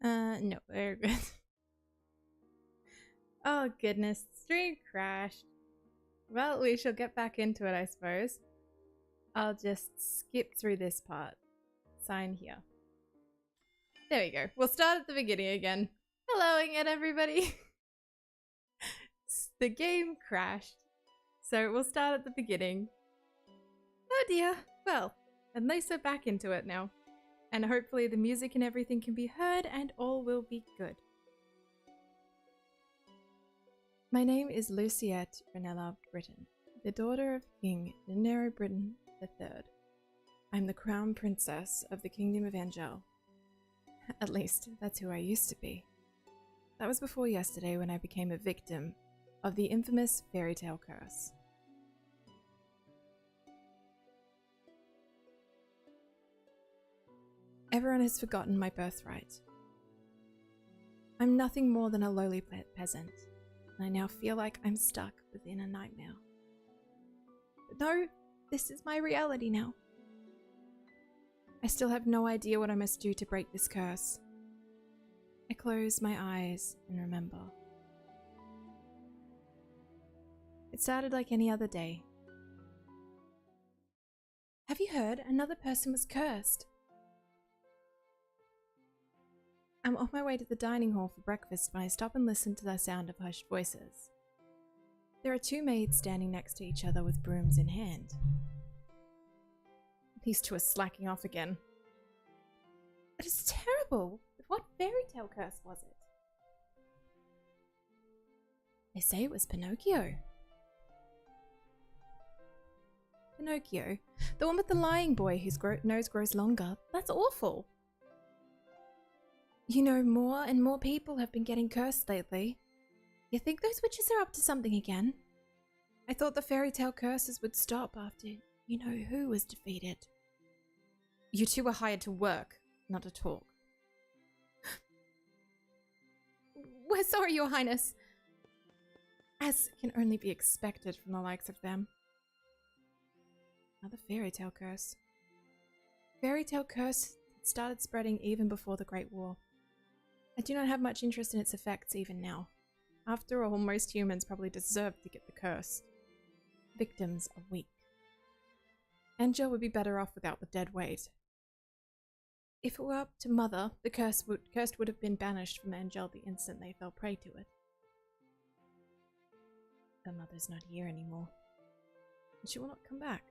No, we're good. Oh goodness, stream crashed. Well, we shall get back into it, I suppose. I'll just skip through this part. Sign here. There we go. We'll start at the beginning again. Hello again, everybody. The game crashed, so we'll start at the beginning. Oh dear. Well, at least we're back into it now. And hopefully the music and everything can be heard and all will be good. My name is Luciette Renella Britton, the daughter of King Nero Britton III. I'm the crown princess of the Kingdom of Angel. At least, that's who I used to be. That was before yesterday when I became a victim of the infamous fairy tale curse. Everyone has forgotten my birthright. I'm nothing more than a lowly peasant, and I now feel like I'm stuck within a nightmare. But no, this is my reality now. I still have no idea what I must do to break this curse. I close my eyes and remember. It started like any other day. Have you heard? Another person was cursed. I'm on my way to the dining hall for breakfast when I stop and listen to the sound of hushed voices. There are two maids standing next to each other with brooms in hand. These two are slacking off again. It is terrible! What fairy tale curse was it? They say it was Pinocchio. Pinocchio? The one with the lying boy whose nose grows longer? That's awful! You know, more and more people have been getting cursed lately. You think those witches are up to something again? I thought the fairy tale curses would stop after you-know-who was defeated. You two were hired to work, not to talk. We're sorry, Your Highness. As can only be expected from the likes of them. Another fairy tale curse. Fairy tale curse started spreading even before the Great War. I do not have much interest in its effects even now. After all, most humans probably deserve to get the curse. Victims are weak. Angel would be better off without the dead weight. If it were up to Mother, the cursed would have been banished from Angel the instant they fell prey to it. But Mother's not here anymore. And she will not come back.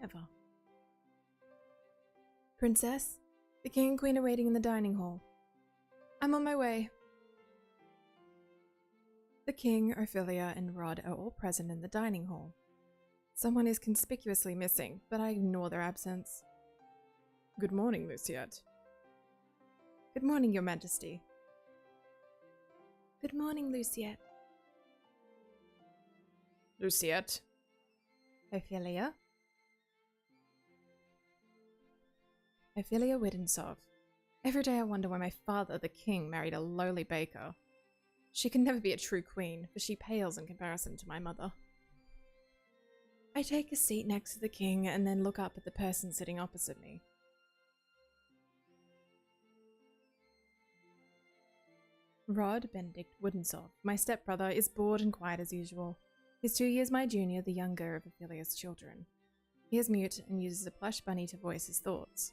Ever. Princess, the King and Queen are waiting in the dining hall. I'm on my way. The King, Ophelia, and Rod are all present in the dining hall. Someone is conspicuously missing, but I ignore their absence. Good morning, Luciette. Good morning, Your Majesty. Good morning, Luciette. Luciette. Ophelia. Ophelia Widensov. Every day I wonder why my father, the king, married a lowly baker. She can never be a true queen, for she pales in comparison to my mother. I take a seat next to the king and then look up at the person sitting opposite me. Rod Benedict Widensov, my stepbrother, is bored and quiet as usual. He's 2 years my junior, the younger of Ophelia's children. He is mute and uses a plush bunny to voice his thoughts.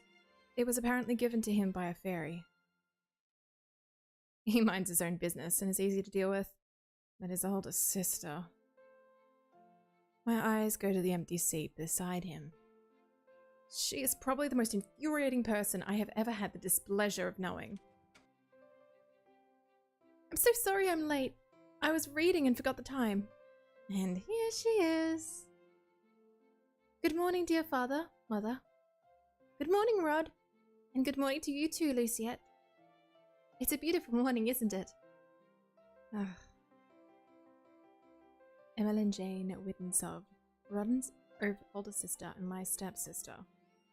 It was apparently given to him by a fairy. He minds his own business and is easy to deal with, but his older sister... My eyes go to the empty seat beside him. She is probably the most infuriating person I have ever had the displeasure of knowing. I'm so sorry I'm late. I was reading and forgot the time. And here she is. Good morning, dear father, mother. Good morning, Rod. And good morning to you too, Luciette. It's a beautiful morning, isn't it? Ugh. Emmeline Jane Widensov, Rodden's older sister and my stepsister.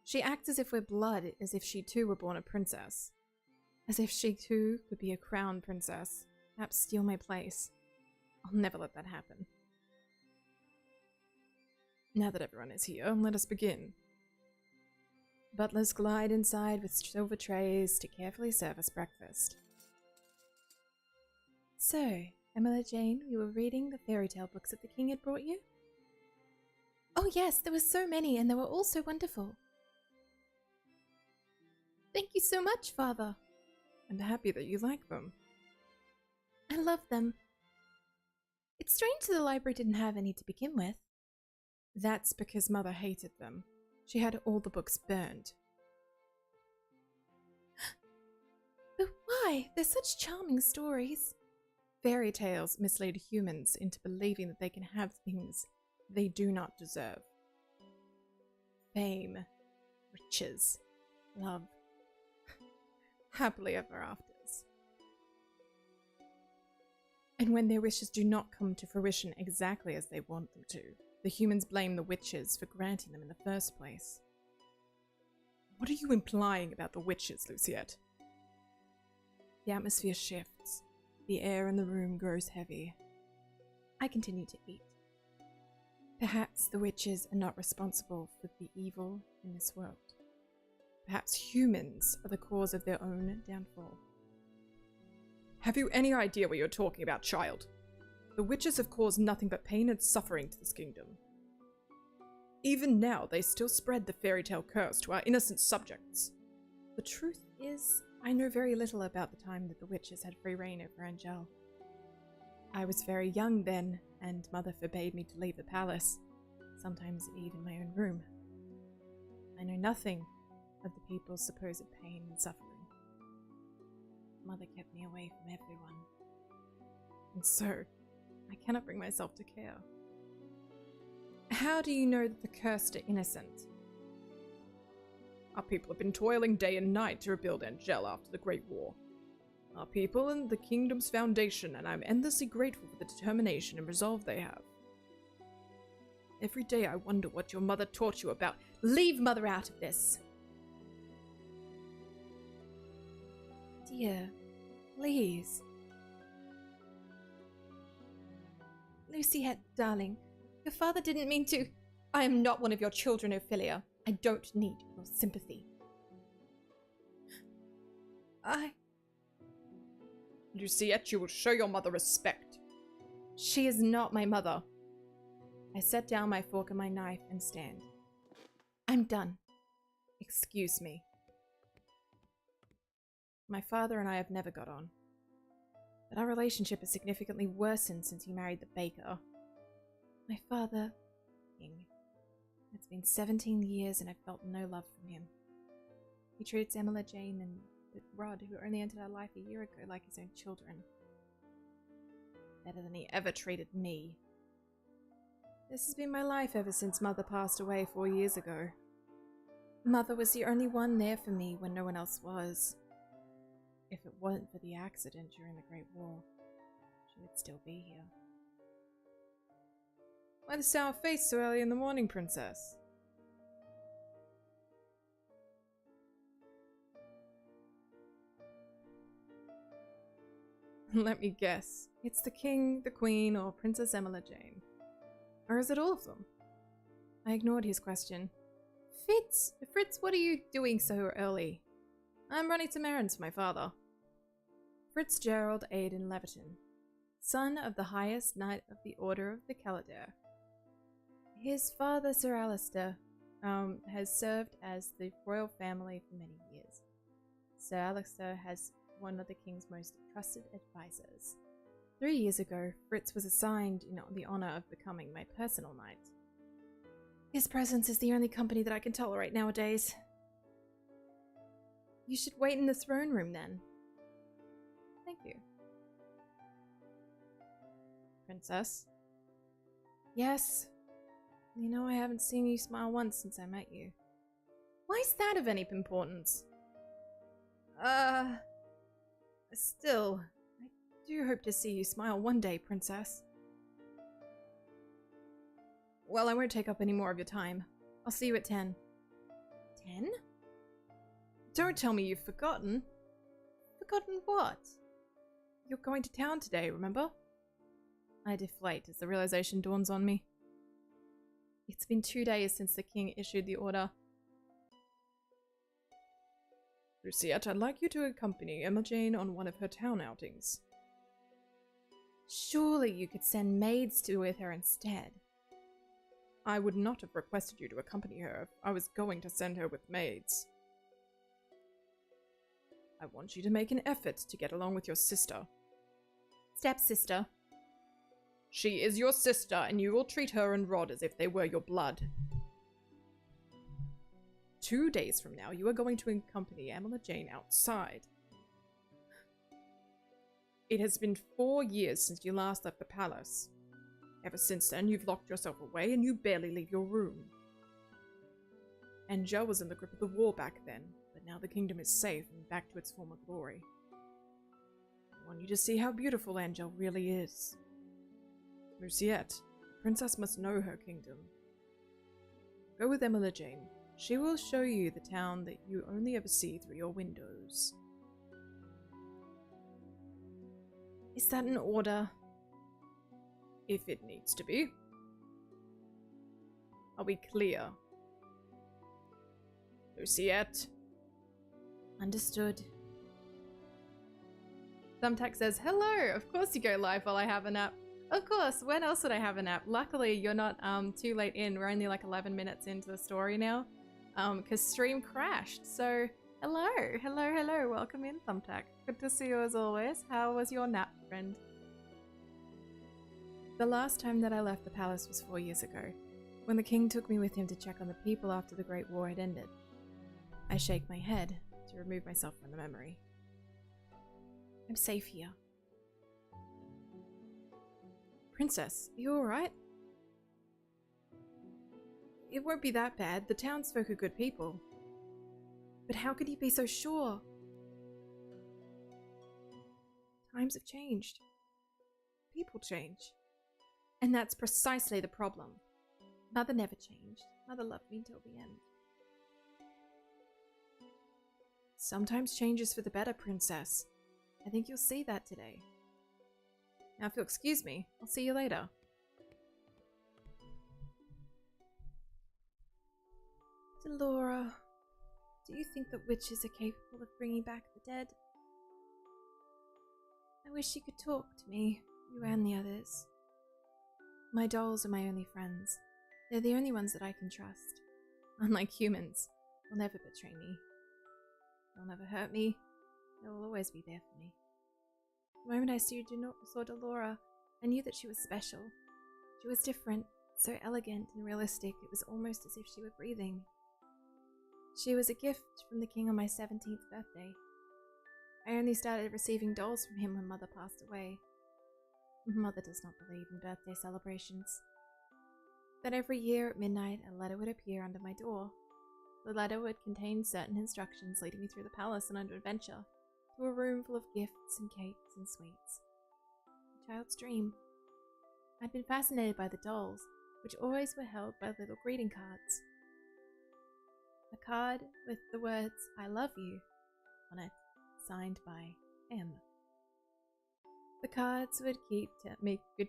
She acts as if we're blood, as if she too were born a princess. As if she too could be a crown princess, perhaps steal my place. I'll never let that happen. Now that everyone is here, let us begin. Butlers glide inside with silver trays to carefully serve us breakfast. So, Emma Jane, you were reading the fairy tale books that the king had brought you? Oh yes, there were so many, and they were all so wonderful. Thank you so much, Father. I'm happy that you like them. I love them. It's strange that the library didn't have any to begin with. That's because Mother hated them. She had all the books burned. But why? They're such charming stories. Fairy tales mislead humans into believing that they can have things they do not deserve. Fame, riches, love, happily ever afters. And when their wishes do not come to fruition exactly as they want them to, the humans blame the witches for granting them in the first place. What are you implying about the witches, Luciette? The atmosphere shifts. The air in the room grows heavy. I continue to eat. Perhaps the witches are not responsible for the evil in this world. Perhaps humans are the cause of their own downfall. Have you any idea what you're talking about, child? The witches have caused nothing but pain and suffering to this kingdom. Even now, they still spread the fairy tale curse to our innocent subjects. The truth is, I know very little about the time that the witches had free reign over Angel. I was very young then, and Mother forbade me to leave the palace, sometimes even my own room. I know nothing of the people's supposed pain and suffering. Mother kept me away from everyone. And so, I cannot bring myself to care. How do you know that the cursed are innocent? Our people have been toiling day and night to rebuild Angel after the Great War. Our people and the kingdom's foundation, and I'm endlessly grateful for the determination and resolve they have. Every day I wonder what your mother taught you about. Leave Mother out of this! Dear, please. Luciette, darling, your father didn't mean to. I am not one of your children, Ophelia. I don't need your sympathy. Luciette, you will show your mother respect. She is not my mother. I set down my fork and my knife and stand. I'm done. Excuse me. My father and I have never got on. But our relationship has significantly worsened since he married the baker. My father, King. It's been 17 years and I've felt no love from him. He treats Emma Jane and Rod, who only entered our life a year ago, like his own children. Better than he ever treated me. This has been my life ever since Mother passed away 4 years ago. Mother was the only one there for me when no one else was. If it weren't for the accident during the Great War, she would still be here. Why the sour face so early in the morning, Princess? Let me guess. It's the King, the Queen, or Princess Emma Jane. Or is it all of them? I ignored his question. Fritz, what are you doing so early? I'm running some errands for my father. Fitzgerald Aidan Leviton, son of the highest knight of the Order of the Kildare. His father, Sir Alistair, has served as the royal family for many years. Sir Alistair has one of the king's most trusted advisors. 3 years ago, Fritz was assigned in the honor of becoming my personal knight. His presence is the only company that I can tolerate nowadays. You should wait in the throne room then. Thank you. Princess? Yes? You know, I haven't seen you smile once since I met you. Why is that of any importance? Still, I do hope to see you smile one day, Princess. Well, I won't take up any more of your time. I'll see you at 10. 10? Don't tell me you've forgotten. Forgotten what? You're going to town today, remember? I deflate as the realization dawns on me. It's been 2 days since the king issued the order. Luciette, I'd like you to accompany Emma Jane on one of her town outings. Surely you could send maids to with her instead. I would not have requested you to accompany her if I was going to send her with maids. I want you to make an effort to get along with your sister. Stepsister. She is your sister, and you will treat her and Rod as if they were your blood. 2 days from now, you are going to accompany Emma Jane outside. It has been 4 years since you last left the palace. Ever since then, you've locked yourself away and you barely leave your room. Angel was in the grip of the war back then, but now the kingdom is safe and back to its former glory. I want you to see how beautiful Angel really is. Luciette, the princess must know her kingdom. Go with Emma Jane. She will show you the town that you only ever see through your windows. Is that an order? If it needs to be. Are we clear? Luciette? Understood. Thumbtack says, hello! Of course you go live while I have a nap. Of course, when else would I have a nap? Luckily, you're not too late in. We're only like 11 minutes into the story now. Because stream crashed. So, hello, welcome in, Thumbtack. Good to see you as always. How was your nap, friend? The last time that I left the palace was 4 years ago, when the king took me with him to check on the people after the Great War had ended. I shake my head to remove myself from the memory. I'm safe here. Princess, are you alright? It won't be that bad. The townsfolk are good people. But how could you be so sure? Times have changed. People change. And that's precisely the problem. Mother never changed. Mother loved me until the end. Sometimes change is for the better, Princess. I think you'll see that today. Now if you'll excuse me, I'll see you later. Delora, do you think that witches are capable of bringing back the dead? I wish you could talk to me, you and the others. My dolls are my only friends. They're the only ones that I can trust. Unlike humans, they'll never betray me. They'll never hurt me. They will always be there for me. The moment I saw Delora, I knew that she was special. She was different, so elegant and realistic, it was almost as if she were breathing. She was a gift from the king on my 17th birthday. I only started receiving dolls from him when Mother passed away. Mother does not believe in birthday celebrations. But every year at midnight, a letter would appear under my door. The letter would contain certain instructions leading me through the palace on an adventure, to a room full of gifts and cakes and sweets. A child's dream. I'd been fascinated by the dolls, which always were held by little greeting cards. A card with the words, I love you, on it, signed by M. The cards would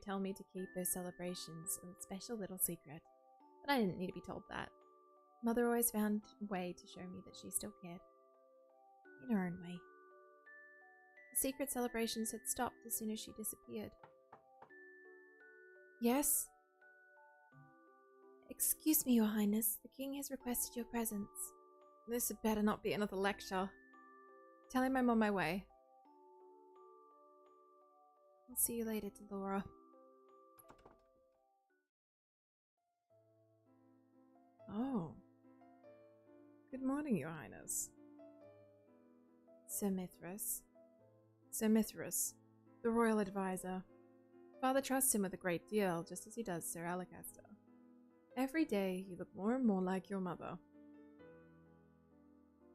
tell me to keep those celebrations a special little secret, but I didn't need to be told that. Mother always found a way to show me that she still cared. In her own way. The secret celebrations had stopped as soon as she disappeared. Yes? Excuse me, Your Highness. The king has requested your presence. This had better not be another lecture. Tell him I'm on my way. I'll see you later, Delora. Oh. Good morning, Your Highness. Sir Mithras. Sir Mithras, the royal advisor. Father trusts him with a great deal, just as he does Sir Alacaster. Every day you look more and more like your mother.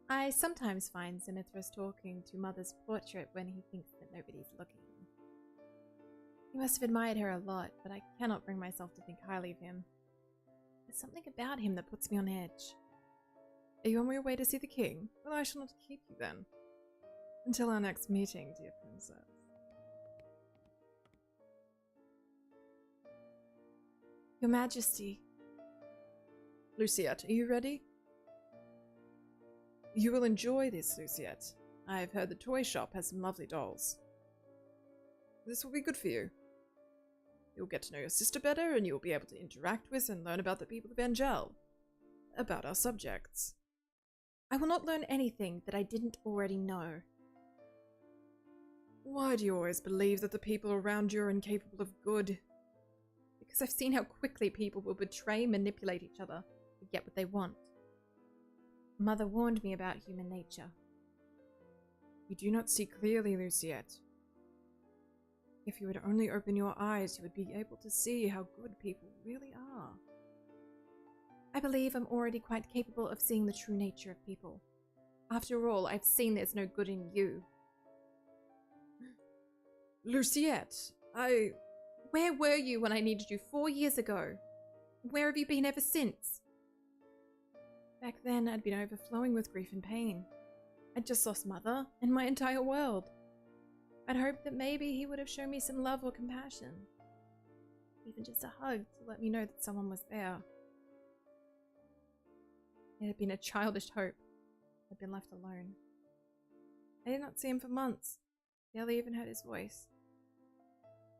I sometimes find Sir Mithras talking to Mother's portrait when he thinks that nobody's looking. He must have admired her a lot, but I cannot bring myself to think highly of him. There's something about him that puts me on edge. Are you on your way to see the king? Well, I shall not keep you then. Until our next meeting, dear princess. Your Majesty. Luciette, are you ready? You will enjoy this, Luciette. I have heard the toy shop has some lovely dolls. This will be good for you. You'll get to know your sister better, and you'll be able to interact with and learn about the people of Angel. About our subjects. I will not learn anything that I didn't already know. Why do you always believe that the people around you are incapable of good? Because I've seen how quickly people will betray, manipulate each other to get what they want. Mother warned me about human nature. You do not see clearly, Luciette. If you would only open your eyes, you would be able to see how good people really are. I believe I'm already quite capable of seeing the true nature of people. After all, I've seen there's no good in you. Luciette, Where were you when I needed you 4 years ago? Where have you been ever since? Back then, I'd been overflowing with grief and pain. I'd just lost Mother and my entire world. I'd hoped that maybe he would have shown me some love or compassion. Even just a hug to let me know that someone was there. It had been a childish hope. I'd been left alone. I did not see him for months. Barely even heard his voice.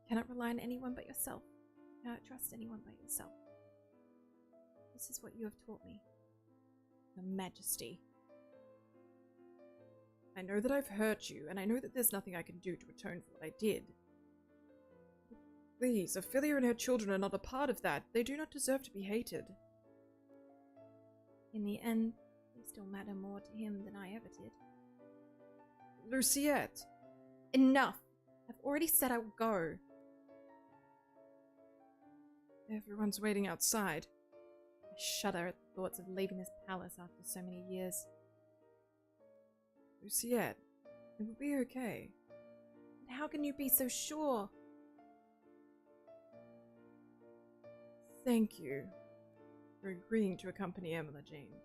You cannot rely on anyone but yourself. You cannot trust anyone but yourself. This is what you have taught me. Your Majesty. I know that I've hurt you, and I know that there's nothing I can do to atone for what I did. Please, Ophelia and her children are not a part of that. They do not deserve to be hated. In the end, they still matter more to him than I ever did. Luciette! Enough! I've already said I will go. Everyone's waiting outside. I shudder at the thoughts of leaving this palace after so many years. Luciette, it will be okay. And how can you be so sure? Thank you for agreeing to accompany Emma Jane.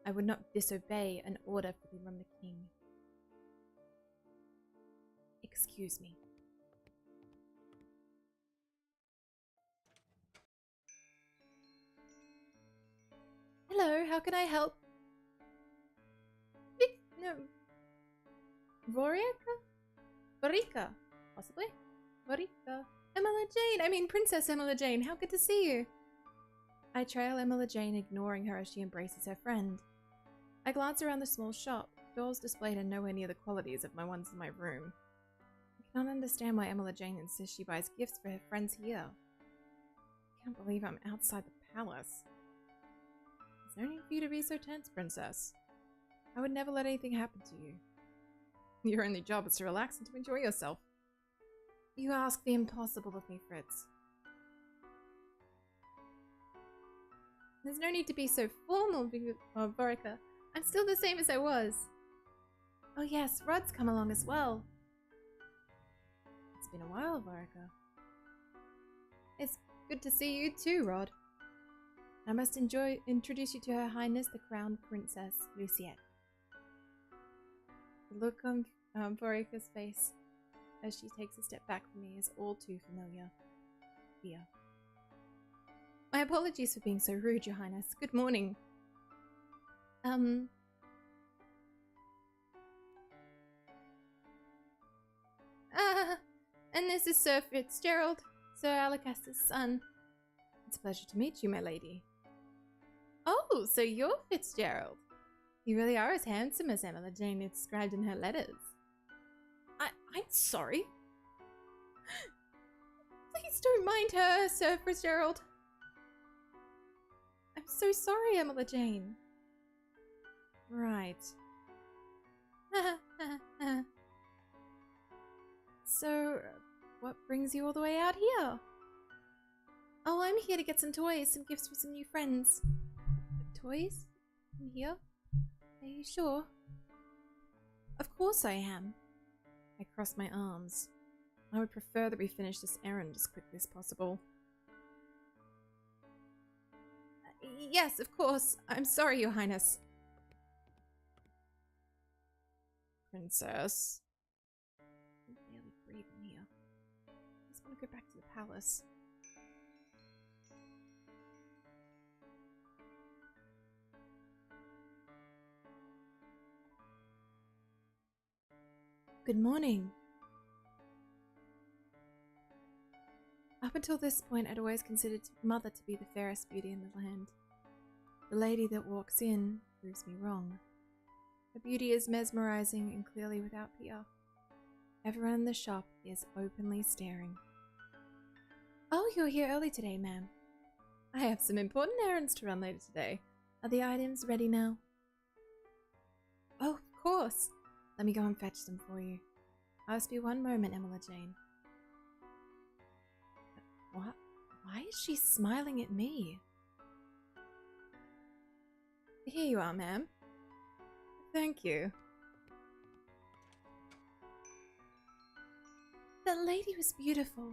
I would not disobey an order from the king. Excuse me. Hello, how can I help? No. Vorika? Possibly? Vorika. Emma Jane! I mean Princess Emma Jane, how good to see you! I trail Emma Jane, ignoring her as she embraces her friend. I glance around the small shop. Dolls displayed are nowhere near the qualities of my ones in my room. I cannot understand why Emma Jane insists she buys gifts for her friends here. I can't believe I'm outside the palace. There's no need for you to be so tense, Princess. I would never let anything happen to you. Your only job is to relax and to enjoy yourself. You ask the impossible of me, Fritz. There's no need to be so formal, Vorika. I'm still the same as I was. Oh yes, Rod's come along as well. It's been a while, Vorika. It's good to see you too, Rod. I must introduce you to Her Highness the Crown Princess, Luciette. The look on Vorika's face as she takes a step back from me is all too familiar. Fear. My apologies for being so rude, Your Highness. Good morning. And this is Sir Fitzgerald, Sir Alacaster's son. It's a pleasure to meet you, my lady. Oh, so you're Fitzgerald. You really are as handsome as Emma Jane described in her letters. I'm sorry. Please don't mind her, Sir Fitzgerald. I'm so sorry, Emma Jane. Right. So, what brings you all the way out here? Oh, I'm here to get some toys, some gifts for some new friends. Toys? In here? Are you sure? Of course I am. I cross my arms. I would prefer that we finish this errand as quickly as possible. Yes, of course. I'm sorry, Your Highness. Princess. I can barely breathe in here. I just want to go back to the palace. Good morning. Up until this point, I'd always considered Mother to be the fairest beauty in the land. The lady that walks in proves me wrong. Her beauty is mesmerizing and clearly without peer. Everyone in the shop is openly staring. Oh, you're here early today, ma'am. I have some important errands to run later today. Are the items ready now? Oh, of course. Let me go and fetch them for you. I'll just be one moment, Emma Jane. What? Why is she smiling at me? Here you are, ma'am. Thank you. That lady was beautiful.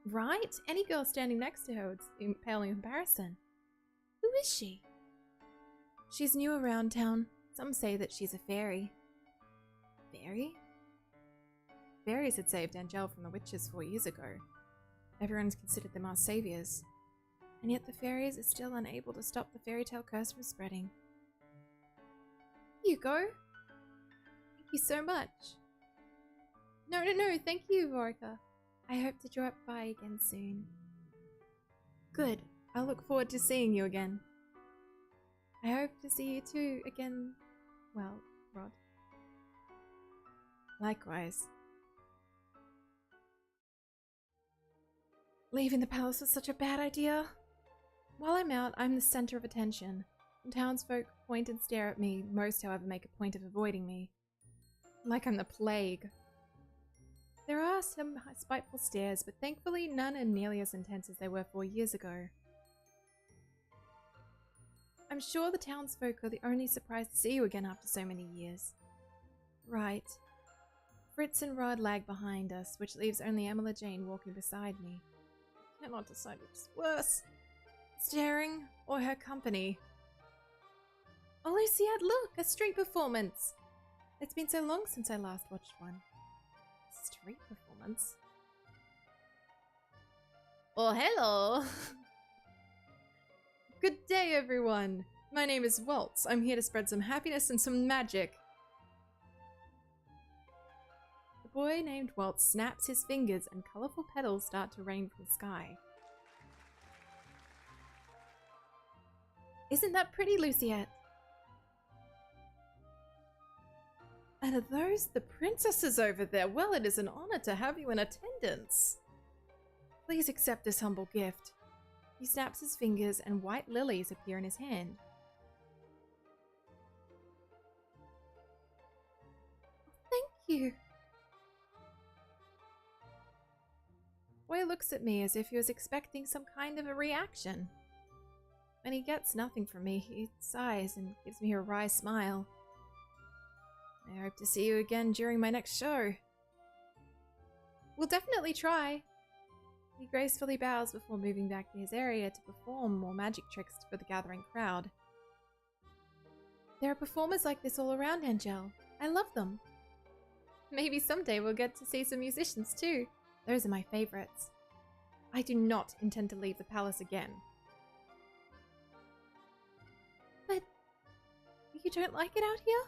Right? Any girl standing next to her would pale in comparison. Who is she? She's new around town. Some say that she's a fairy. Fairy? Fairies had saved Angel from the witches 4 years ago. Everyone's considered them our saviors. And yet the fairies are still unable to stop the fairy tale curse from spreading. Here you go. Thank you so much. No, thank you, Vorka. I hope to drop by again soon. Good. I'll look forward to seeing you again. I hope to see you too again. Well, Rod. Likewise. Leaving the palace was such a bad idea. While I'm out, I'm the center of attention. And townsfolk point and stare at me. Most, however, make a point of avoiding me. Like I'm the plague. There are some spiteful stares, but thankfully none are nearly as intense as they were 4 years ago. I'm sure the townsfolk are the only surprised to see you again after so many years. Right. Fritz and Rod lag behind us, which leaves only Emma Jane walking beside me. I cannot decide which is worse. Staring or her company. Oh, Luciette, look! A street performance! It's been so long since I last watched one. Street performance? Oh, hello! Good day, everyone! My name is Waltz. I'm here to spread some happiness and some magic. The boy named Waltz snaps his fingers and colorful petals start to rain from the sky. Isn't that pretty, Luciette? And are those the princesses over there? Well, it is an honor to have you in attendance. Please accept this humble gift. He snaps his fingers and white lilies appear in his hand. Thank you. Boy looks at me as if he was expecting some kind of a reaction. When he gets nothing from me, he sighs and gives me a wry smile. I hope to see you again during my next show. We'll definitely try. He gracefully bows before moving back to his area to perform more magic tricks for the gathering crowd. There are performers like this all around, Angel. I love them. Maybe someday we'll get to see some musicians too. Those are my favorites. I do not intend to leave the palace again. But you don't like it out here?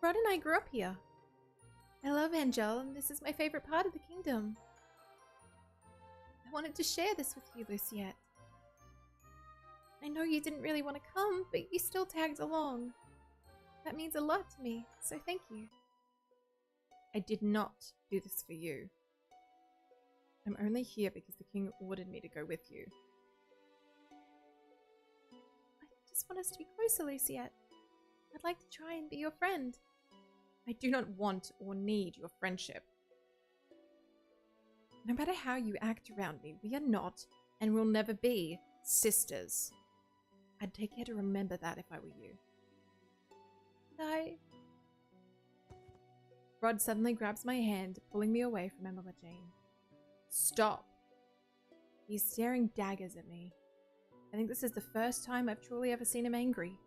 Rod and I grew up here. I love Angel, and this is my favorite part of the kingdom. I wanted to share this with you, Luciette. I know you didn't really want to come, but you still tagged along. That means a lot to me, so thank you. I did not do this for you. I'm only here because the king ordered me to go with you. I just want us to be closer, Luciette. I'd like to try and be your friend. I do not want or need your friendship. No matter how you act around me, we are not, and will never be, sisters. I'd take care to remember that if I were you. Rod suddenly grabs my hand, pulling me away from Emma Jane. Stop! He's staring daggers at me. I think this is the first time I've truly ever seen him angry.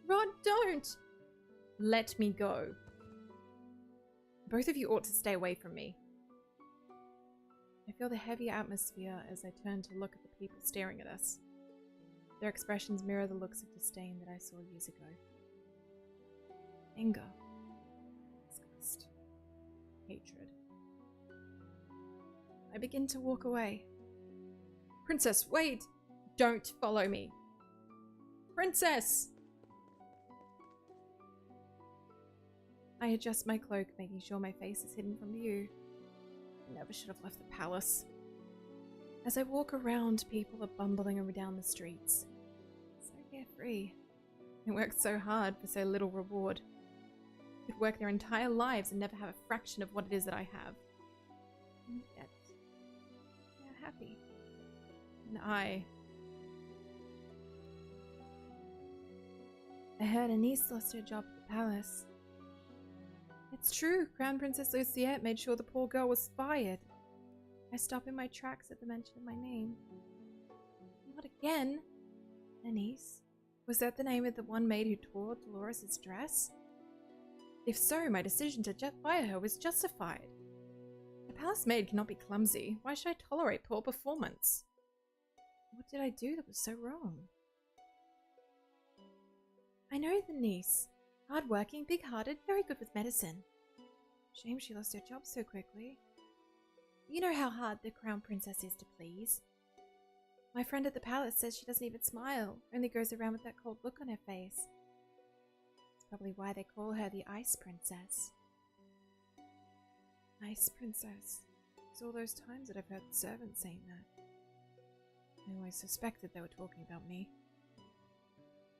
Rod, don't! Let me go. Both of you ought to stay away from me. I feel the heavy atmosphere as I turn to look at the people staring at us. Their expressions mirror the looks of disdain that I saw years ago. Anger. Disgust. Hatred. I begin to walk away. Princess, wait! Don't follow me! Princess! I adjust my cloak, making sure my face is hidden from view. I never should have left the palace. As I walk around, people are bumbling down the streets. So carefree. They work so hard for so little reward. Could work their entire lives and never have a fraction of what it is that I have. And yet, they're happy. And I heard a niece lost her job at the palace. It's true, Crown Princess Luciette made sure the poor girl was fired. I stop in my tracks at the mention of my name. Not again! A niece? Was that the name of the one maid who tore Dolores' dress? If so, my decision to fire her was justified. A palace maid cannot be clumsy. Why should I tolerate poor performance? What did I do that was so wrong? I know the niece. Hard-working, big-hearted, very good with medicine. Shame she lost her job so quickly. You know how hard the crown princess is to please. My friend at the palace says she doesn't even smile, only goes around with that cold look on her face. It's probably why they call her the Ice Princess. Ice Princess. It's all those times that I've heard servants saying that. I always suspected they were talking about me.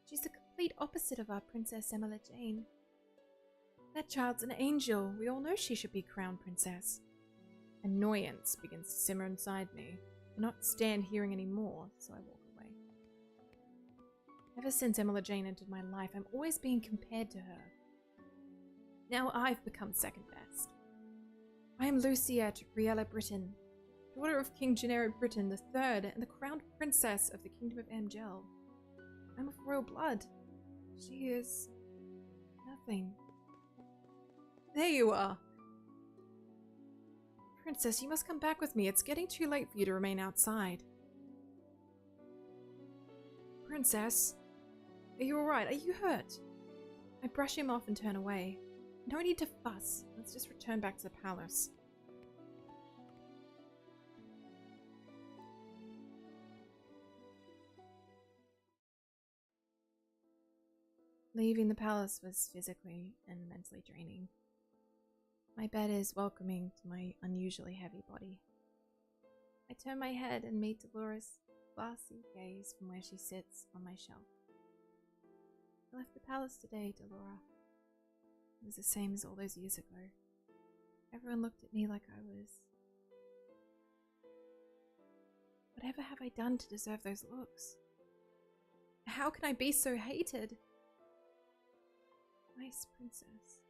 She's the complete opposite of our Princess Emma Jane. That child's an angel. We all know she should be crown princess. Annoyance begins to simmer inside me. I cannot stand hearing any more, so I walk away. Ever since Emma Jane entered my life, I'm always being compared to her. Now I've become second best. I am Luciette Riella Britain, daughter of King Gennaro Britain III and the crowned princess of the Kingdom of Amgel. I'm of royal blood. She is nothing. There you are! Princess, you must come back with me. It's getting too late for you to remain outside. Princess, are you alright? Are you hurt? I brush him off and turn away. No need to fuss. Let's just return back to the palace. Leaving the palace was physically and mentally draining. My bed is welcoming to my unusually heavy body. I turn my head and meet Dolores' glassy gaze from where she sits on my shelf. I left the palace today, Delora. It was the same as all those years ago. Everyone looked at me like I was... Whatever have I done to deserve those looks? How can I be so hated? Nice princess.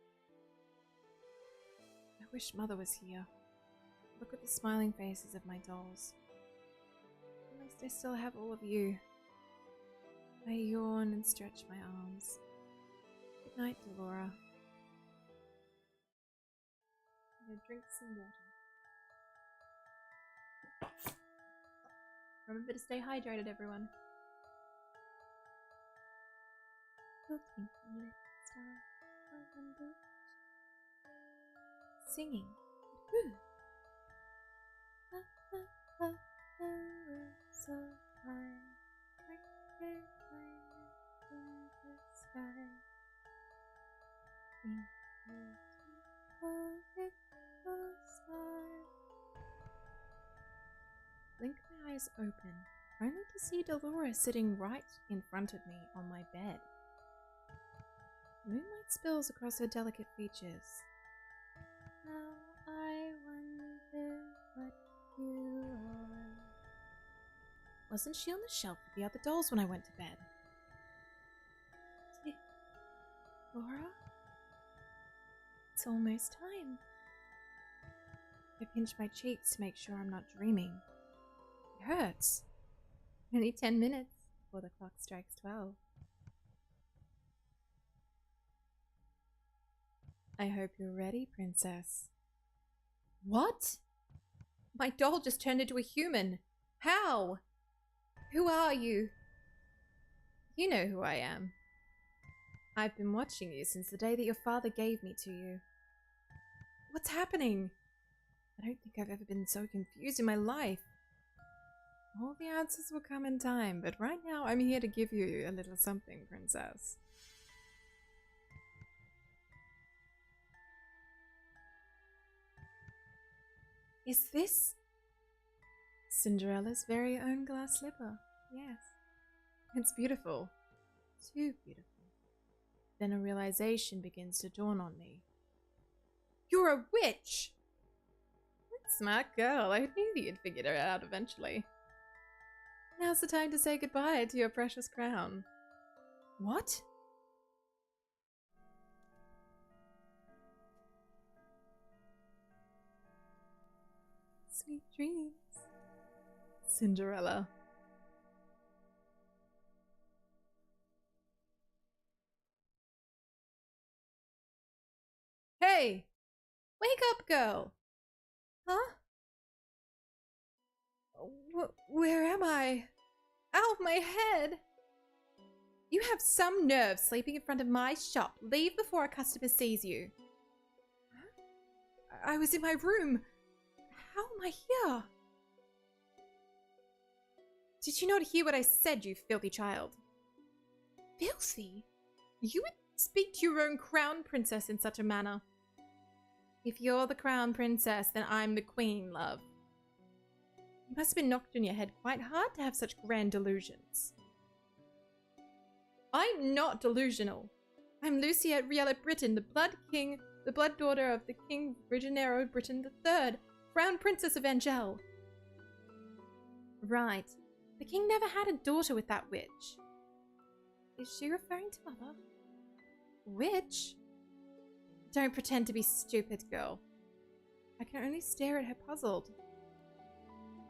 I wish Mother was here. Look at the smiling faces of my dolls. At least I still have all of you. I yawn and stretch my arms. Good night, Delora. I'm gonna drink some water. Remember to stay hydrated, everyone. Singing. So high, I can't find the sky. Blink my eyes open, only to see Dolores sitting right in front of me on my bed. Moonlight spills across her delicate features. Now I wonder what you are. Wasn't she on the shelf with the other dolls when I went to bed? Laura? It's almost time. I pinch my cheeks to make sure I'm not dreaming. It hurts. Only 10 minutes before the clock strikes 12. I hope you're ready, princess. What? My doll just turned into a human. How? Who are you? You know who I am. I've been watching you since the day that your father gave me to you. What's happening? I don't think I've ever been so confused in my life. All the answers will come in time, but right now I'm here to give you a little something, princess. Is this Cinderella's very own glass slipper? Yes. It's beautiful. Too beautiful. Then a realization begins to dawn on me. You're a witch! Smart girl. I knew you'd figured it out eventually. Now's the time to say goodbye to your precious crown. What? Sweet dreams, Cinderella. Hey! Wake up, girl! Huh? Where am I? Ow, my head! You have some nerve sleeping in front of my shop. Leave before a customer sees you. Huh? I was in my room. How am I here? Did you not hear what I said, you filthy child? Filthy? You would speak to your own crown princess in such a manner. If you're the crown princess, then I'm the queen, love. You must have been knocked on your head quite hard to have such grand delusions. I'm not delusional. I'm Luciette Riella Britain, the Blood King, the blood daughter of the King Regenero Britain III, Crown Princess of Angel. Right. The king never had a daughter with that witch. Is she referring to Mother? Witch? Don't pretend to be stupid, girl. I can only stare at her puzzled.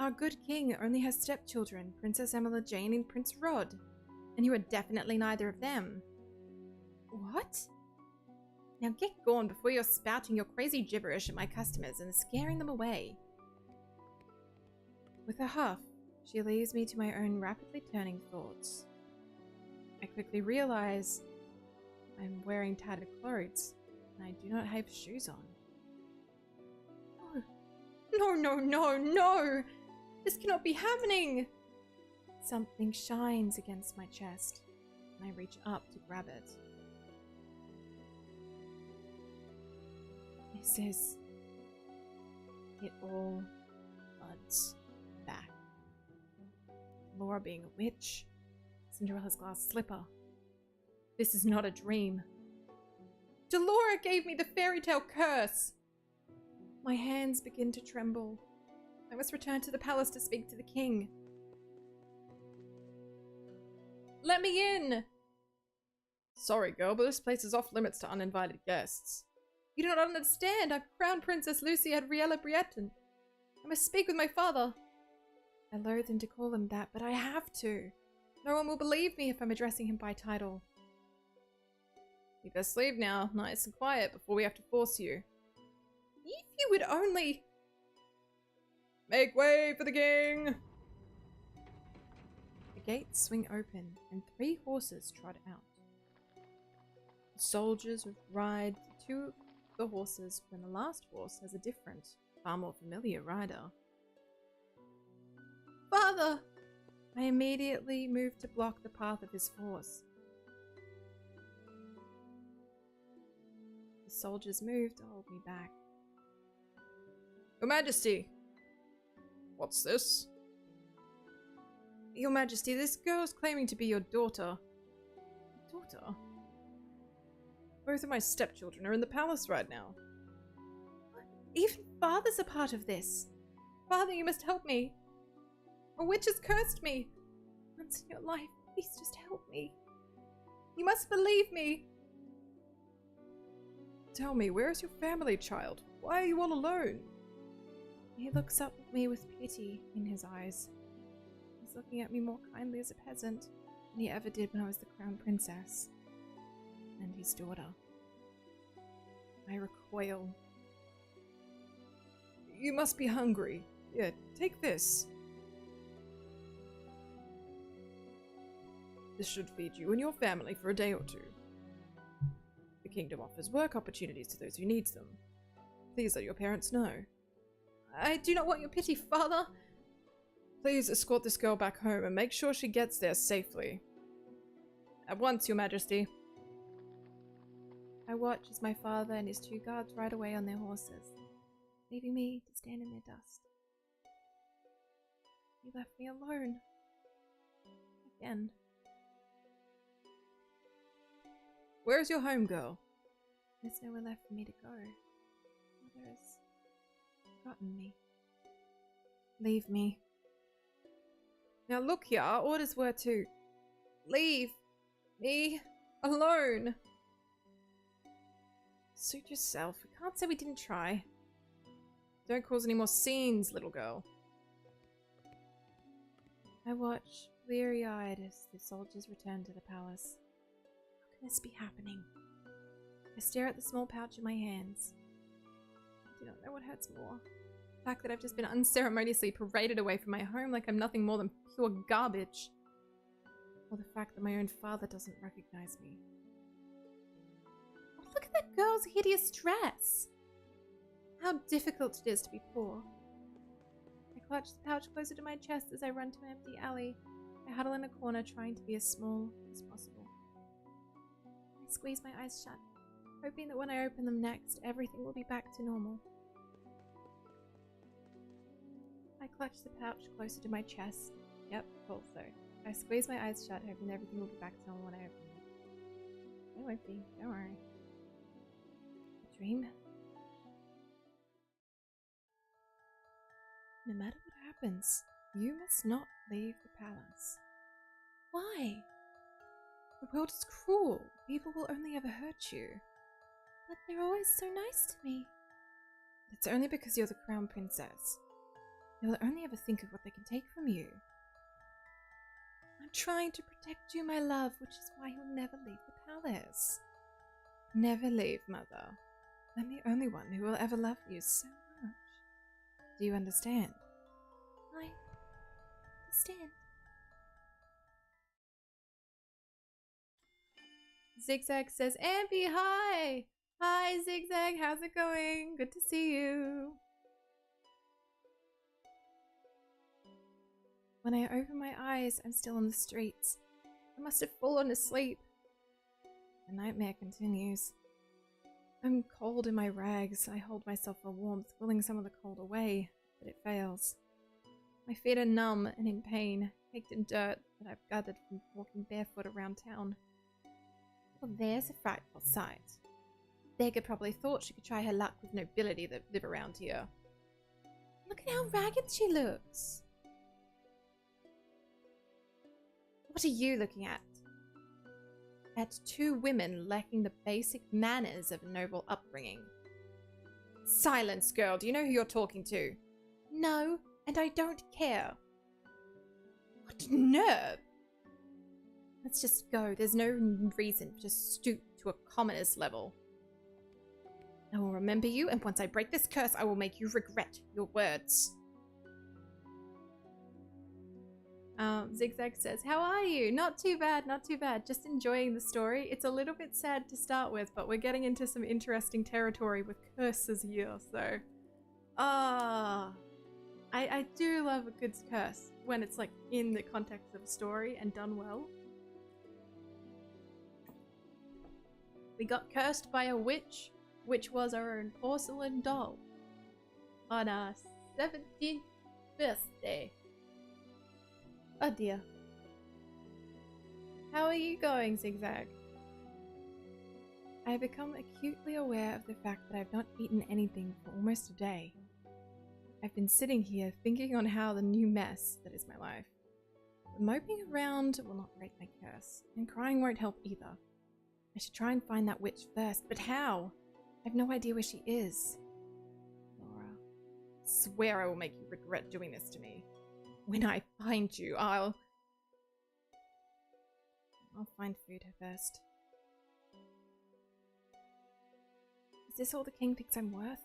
Our good king only has stepchildren, Princess Emma Jane and Prince Rod, and you are definitely neither of them. What? Now get gone before you're spouting your crazy gibberish at my customers and scaring them away. With a huff, she leaves me to my own rapidly turning thoughts. I quickly realize I'm wearing tattered clothes, and I do not have shoes on. No, no, no, no! This cannot be happening! Something shines against my chest, and I reach up to grab it. This is... It all floods back. Laura being a witch, Cinderella's glass slipper. This is not a dream. Delora gave me the fairy tale curse! My hands begin to tremble. I must return to the palace to speak to the king. Let me in! Sorry, girl, but this place is off limits to uninvited guests. You do not understand. I'm Crown Princess Luciette Riella Britain. I must speak with my father. I loathe him to call him that, but I have to. No one will believe me if I'm addressing him by title. You best leave now, nice and quiet, before we have to force you. If you would only... Make way for the king! The gates swing open, and 3 horses trot out. The soldiers ride 2 of the horses when the last horse has a different, far more familiar rider. Father! I immediately move to block the path of his horse. The soldiers move to hold me back. Your Majesty! What's this? Your Majesty, this girl's claiming to be your daughter. Daughter? Both of my stepchildren are in the palace right now. Even Father's a part of this. Father, you must help me. A witch has cursed me. Once in your life, please just help me. You must believe me. Tell me, where is your family, child? Why are you all alone? He looks up at me with pity in his eyes. He's looking at me more kindly as a peasant than he ever did when I was the crown princess and his daughter. I recoil. You must be hungry. Here, take this. This should feed you and your family for a day or 2. The kingdom offers work opportunities to those who need them. Please let your parents know. I do not want your pity, father. Please escort this girl back home and make sure she gets there safely. At once, your majesty. I watch as my father and his 2 guards ride away on their horses, leaving me to stand in their dust. You left me alone. Again. Where is your home, girl? There's nowhere left for me to go. Mother has forgotten me. Leave me. Now look here, our orders were to leave me alone. Suit yourself. We can't say we didn't try. Don't cause any more scenes, little girl. I watch, weary-eyed, as the soldiers return to the palace. How can this be happening? I stare at the small pouch in my hands. I do not know what hurts more. The fact that I've just been unceremoniously paraded away from my home like I'm nothing more than pure garbage. Or the fact that my own father doesn't recognize me. Oh, look at that girl's hideous dress! How difficult it is to be poor. I clutch the pouch closer to my chest as I run to an empty alley. I huddle in a corner trying to be as small as possible. I squeeze my eyes shut, hoping that when I open them next, everything will be back to normal. I clutch the pouch closer to my chest. Yep, also. I squeeze my eyes shut, hoping that everything will be back to normal when I open them. It won't be, don't worry. A dream? No matter what happens, you must not leave the palace. Why? The world is cruel. People will only ever hurt you. But they're always so nice to me. It's only because you're the crown princess. They will only ever think of what they can take from you. I'm trying to protect you, my love, which is why you'll never leave the palace. Never leave, mother. I'm the only one who will ever love you so much. Do you understand? I understand. Zigzag says, Ambi, hi! Hi, Zigzag, how's it going? Good to see you. When I open my eyes, I'm still on the streets. I must have fallen asleep. The nightmare continues. I'm cold in my rags. I hold myself for warmth, willing some of the cold away, but it fails. My feet are numb and in pain, caked in dirt that I've gathered from walking barefoot around town. Well, there's a frightful sight. Beggar probably thought she could try her luck with nobility that live around here. Look at how ragged she looks. What are you looking at? At 2 women lacking the basic manners of a noble upbringing. Silence, girl. Do you know who you're talking to? No, and I don't care. What nerve! Let's just go. There's no reason to stoop to a commoner's level. I will remember you, and once I break this curse, I will make you regret your words. Zigzag says, how are you? Not too bad, not too bad. Just enjoying the story. It's a little bit sad to start with, but we're getting into some interesting territory with curses here, so... I do love a good curse when it's like in the context of a story and done well. We got cursed by a witch, which was our own porcelain doll, on our 17th birthday. Oh dear. How are you going, Zigzag? I have become acutely aware of the fact that I've not eaten anything for almost a day. I've been sitting here thinking on how the new mess that is my life. But moping around will not break my curse, and crying won't help either. I should try and find that witch first, but how? I have no idea where she is. Laura, I swear I will make you regret doing this to me. When I find you, I'll find food first. Is this all the king thinks I'm worth?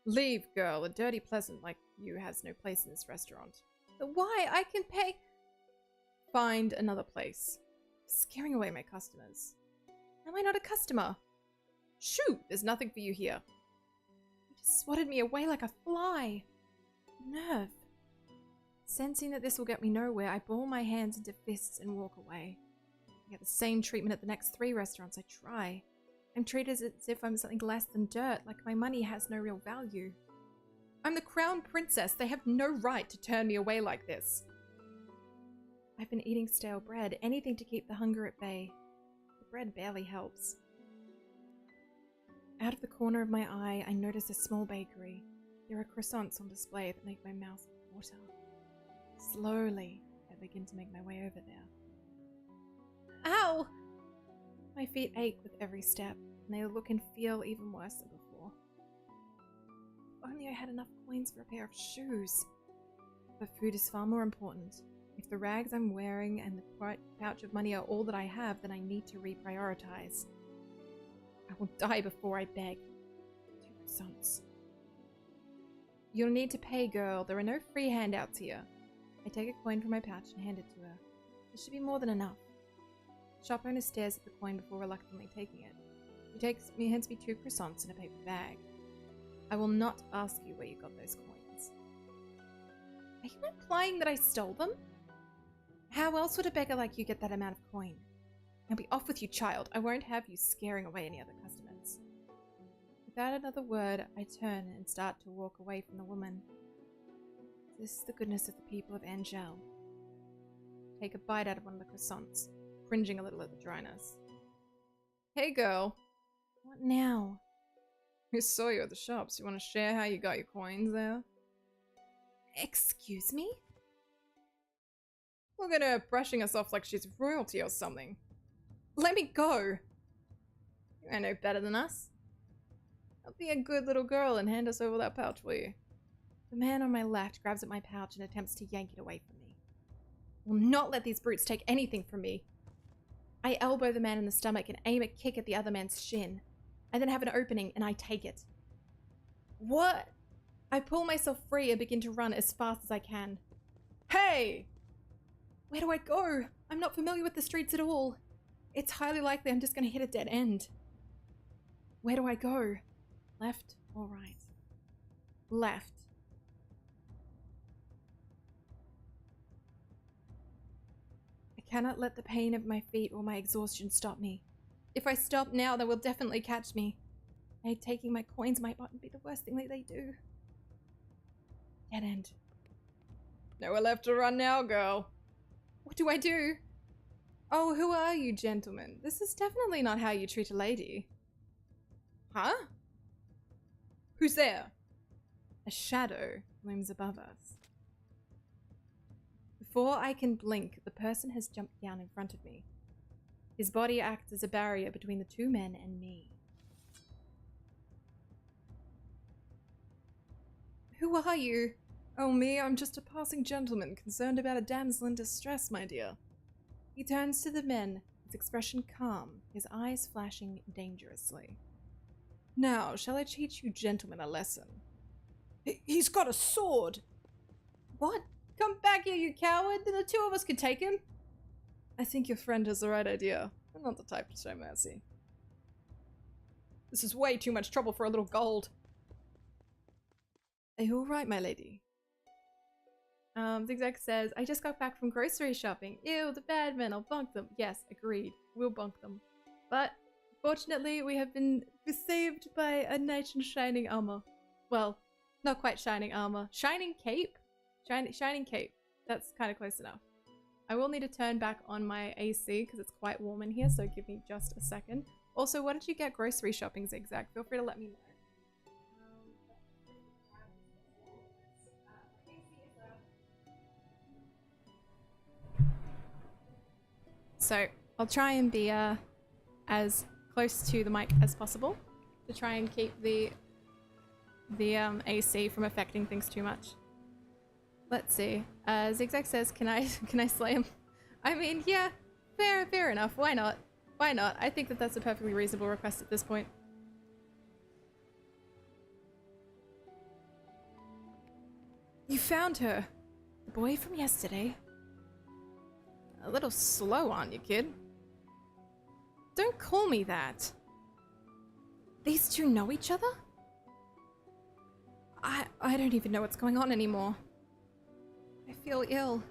Leave, girl. A dirty peasant like you has no place in this restaurant. But why? I can pay. Find another place. Scaring away my customers. Am I not a customer? Shoot! There's nothing for you here. You just swatted me away like a fly. Nerve. Sensing that this will get me nowhere, I ball my hands into fists and walk away. I get the same treatment at the next 3 restaurants I try. I'm treated as if I'm something less than dirt, like my money has no real value. I'm the crown princess. They have no right to turn me away like this. I've been eating stale bread, anything to keep the hunger at bay. The bread barely helps. Out of the corner of my eye, I notice a small bakery. There are croissants on display that make my mouth water. Slowly, I begin to make my way over there. Ow! My feet ache with every step, and they look and feel even worse than before. If only I had enough coins for a pair of shoes. But food is far more important. If the rags I'm wearing and the pouch of money are all that I have, then I need to reprioritize. I will die before I beg. 2 croissants. You'll need to pay, girl. There are no free handouts here. I take a coin from my pouch and hand it to her. This should be more than enough. The shop owner stares at the coin before reluctantly taking it. He hands me 2 croissants in a paper bag. I will not ask you where you got those coins. Are you implying that I stole them? How else would a beggar like you get that amount of coin? Now be off with you, child. I won't have you scaring away any other customers. Without another word, I turn and start to walk away from the woman. This is the goodness of the people of Angel. Take a bite out of one of the croissants, cringing a little at the dryness. Hey girl. What now? We saw you at the shops. You want to share how you got your coins there? Excuse me? Look at her brushing us off like she's royalty or something. Let me go! You ain't no better than us. I'll be a good little girl and hand us over that pouch, will you? The man on my left grabs at my pouch and attempts to yank it away from me. I will not let these brutes take anything from me. I elbow the man in the stomach and aim a kick at the other man's shin. I then have an opening and I take it. What? I pull myself free and begin to run as fast as I can. Hey! Where do I go? I'm not familiar with the streets at all. It's highly likely I'm just going to hit a dead end. Where do I go? Left or right? Left. I cannot let the pain of my feet or my exhaustion stop me. If I stop now, they will definitely catch me. And taking my coins might not be the worst thing that they do. Dead end. Nowhere left to run now, girl. What do I do? Oh, who are you, gentlemen? This is definitely not how you treat a lady. Huh? Who's there? A shadow looms above us. Before I can blink, the person has jumped down in front of me. His body acts as a barrier between the 2 men and me. Who are you? Oh, me? I'm just a passing gentleman concerned about a damsel in distress, my dear. He turns to the men, his expression calm, his eyes flashing dangerously. Now, shall I teach you gentlemen a lesson? He's got a sword! What? Come back here, you coward! Then the 2 of us could take him! I think your friend has the right idea. I'm not the type to show mercy. This is way too much trouble for a little gold. Are you alright, my lady? Zigzag says, I just got back from grocery shopping. Ew, the bad men, I'll bunk them. Yes, agreed. We'll bunk them. But, fortunately, we have been saved by a knight in shining armor. Well, not quite shining armor. Shining cape? Shining cape. That's kind of close enough. I will need to turn back on my AC because it's quite warm in here, so give me just a second. Also, what did you get grocery shopping, Zigzag? Feel free to let me know. So, I'll try and be as close to the mic as possible to try and keep the AC from affecting things too much. Let's see. Zigzag says, can I slay him? I mean, yeah, fair enough. Why not? Why not? I think that that's a perfectly reasonable request at this point. You found her. The boy from yesterday. A little slow, aren't you, kid? Don't call me that. These 2 know each other? I don't even know what's going on anymore. I feel ill.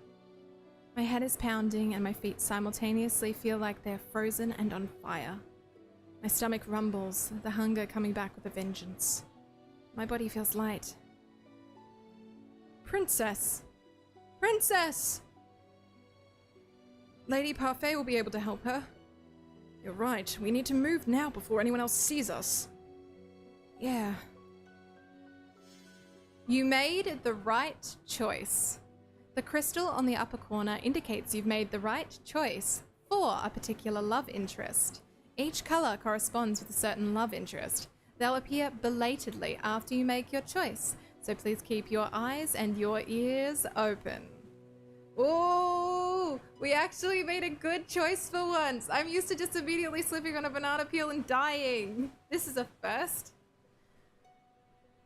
My head is pounding and my feet simultaneously feel like they're frozen and on fire. My stomach rumbles, the hunger coming back with a vengeance. My body feels light. Princess! Princess! Lady Parfait will be able to help her. You're right, we need to move now before anyone else sees us. Yeah. You made the right choice. The crystal on the upper corner indicates you've made the right choice for a particular love interest. Each color corresponds with a certain love interest. They'll appear belatedly after you make your choice, so please keep your eyes and your ears open. Oh, we actually made a good choice for once. I'm used to just immediately slipping on a banana peel and dying. This is a first.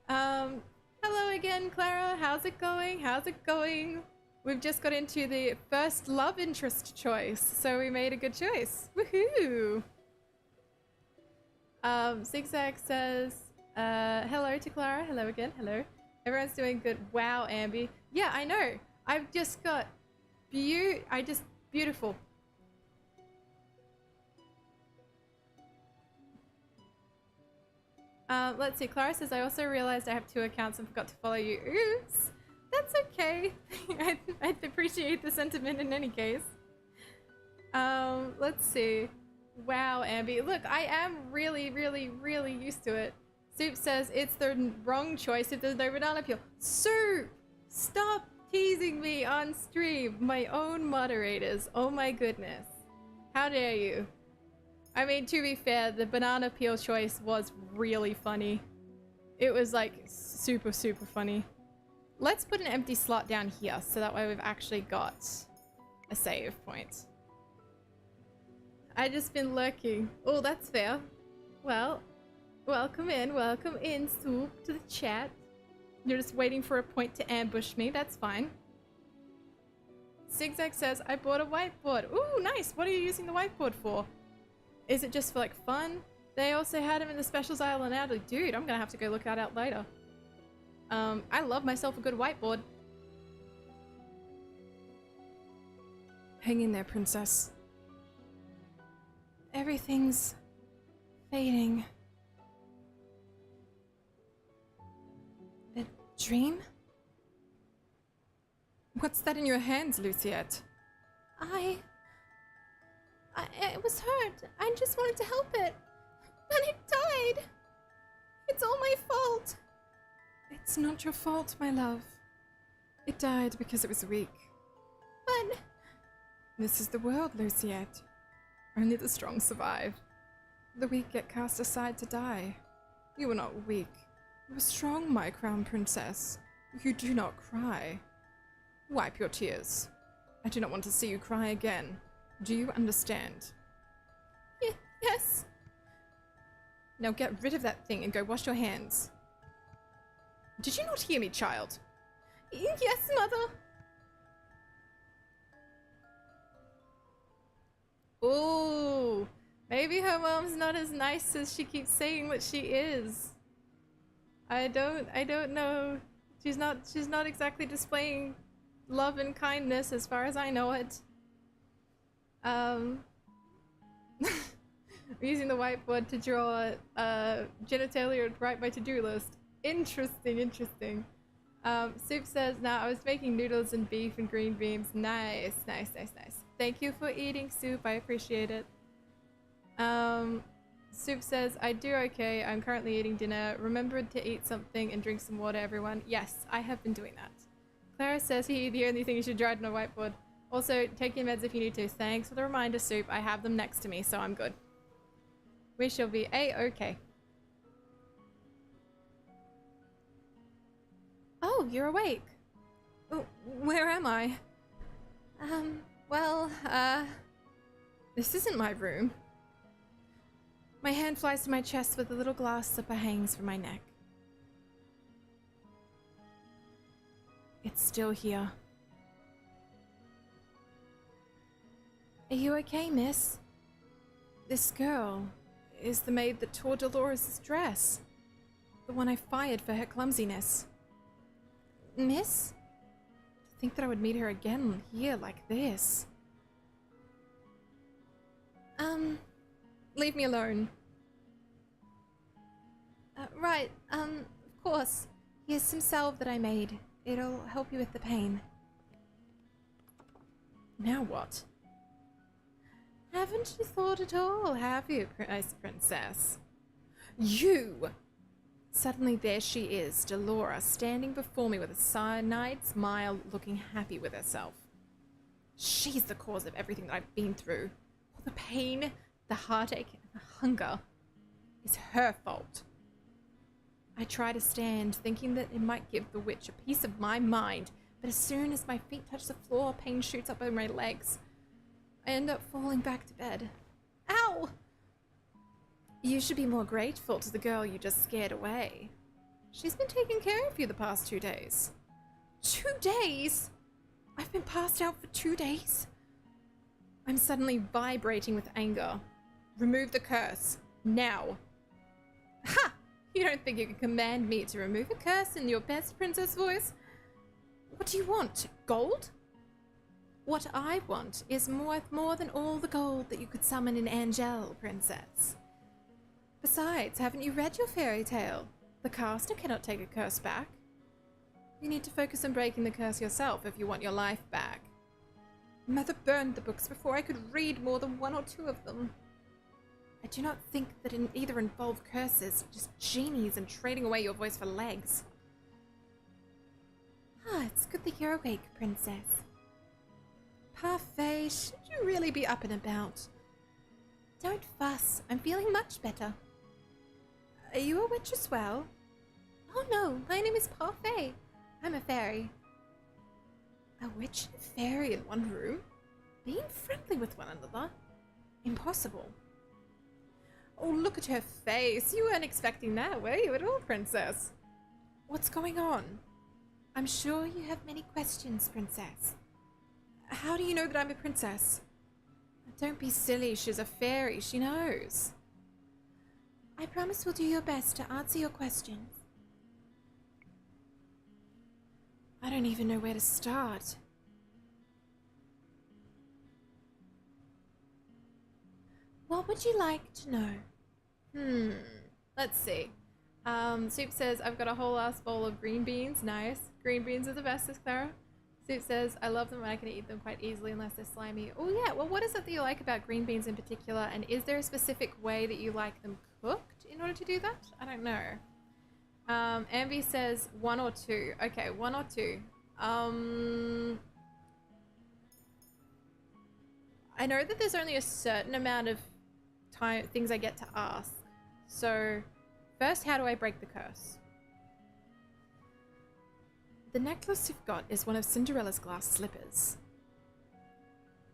Hello again, Clara. How's it going? How's it going? We've just got into the first love interest choice, so we made a good choice. Woohoo! Zigzag says, hello to Clara. Hello again. Hello. Everyone's doing good. Wow, Ambi. Yeah, I know. I've just got beautiful. Let's see. Clara says, I also realized I have 2 accounts and forgot to follow you. Oops. That's okay. I'd appreciate the sentiment in any case. Let's see. Wow, Ambi. Look, I am really, really, really used to it. Soup says it's the wrong choice if there's no banana peel. Soup! Stop teasing me on stream. My own moderators. Oh my goodness. How dare you? I mean, to be fair, the banana peel choice was really funny. It was like super, super funny. Let's put an empty slot down here so that way we've actually got a save point. I just been lurking. Oh, that's fair. Well, welcome in, Soup, to the chat. You're just waiting for a point to ambush me. That's fine. Zigzag says, I bought a whiteboard. Ooh, nice. What are you using the whiteboard for? Is it just for like fun? They also had them in the specials aisle and out. Dude, I'm gonna have to go look that out later. I love myself a good whiteboard. Hang in there, princess. Everything's fading. A dream? What's that in your hands, Luciette? It was hurt. I just wanted to help it. But it died. It's all my fault. It's not your fault, my love. It died because it was weak. But... This is the world, Luciette. Only the strong survive. The weak get cast aside to die. You were not weak. You were strong, my crown princess. You do not cry. Wipe your tears. I do not want to see you cry again. Do you understand? Yes. Now get rid of that thing and go wash your hands. Did you not hear me, child? Yes, mother. Ooh, maybe her mom's not as nice as she keeps saying that she is. I don't know. She's not exactly displaying love and kindness as far as I know it. I'm using the whiteboard to draw genitalia and write my to-do list. Interesting. Soup says, nah, I was making noodles and beef and green beans. Nice. Thank you for eating, Soup. I appreciate it. Soup says, I do okay. I'm currently eating dinner. Remembered to eat something and drink some water, everyone. Yes, I have been doing that. Clara says, the only thing you should write on a whiteboard. Also, take your meds if you need to. Thanks for the reminder, Soup. I have them next to me, so I'm good. We shall be A-okay. Oh, you're awake. Oh, where am I? This isn't my room. My hand flies to my chest with a little glass slipper hangs from my neck. It's still here. Are you okay, miss? This girl is the maid that tore Dolores' dress. The one I fired for her clumsiness. Miss? To think that I would meet her again here like this. Leave me alone. Right, of course. Here's some salve that I made. It'll help you with the pain. Now what? Haven't you thought at all, have you, Ice Princess? You! Suddenly there she is, Delora, standing before me with a cyanide smile, looking happy with herself. She's the cause of everything that I've been through. All the pain, the heartache, and the hunger. It's her fault. I try to stand, thinking that it might give the witch a piece of my mind, but as soon as my feet touch the floor, pain shoots up over my legs. I end up falling back to bed. Ow! You should be more grateful to the girl you just scared away. She's been taking care of you the past 2 days. 2 days? I've been passed out for 2 days? I'm suddenly vibrating with anger. Remove the curse. Now. Ha! You don't think you can command me to remove a curse in your best princess voice? What do you want? Gold? What I want is worth more than all the gold that you could summon in Angel, princess. Besides, haven't you read your fairy tale? The caster cannot take a curse back. You need to focus on breaking the curse yourself if you want your life back. Mother burned the books before I could read more than 1 or 2 of them. I do not think that it either involve curses, just genies and trading away your voice for legs. Ah, it's good that you're awake, princess. Parfait, should you really be up and about? Don't fuss, I'm feeling much better. Are you a witch as well? Oh no, my name is Parfait. I'm a fairy. A witch and a fairy in one room? Being friendly with one another? Impossible. Oh, look at her face. You weren't expecting that, were you at all, princess? What's going on? I'm sure you have many questions, princess. How do you know that I'm a princess? Don't be silly, she's a fairy, she knows. I promise we'll do your best to answer your questions. I don't even know where to start. What would you like to know? Let's see. Soup says, I've got a whole ass bowl of green beans. Nice. Green beans are the best, says Clara. Soup says, I love them and I can eat them quite easily unless they're slimy. Oh yeah, well what is it that you like about green beans in particular? And is there a specific way that you like them cooked in order to do that? I don't know. Ambi says 1 or 2. Okay, 1 or 2. I know that there's only a certain amount of things I get to ask. So, first, how do I break the curse? The necklace you've got is one of Cinderella's glass slippers.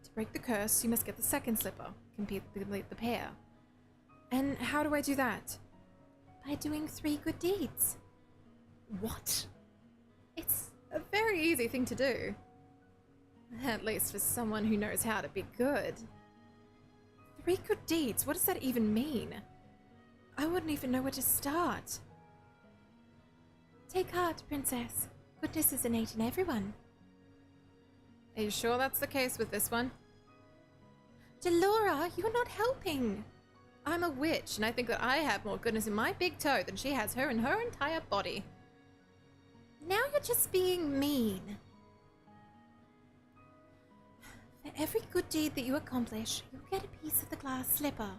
To break the curse, you must get the second slipper, complete the pair. And how do I do that? By doing 3 good deeds. What? It's a very easy thing to do. At least for someone who knows how to be good. 3 good deeds? What does that even mean? I wouldn't even know where to start. Take heart, princess. Goodness is innate in everyone. Are you sure that's the case with this one? Delora, you're not helping. I'm a witch, and I think that I have more goodness in my big toe than she has her in her entire body. Now you're just being mean. For every good deed that you accomplish, you'll get a piece of the glass slipper.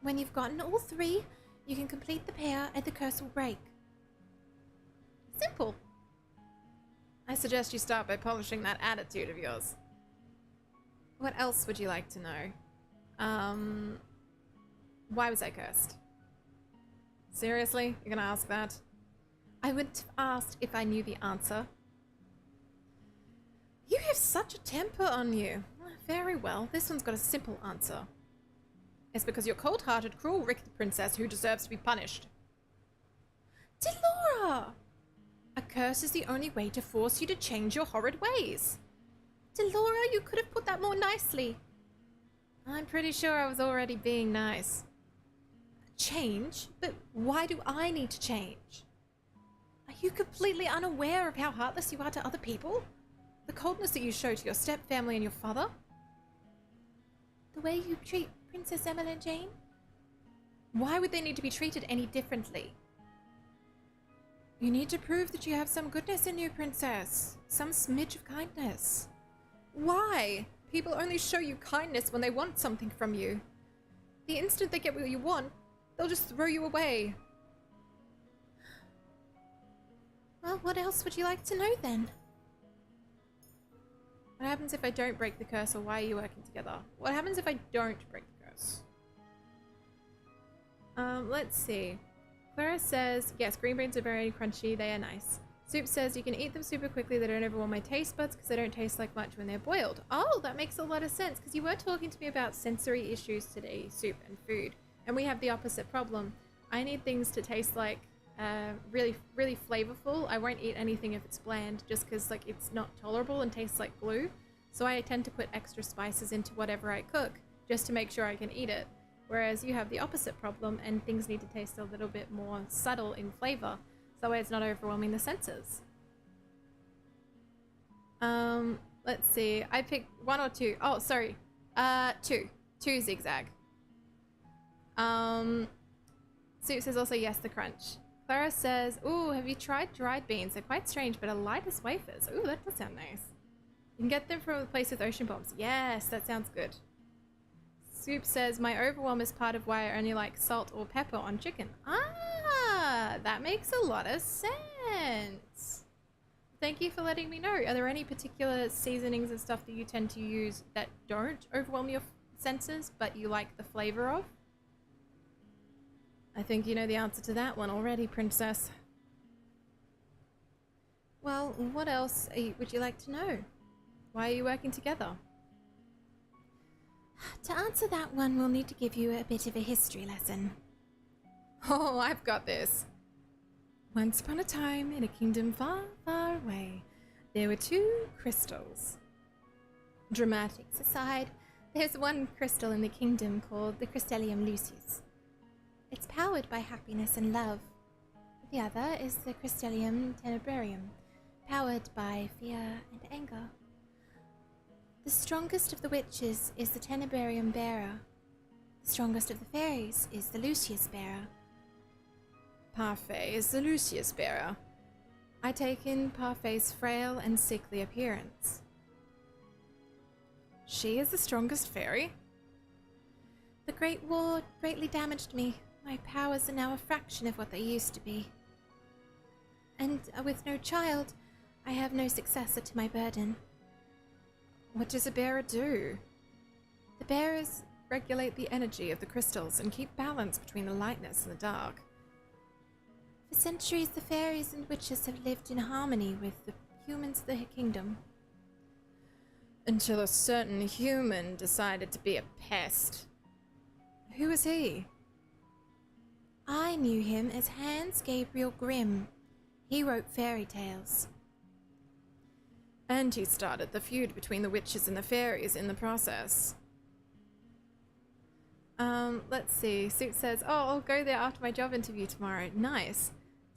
When you've gotten all 3, you can complete the pair and the curse will break. Simple. I suggest you start by polishing that attitude of yours. What else would you like to know? Why was I cursed? Seriously? You're gonna ask that? I wouldn't have asked if I knew the answer. You have such a temper on you. Very well, this one's got a simple answer. It's because you're cold-hearted, cruel, wicked princess who deserves to be punished. Delora! A curse is the only way to force you to change your horrid ways. Delora, you could have put that more nicely. I'm pretty sure I was already being nice. Change? But why do I need to change? I you completely unaware of how heartless you are to other people? The coldness that you show to your stepfamily and your father? The way you treat Princess Emily and Jane? Why would they need to be treated any differently? You need to prove that you have some goodness in you, Princess. Some smidge of kindness. Why? People only show you kindness when they want something from you. The instant they get what you want, they'll just throw you away. Well, what else would you like to know then? What happens if I don't break the curse, or why are you working together? What happens if I don't break the curse? Let's see. Clara says, yes, green beans are very crunchy. They are nice. Soup says, you can eat them super quickly. They don't overwhelm my taste buds because they don't taste like much when they're boiled. Oh, that makes a lot of sense because you were talking to me about sensory issues today, soup and food. And we have the opposite problem. I need things to taste like really, really flavorful. I won't eat anything if it's bland just because like it's not tolerable and tastes like glue. So I tend to put extra spices into whatever I cook just to make sure I can eat it. Whereas you have the opposite problem and things need to taste a little bit more subtle in flavor. So that way it's not overwhelming the senses. Let's see. I picked 1 or 2. Oh, sorry. 2. 2 zigzag. Soup says also yes, the crunch. Clara says, ooh, have you tried dried beans? They're quite strange, but are light as wafers. Ooh, that does sound nice. You can get them from a place with ocean bombs. Yes, that sounds good. Soup says, my overwhelm is part of why I only like salt or pepper on chicken. Ah, that makes a lot of sense. Thank you for letting me know. Are there any particular seasonings and stuff that you tend to use that don't overwhelm your senses, but you like the flavor of? I think you know the answer to that one already, Princess. Well, what else would you like to know? Why are you working together? To answer that one, we'll need to give you a bit of a history lesson. Oh, I've got this. Once upon a time, in a kingdom far, far away, there were 2 crystals. Dramatics aside, there's one crystal in the kingdom called the Crystalium Lucis. It's powered by happiness and love. The other is the Crystalium Tenebrarium, powered by fear and anger. The strongest of the witches is the Tenebrarium Bearer. The strongest of the fairies is the Lucius Bearer. Parfait is the Lucius Bearer. I take in Parfait's frail and sickly appearance. She is the strongest fairy? The Great War greatly damaged me. My powers are now a fraction of what they used to be. And with no child, I have no successor to my burden. What does a bearer do? The bearers regulate the energy of the crystals and keep balance between the lightness and the dark. For centuries, the fairies and witches have lived in harmony with the humans of the kingdom. Until a certain human decided to be a pest. Who was he? I knew him as Hans Gabriel Grimm. He wrote fairy tales. And he started the feud between the witches and the fairies in the process. Let's see. Soup says, oh, I'll go there after my job interview tomorrow. Nice.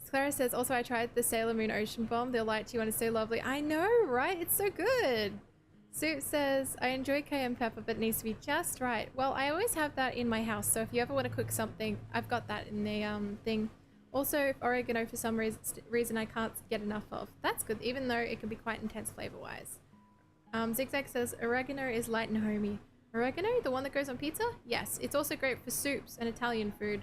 Clara says, also I tried the Sailor Moon Ocean Bomb. The light you want is so lovely. I know, right? It's so good. Soup says, I enjoy cayenne pepper, but it needs to be just right. Well, I always have that in my house, so if you ever want to cook something, I've got that in the thing. Also, oregano for some reason I can't get enough of. That's good, even though it can be quite intense flavor-wise. Zigzag says, oregano is light and homey. Oregano? The one that goes on pizza? Yes, it's also great for soups and Italian food.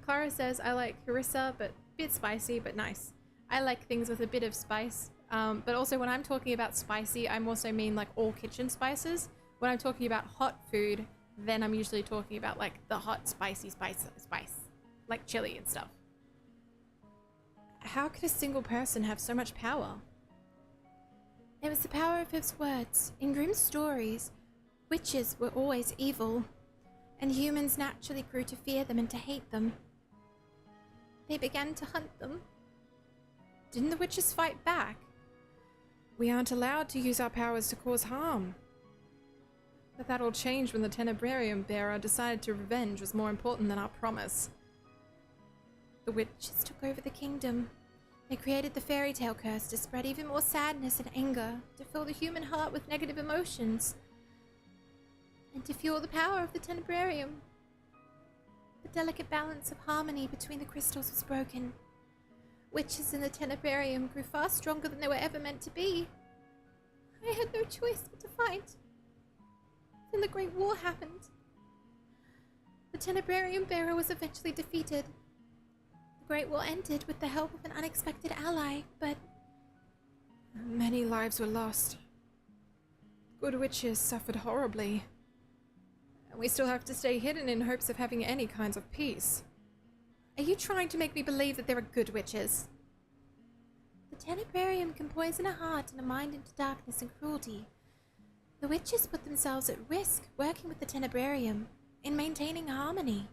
Clara says, I like harissa, but a bit spicy, but nice. I like things with a bit of spice. But also when I'm talking about spicy, I'm also mean like all kitchen spices. When I'm talking about hot food, then I'm usually talking about like the hot spicy spice, like chili and stuff. How could a single person have so much power? It was the power of his words. In Grimm's stories, witches were always evil, and humans naturally grew to fear them and to hate them. They began to hunt them. Didn't the witches fight back? We aren't allowed to use our powers to cause harm. But that all changed when the Tenebrarium Bearer decided to revenge was more important than our promise. The witches took over the kingdom. They created the fairy tale curse to spread even more sadness and anger, to fill the human heart with negative emotions, and to fuel the power of the tenebrarium. The delicate balance of harmony between the crystals was broken. Witches in the tenebrarium grew far stronger than they were ever meant to be. I had no choice but to fight. Then the Great War happened. The tenebrarium bearer was eventually defeated. The Great War ended with the help of an unexpected ally, but many lives were lost. Good witches suffered horribly. And we still have to stay hidden in hopes of having any kinds of peace. are you trying to make me believe that there are good witches? The tenebrarium can poison a heart and a mind into darkness and cruelty. The witches put themselves at risk working with the tenebrarium in maintaining harmony.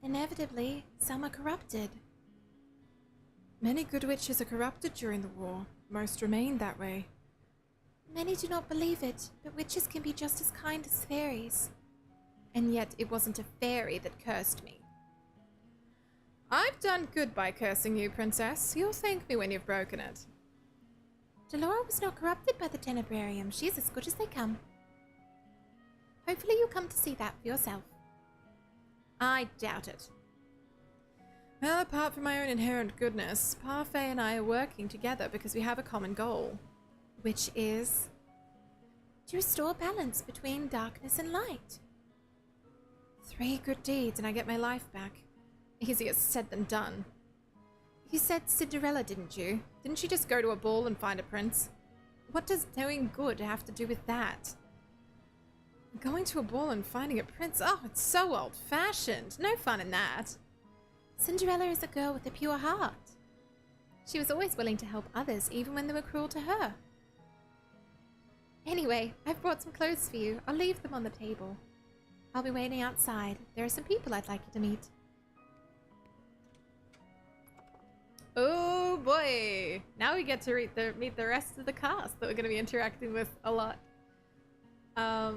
Inevitably, some are corrupted. Many good witches are corrupted during the war. Most remained that way. Many do not believe it, but witches can be just as kind as fairies. And yet it wasn't a fairy that cursed me. I've done good by cursing you, Princess. You'll thank me when you've broken it. Delora was not corrupted by the tenebrarium. She is as good as they come. Hopefully you'll come to see that for yourself. I doubt it. Well, apart from my own inherent goodness, Parfait and I are working together because we have a common goal. Which is to restore balance between darkness and light. 3 good deeds and I get my life back. Easier said than done. You said Cinderella, didn't you? Didn't she just go to a ball and find a prince? What does doing good have to do with that? Going to a ball and finding a prince? Oh, it's so old-fashioned. No fun in that. Cinderella is a girl with a pure heart. She was always willing to help others, even when they were cruel to her. Anyway, I've brought some clothes for you. I'll leave them on the table. I'll be waiting outside. There are some people I'd like you to meet. Oh boy! Now we get to meet the rest of the cast that we're going to be interacting with a lot.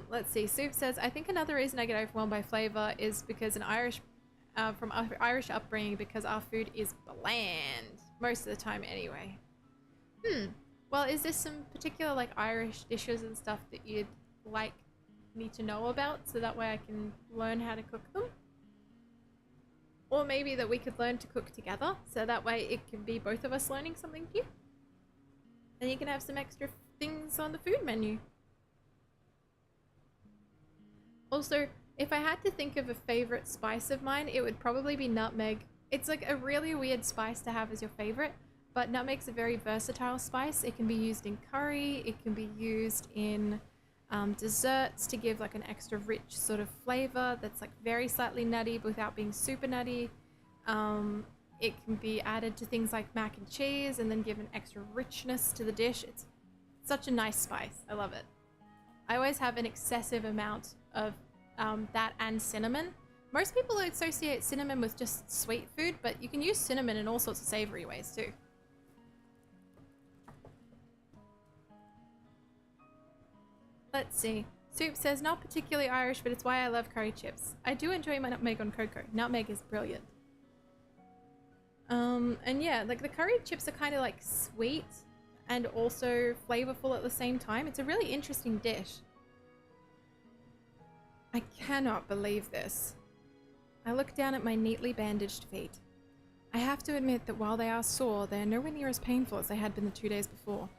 Let's see. Soup says, I think another reason I get overwhelmed by flavor is because from Irish upbringing, because our food is bland most of the time anyway. Well, is there some particular like Irish dishes and stuff that you'd like me to know about so that way I can learn how to cook them? Or maybe that we could learn to cook together so that way it can be both of us learning something new. And you can have some extra things on the food menu. Also, if I had to think of a favorite spice of mine, it would probably be nutmeg. It's like a really weird spice to have as your favorite, but nutmeg's a very versatile spice. It can be used in curry, it can be used in desserts to give like an extra rich sort of flavor that's like very slightly nutty but without being super nutty. It can be added to things like mac and cheese and then give an extra richness to the dish. It's such a nice spice. I love it. I always have an excessive amount of that and cinnamon. Most people associate cinnamon with just sweet food, but you can use cinnamon in all sorts of savory ways too. Let's see. Soup says, not particularly Irish, but it's why I love curry chips. I do enjoy my nutmeg on cocoa. Nutmeg is brilliant. And yeah, like the curry chips are kind of like sweet and also flavorful at the same time. It's a really interesting dish. I cannot believe this. I look down at my neatly bandaged feet. I have to admit that while they are sore, they are nowhere near as painful as they had been the 2 days before.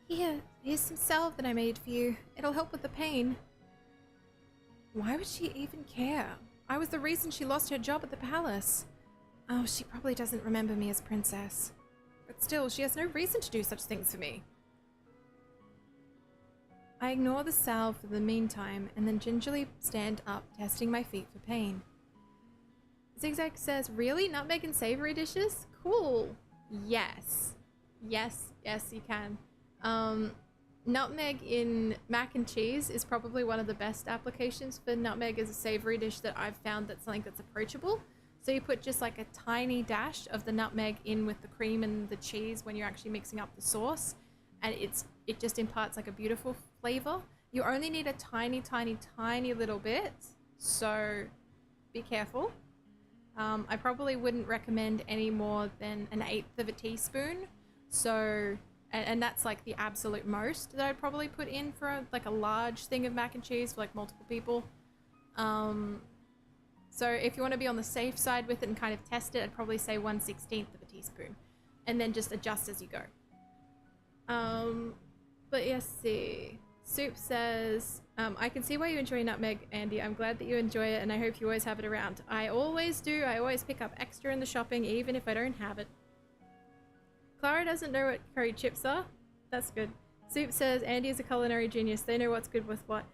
Here's some salve that I made for you. It'll help with the pain. Why would she even care? I was the reason she lost her job at the palace. Oh, she probably doesn't remember me as princess. But still, she has no reason to do such things for me. I ignore the salve for the meantime and then gingerly stand up, testing my feet for pain. Zigzag says, really? Nutmeg and savory dishes? Cool. Yes. Yes, you can. Nutmeg in mac and cheese is probably one of the best applications for nutmeg as a savory dish that I've found that's something that's approachable. So you put just like a tiny dash of the nutmeg in with the cream and the cheese when you're actually mixing up the sauce, and it just imparts like a beautiful flavor. You only need a tiny little bit, so be careful. I probably wouldn't recommend any more than 1/8 of a teaspoon. So, and that's like the absolute most that I'd probably put in for like a large thing of mac and cheese for like multiple people. So if you want to be on the safe side with it and kind of test it, I'd probably say 1/16 of a teaspoon, and then just adjust as you go. But yes, see. Soup says, I can see why you enjoy nutmeg, Andy. I'm glad that you enjoy it, and I hope you always have it around. I always do. I always pick up extra in the shopping, even if I don't have it. Clara doesn't know what curry chips are. That's good. Soup says, Andy is a culinary genius. They know what's good with what.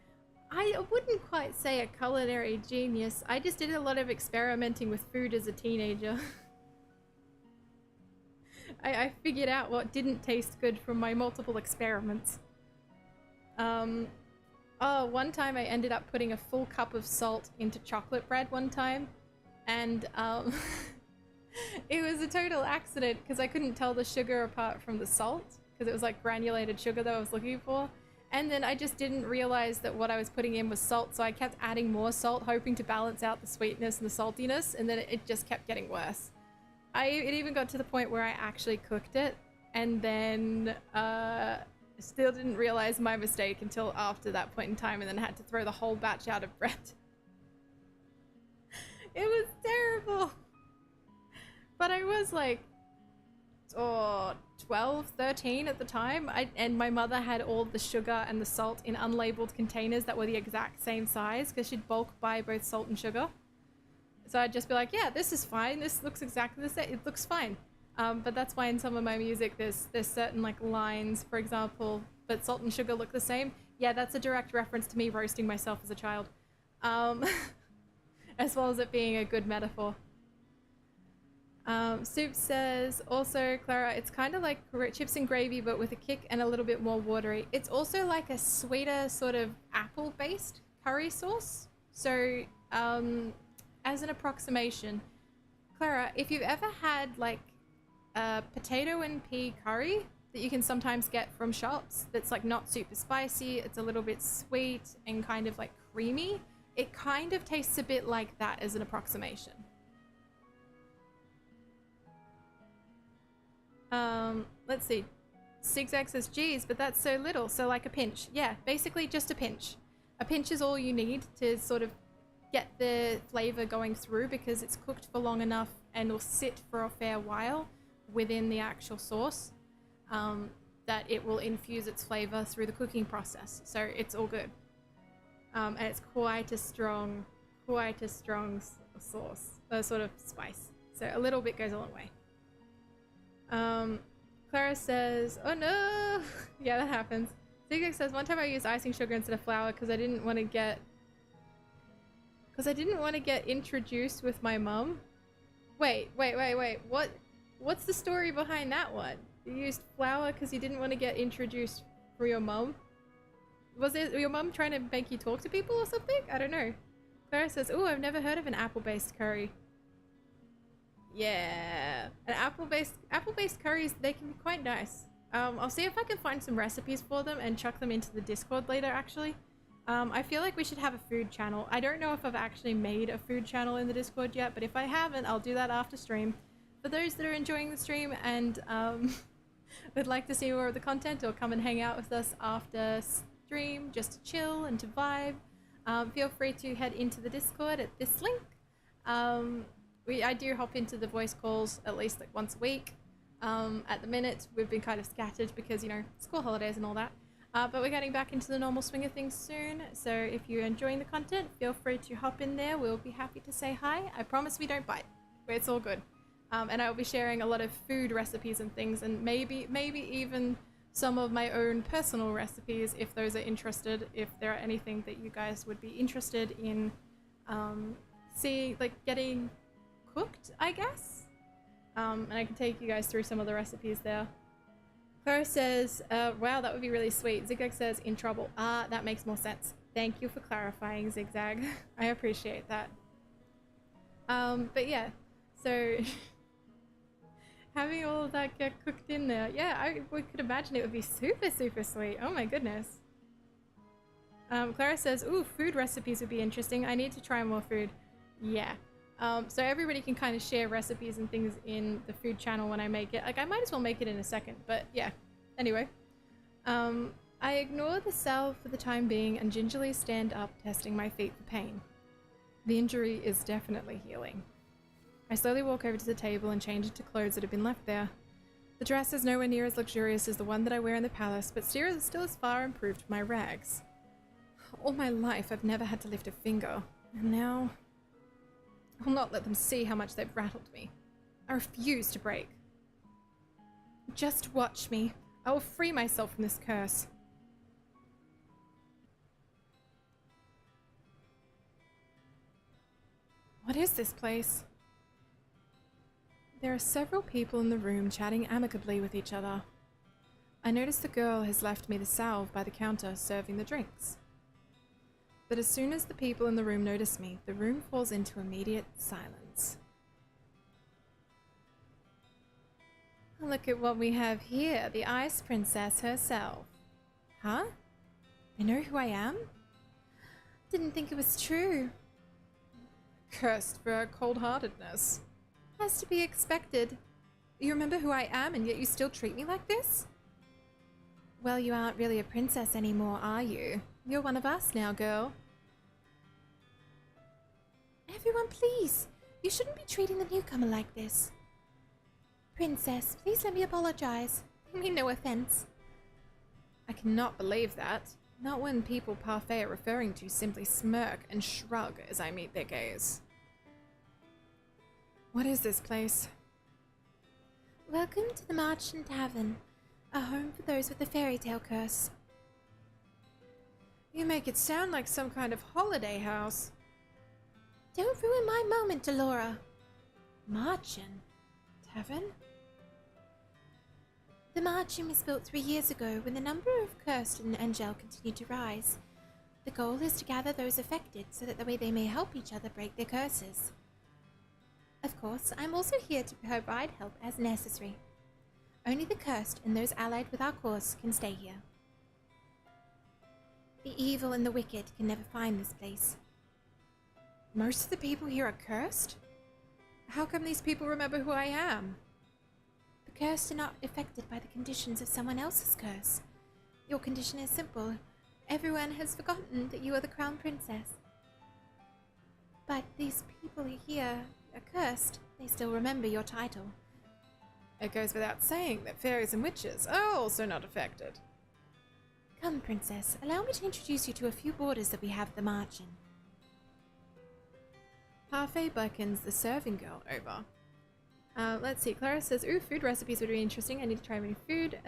I wouldn't quite say a culinary genius. I just did a lot of experimenting with food as a teenager. I figured out what didn't taste good from my multiple experiments. Oh, one time I ended up putting a full cup of salt into chocolate bread one time, and it was a total accident because I couldn't tell the sugar apart from the salt because it was like granulated sugar that I was looking for, and then I just didn't realize that what I was putting in was salt, so I kept adding more salt hoping to balance out the sweetness and the saltiness, and then it just kept getting worse. It even got to the point where I actually cooked it, and then still didn't realize my mistake until after that point in time, and then had to throw the whole batch out of bread. It was terrible. But I was like 12, 13 at the time, and my mother had all the sugar and the salt in unlabeled containers that were the exact same size because she'd bulk buy both salt and sugar. So I'd just be like, yeah, this is fine, this looks exactly the same, it looks fine. But that's why in some of my music there's certain like lines, for example, but salt and sugar look the same. Yeah, that's a direct reference to me roasting myself as a child. As well as it being a good metaphor. Soup says, also, Clara, it's kind of like chips and gravy but with a kick and a little bit more watery. It's also like a sweeter sort of apple-based curry sauce. So, as an approximation, Clara, if you've ever had like potato and pea curry that you can sometimes get from shops that's like not super spicy, it's a little bit sweet and kind of like creamy, it kind of tastes a bit like that as an approximation. Let's see. Zigzag says, geez, but that's so little, so like a pinch. Yeah, basically just a pinch. A pinch is all you need to sort of get the flavor going through because it's cooked for long enough and will sit for a fair while within the actual sauce, that it will infuse its flavor through the cooking process. So it's all good. And it's quite a strong sauce, a sort of spice. So a little bit goes a long way. Clara says, oh no! Yeah, that happens. Zigzag says, one time I used icing sugar instead of flour because I didn't want to get introduced with my mum. Wait. What's the story behind that one? You used flour because you didn't want to get introduced for your mum? Was it your mum trying to make you talk to people or something? I don't know. Clara says, oh, I've never heard of an apple-based curry. Yeah, and apple-based curries, they can be quite nice. I'll see if I can find some recipes for them and chuck them into the Discord later, actually. I feel like we should have a food channel. I don't know if I've actually made a food channel in the Discord yet, but if I haven't, I'll do that after stream. For those that are enjoying the stream and would like to see more of the content or come and hang out with us after stream just to chill and to vibe, feel free to head into the Discord at this link. I do hop into the voice calls at least like once a week. At the minute, we've been kind of scattered because, you know, school holidays and all that. But we're getting back into the normal swing of things soon. So if you're enjoying the content, feel free to hop in there. We'll be happy to say hi. I promise we don't bite. It's all good. And I'll be sharing a lot of food recipes and things, and maybe even some of my own personal recipes if those are interested, if there are anything that you guys would be interested in seeing, like getting cooked, I guess. And I can take you guys through some of the recipes there. Clara says, wow, that would be really sweet. Zigzag says, in trouble. Ah, that makes more sense. Thank you for clarifying, Zigzag. I appreciate that. But yeah, so having all of that get cooked in there, yeah, we could imagine it would be super, super sweet. Oh my goodness. Clara says, ooh, food recipes would be interesting. I need to try more food. Yeah. So everybody can kind of share recipes and things in the food channel when I make it. Like, I might as well make it in a second, but yeah. Anyway. I ignore the salve for the time being and gingerly stand up, testing my feet for pain. The injury is definitely healing. I slowly walk over to the table and change into clothes that have been left there. The dress is nowhere near as luxurious as the one that I wear in the palace, but still is far improved from my rags. All my life, I've never had to lift a finger, and now I'll not let them see how much they've rattled me. I refuse to break. Just watch me. I will free myself from this curse. What is this place? There are several people in the room chatting amicably with each other. I notice the girl has left me the salve by the counter serving the drinks. But as soon as the people in the room notice me, the room falls into immediate silence. Look at what we have here, the Ice Princess herself. Huh? They know who I am? Didn't think it was true. Cursed for her cold-heartedness. Has to be expected. You remember who I am and yet you still treat me like this? Well, you aren't really a princess anymore, are you? You're one of us now, girl. Everyone, please. You shouldn't be treating the newcomer like this. Princess, please let me apologize. I mean no offense. I cannot believe that. Not when people Parfait are referring to simply smirk and shrug as I meet their gaze. What is this place? Welcome to the Marchant Tavern, a home for those with the fairy tale curse. You make it sound like some kind of holiday house. Don't ruin my moment, Delora. Marchant Tavern? The Marchant was built 3 years ago when the number of cursed and angel continued to rise. The goal is to gather those affected so that the way they may help each other break their curses. Of course, I'm also here to provide help as necessary. Only the cursed and those allied with our cause can stay here. The evil and the wicked can never find this place. Most of the people here are cursed? How come these people remember who I am? The cursed are not affected by the conditions of someone else's curse. Your condition is simple. Everyone has forgotten that you are the crown princess. But these people here are cursed. They still remember your title. It goes without saying that fairies and witches are also not affected. Come, princess. Allow me to introduce you to a few boarders that we have at the Marchant. Parfait beckons the serving girl over. Let's see. Clara says, ooh, food recipes would be interesting. I need to try many food.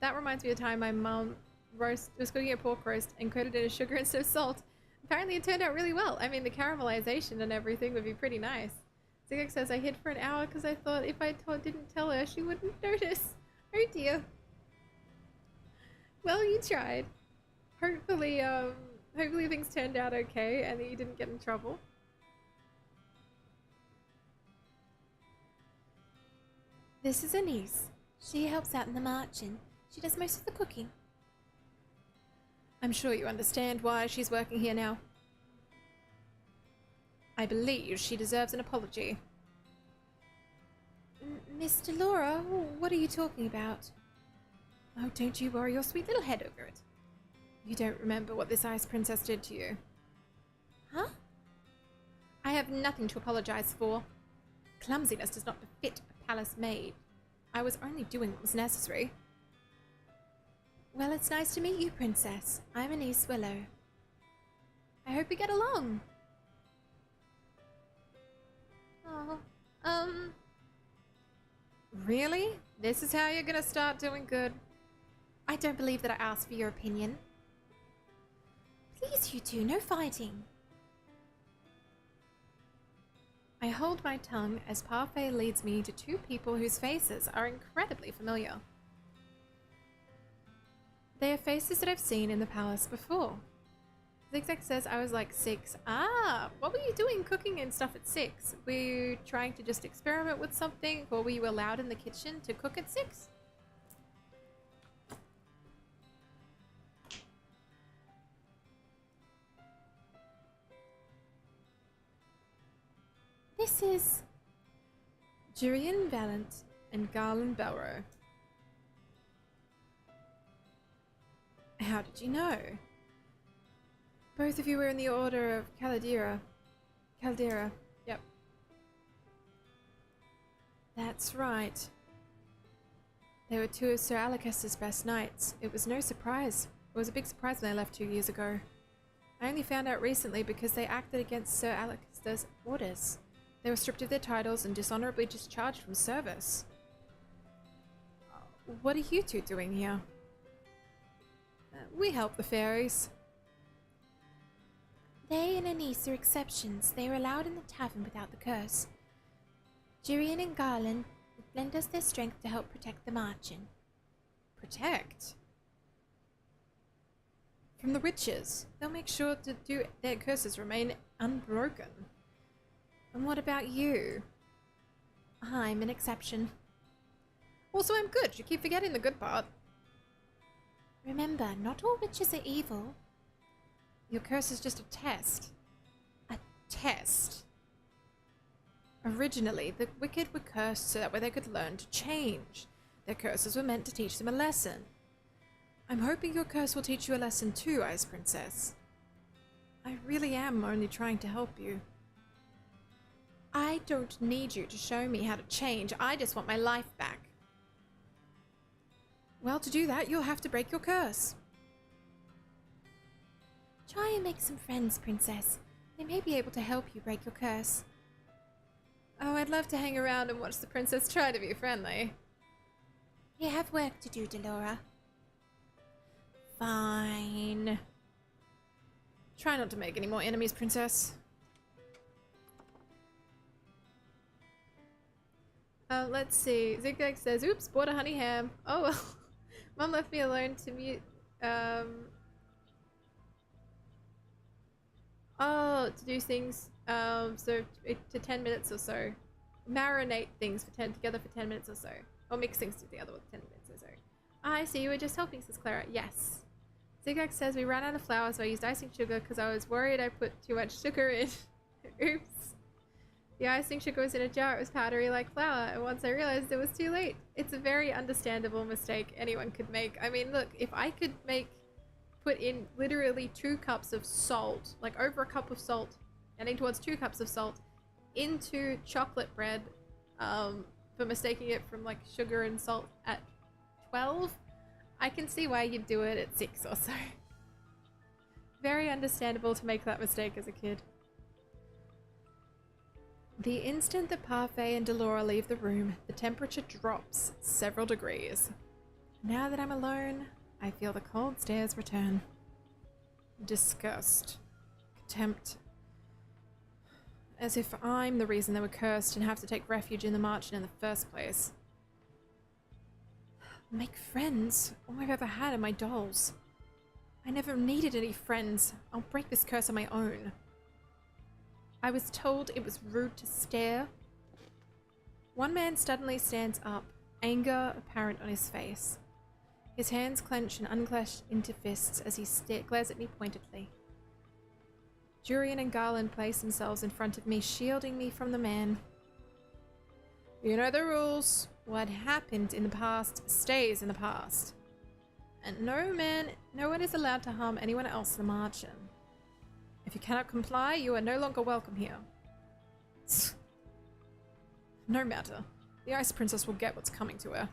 That reminds me of the time my mom was cooking a pork roast and coated it in sugar instead of salt. Apparently it turned out really well. I mean, the caramelization and everything would be pretty nice. Zigak says, I hid for an hour because I thought if I didn't tell her, she wouldn't notice. Oh dear. Well, you tried. Hopefully things turned out okay and that you didn't get in trouble. This is Anise. She helps out in the Marchant. She does most of the cooking. I'm sure you understand why she's working here now. I believe she deserves an apology. Miss Delora, what are you talking about? Oh, don't you worry your sweet little head over it. You don't remember what this Ice Princess did to you. Huh? I have nothing to apologize for. Clumsiness does not befit a palace maid. I was only doing what was necessary. Well, it's nice to meet you, Princess. I'm Anise Willow. I hope we get along. Oh, Really? This is how you're gonna start doing good? I don't believe that I asked for your opinion. Please, you two, no fighting. I hold my tongue as Parfait leads me to two people whose faces are incredibly familiar. They are faces that I've seen in the palace before. Zigzag says I was like 6. Ah, what were you doing cooking and stuff at 6? Were you trying to just experiment with something, or were you allowed in the kitchen to cook at 6? This is... Jurian Valent and Garland Belro. How did you know? Both of you were in the Order of Caldera. Yep. That's right. They were two of Sir Alicus's best knights. It was no surprise. It was a big surprise when they left 2 years ago. I only found out recently because they acted against Sir Alicus's orders. They were stripped of their titles and dishonorably discharged from service. What are you two doing here? We help the fairies. They and Anise are exceptions. They were allowed in the tavern without the curse. Jurian and Garland lend us their strength to help protect the Marchen. Protect? From the witches. They'll make sure to do their curses remain unbroken. And what about you? I'm an exception. Also, I'm good. You keep forgetting the good part. Remember, not all witches are evil. Your curse is just a test. A test. Originally, the wicked were cursed so that way they could learn to change. Their curses were meant to teach them a lesson. I'm hoping your curse will teach you a lesson too, Ice Princess. I really am only trying to help you. I don't need you to show me how to change. I just want my life back. Well, to do that, you'll have to break your curse. Try and make some friends, Princess. They may be able to help you break your curse. Oh, I'd love to hang around and watch the princess try to be friendly. You have work to do, Delora. Fine. Try not to make any more enemies, Princess. Let's see. Zigzag says, oops, bought a honey ham. Oh well. Mum left me alone to mute, to do things, to 10 minutes or so. Marinate things together for 10 minutes or so. Or mix things together with 10 minutes or so. I see, you were just helping, says Clara. Yes. Zigzag says, we ran out of flour, so I used icing sugar because I was worried I put too much sugar in. Oops. The icing sugar was in a jar, it was powdery like flour, and once I realized it was too late. It's a very understandable mistake anyone could make. I mean, look, if I could put in literally 2 cups of salt, like over a cup of salt, heading towards 2 cups of salt, into chocolate bread, for mistaking it from like sugar and salt at 12, I can see why you'd do it at 6 or so. Very understandable to make that mistake as a kid. The instant that Parfait and Delora leave the room, the temperature drops several degrees. Now that I'm alone, I feel the cold stares return. Disgust. Contempt. As if I'm the reason they were cursed and have to take refuge in the Marchen in the first place. Make friends? All I've ever had are my dolls. I never needed any friends. I'll break this curse on my own. I was told it was rude to stare. One man suddenly stands up, anger apparent on his face. His hands clench and unclench into fists as he glares at me pointedly. Jurian and Garland place themselves in front of me, shielding me from the man. You know the rules. What happened in the past stays in the past. And no one is allowed to harm anyone else in the Marchen. If you cannot comply, you are no longer welcome here. No matter. The Ice Princess will get what's coming to her.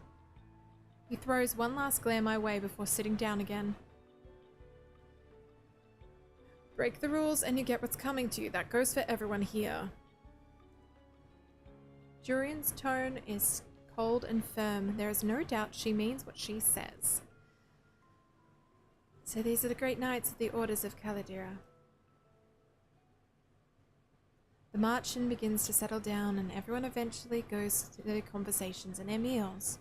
He throws one last glare my way before sitting down again. Break the rules and you get what's coming to you. That goes for everyone here. Jurian's tone is cold and firm. There is no doubt she means what she says. So these are the great knights of the Orders of Caldera. The Marchen begins to settle down and everyone eventually goes to their conversations and their meals.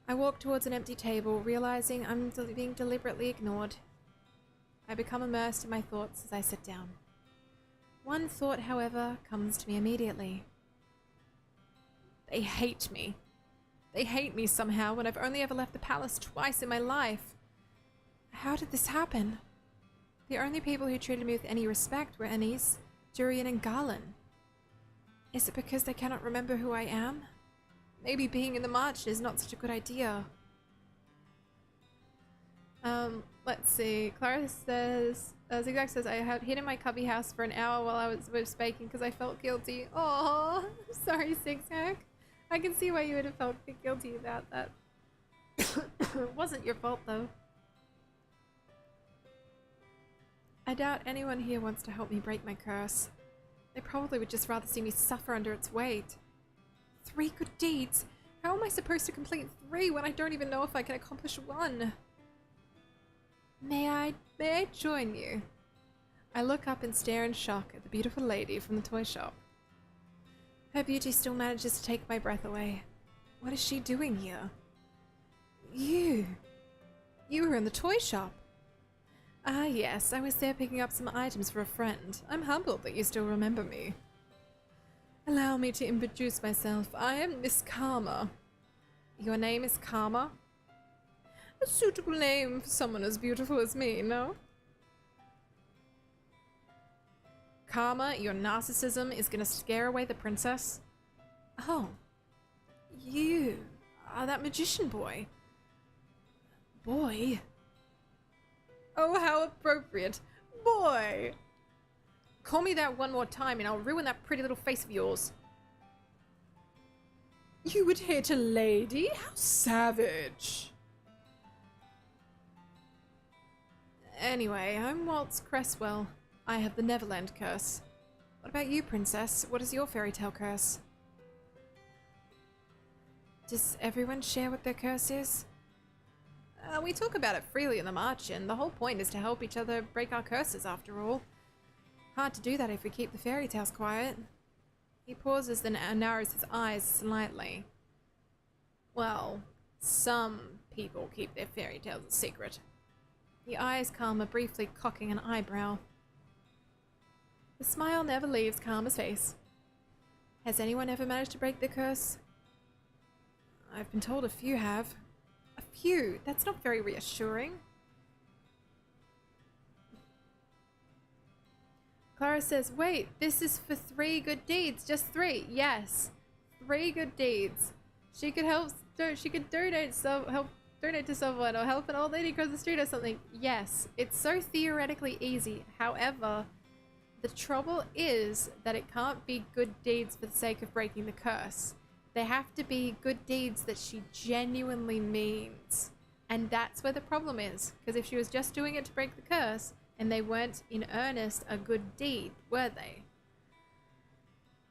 I walk towards an empty table, realizing I'm being deliberately ignored. I become immersed in my thoughts as I sit down. One thought, however, comes to me immediately. They hate me. They hate me somehow when I've only ever left the palace twice in my life. How did this happen? The only people who treated me with any respect were Anise, Jurian, and Garland. Is it because they cannot remember who I am? Maybe being in the march is not such a good idea. Let's see. Clara says, Zigzag says, I had hid in my cubby house for an hour while I was baking because I felt guilty. Oh, sorry, Zigzag. I can see why you would have felt guilty about that. It wasn't your fault, though. I doubt anyone here wants to help me break my curse. They probably would just rather see me suffer under its weight. 3 good deeds? How am I supposed to complete 3 when I don't even know if I can accomplish 1? May I join you? I look up and stare in shock at the beautiful lady from the toy shop. Her beauty still manages to take my breath away. What is she doing here? You were in the toy shop. Ah yes, I was there picking up some items for a friend. I'm humbled that you still remember me. Allow me to introduce myself. I am Miss Karma. Your name is Karma? A suitable name for someone as beautiful as me, no? Karma, your narcissism is gonna scare away the princess. Oh. You are that magician boy. Boy? Oh, how appropriate. Boy! Call me that one more time and I'll ruin that pretty little face of yours. You would hate a lady? How savage. Anyway, I'm Waltz Cresswell. I have the Neverland curse. What about you, princess? What is your fairy tale curse? Does everyone share what their curse is? We talk about it freely in the march, and the whole point is to help each other break our curses, after all. Hard to do that if we keep the fairy tales quiet. He pauses, then narrows his eyes slightly. Well, some people keep their fairy tales a secret. The eyes Karma briefly cocking an eyebrow. The smile never leaves Karma's face. Has anyone ever managed to break the curse? I've been told a few have. A few? That's not very reassuring. Clara says, wait, this is for 3 good deeds. Just 3. Yes. 3 good deeds. She could help, she could donate to someone or help an old lady cross the street or something. Yes. It's so theoretically easy. However, the trouble is that it can't be good deeds for the sake of breaking the curse. They have to be good deeds that she genuinely means. And that's where the problem is. Because if she was just doing it to break the curse, and they weren't in earnest a good deed, were they?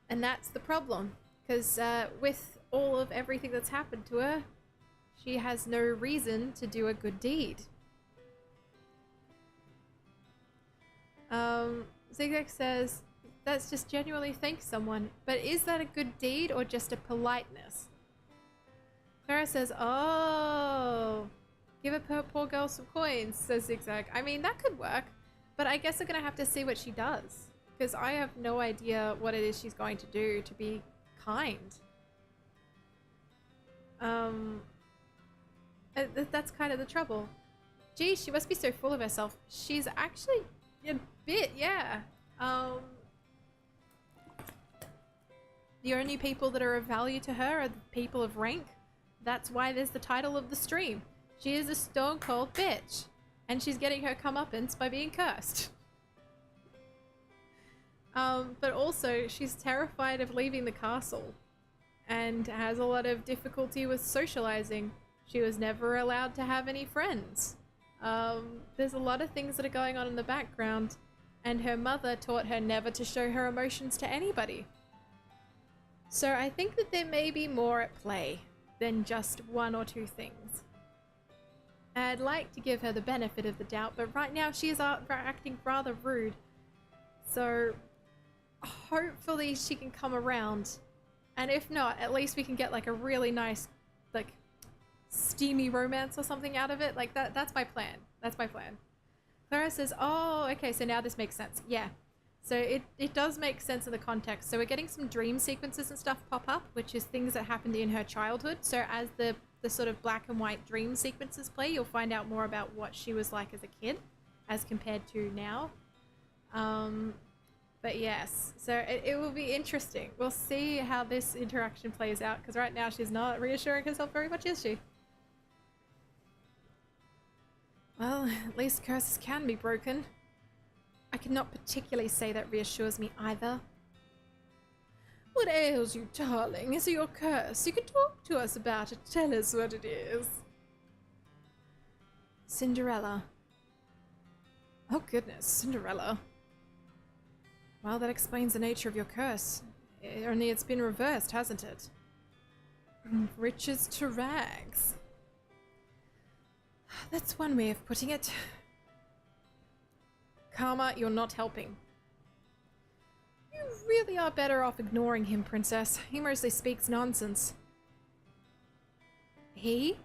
And that's the problem. Because with all of everything that's happened to her, she has no reason to do a good deed. Zigzag says, that's just genuinely thank someone. But is that a good deed or just a politeness? Clara says, oh, give a poor girl some coins, says Zigzag. I mean, that could work, but I guess I'm going to have to see what she does. Because I have no idea what it is she's going to do to be kind. That's kind of the trouble. Geez, she must be so full of herself. She's actually a bit, yeah. The only people that are of value to her are the people of rank. That's why there's the title of the stream. She is a stone cold bitch. And she's getting her comeuppance by being cursed. But also, she's terrified of leaving the castle. And has a lot of difficulty with socializing. She was never allowed to have any friends. There's a lot of things that are going on in the background. And her mother taught her never to show her emotions to anybody. So I think that there may be more at play than just 1 or 2 things. I'd like to give her the benefit of the doubt, but right now she is acting rather rude. So hopefully she can come around. And if not, at least we can get like a really nice, like, steamy romance or something out of it. Like that's my plan. That's my plan. Clara says, oh, okay, so now this makes sense. Yeah. So it does make sense in the context. So we're getting some dream sequences and stuff pop up, which is things that happened in her childhood. So as the sort of black and white dream sequences play, you'll find out more about what she was like as a kid as compared to now. But yes, so it will be interesting. We'll see how this interaction plays out, because right now she's not reassuring herself very much, is she? Well, at least curses can be broken. I cannot particularly say that reassures me either. What ails you, darling? Is it your curse? You can talk to us about it. Tell us what it is. Cinderella. Oh goodness, Cinderella. Well, that explains the nature of your curse. Only it's been reversed, hasn't it? From riches to rags. That's one way of putting it. Karma, you're not helping. You really are better off ignoring him, Princess. He mostly speaks nonsense. He?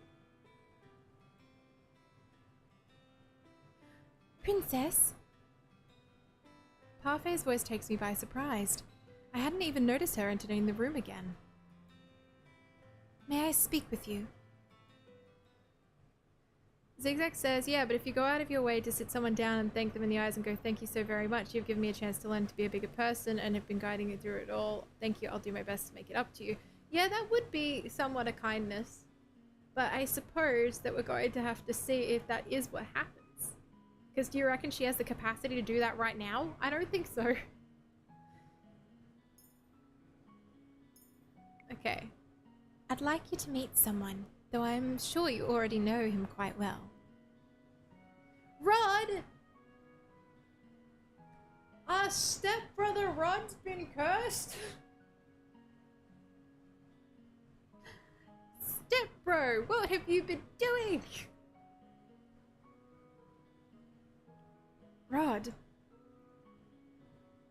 Princess? Parfai's voice takes me by surprise. I hadn't even noticed her entering the room again. May I speak with you? Zigzag says, yeah, but if you go out of your way to sit someone down and thank them in the eyes and go, thank you so very much, you've given me a chance to learn to be a bigger person and have been guiding me through it all. Thank you, I'll do my best to make it up to you. Yeah, that would be somewhat a kindness. But I suppose that we're going to have to see if that is what happens. Because do you reckon she has the capacity to do that right now? I don't think so. Okay. I'd like you to meet someone, though I'm sure you already know him quite well. Rod! Our stepbrother Rod's been cursed? Stepbro, what have you been doing? Rod.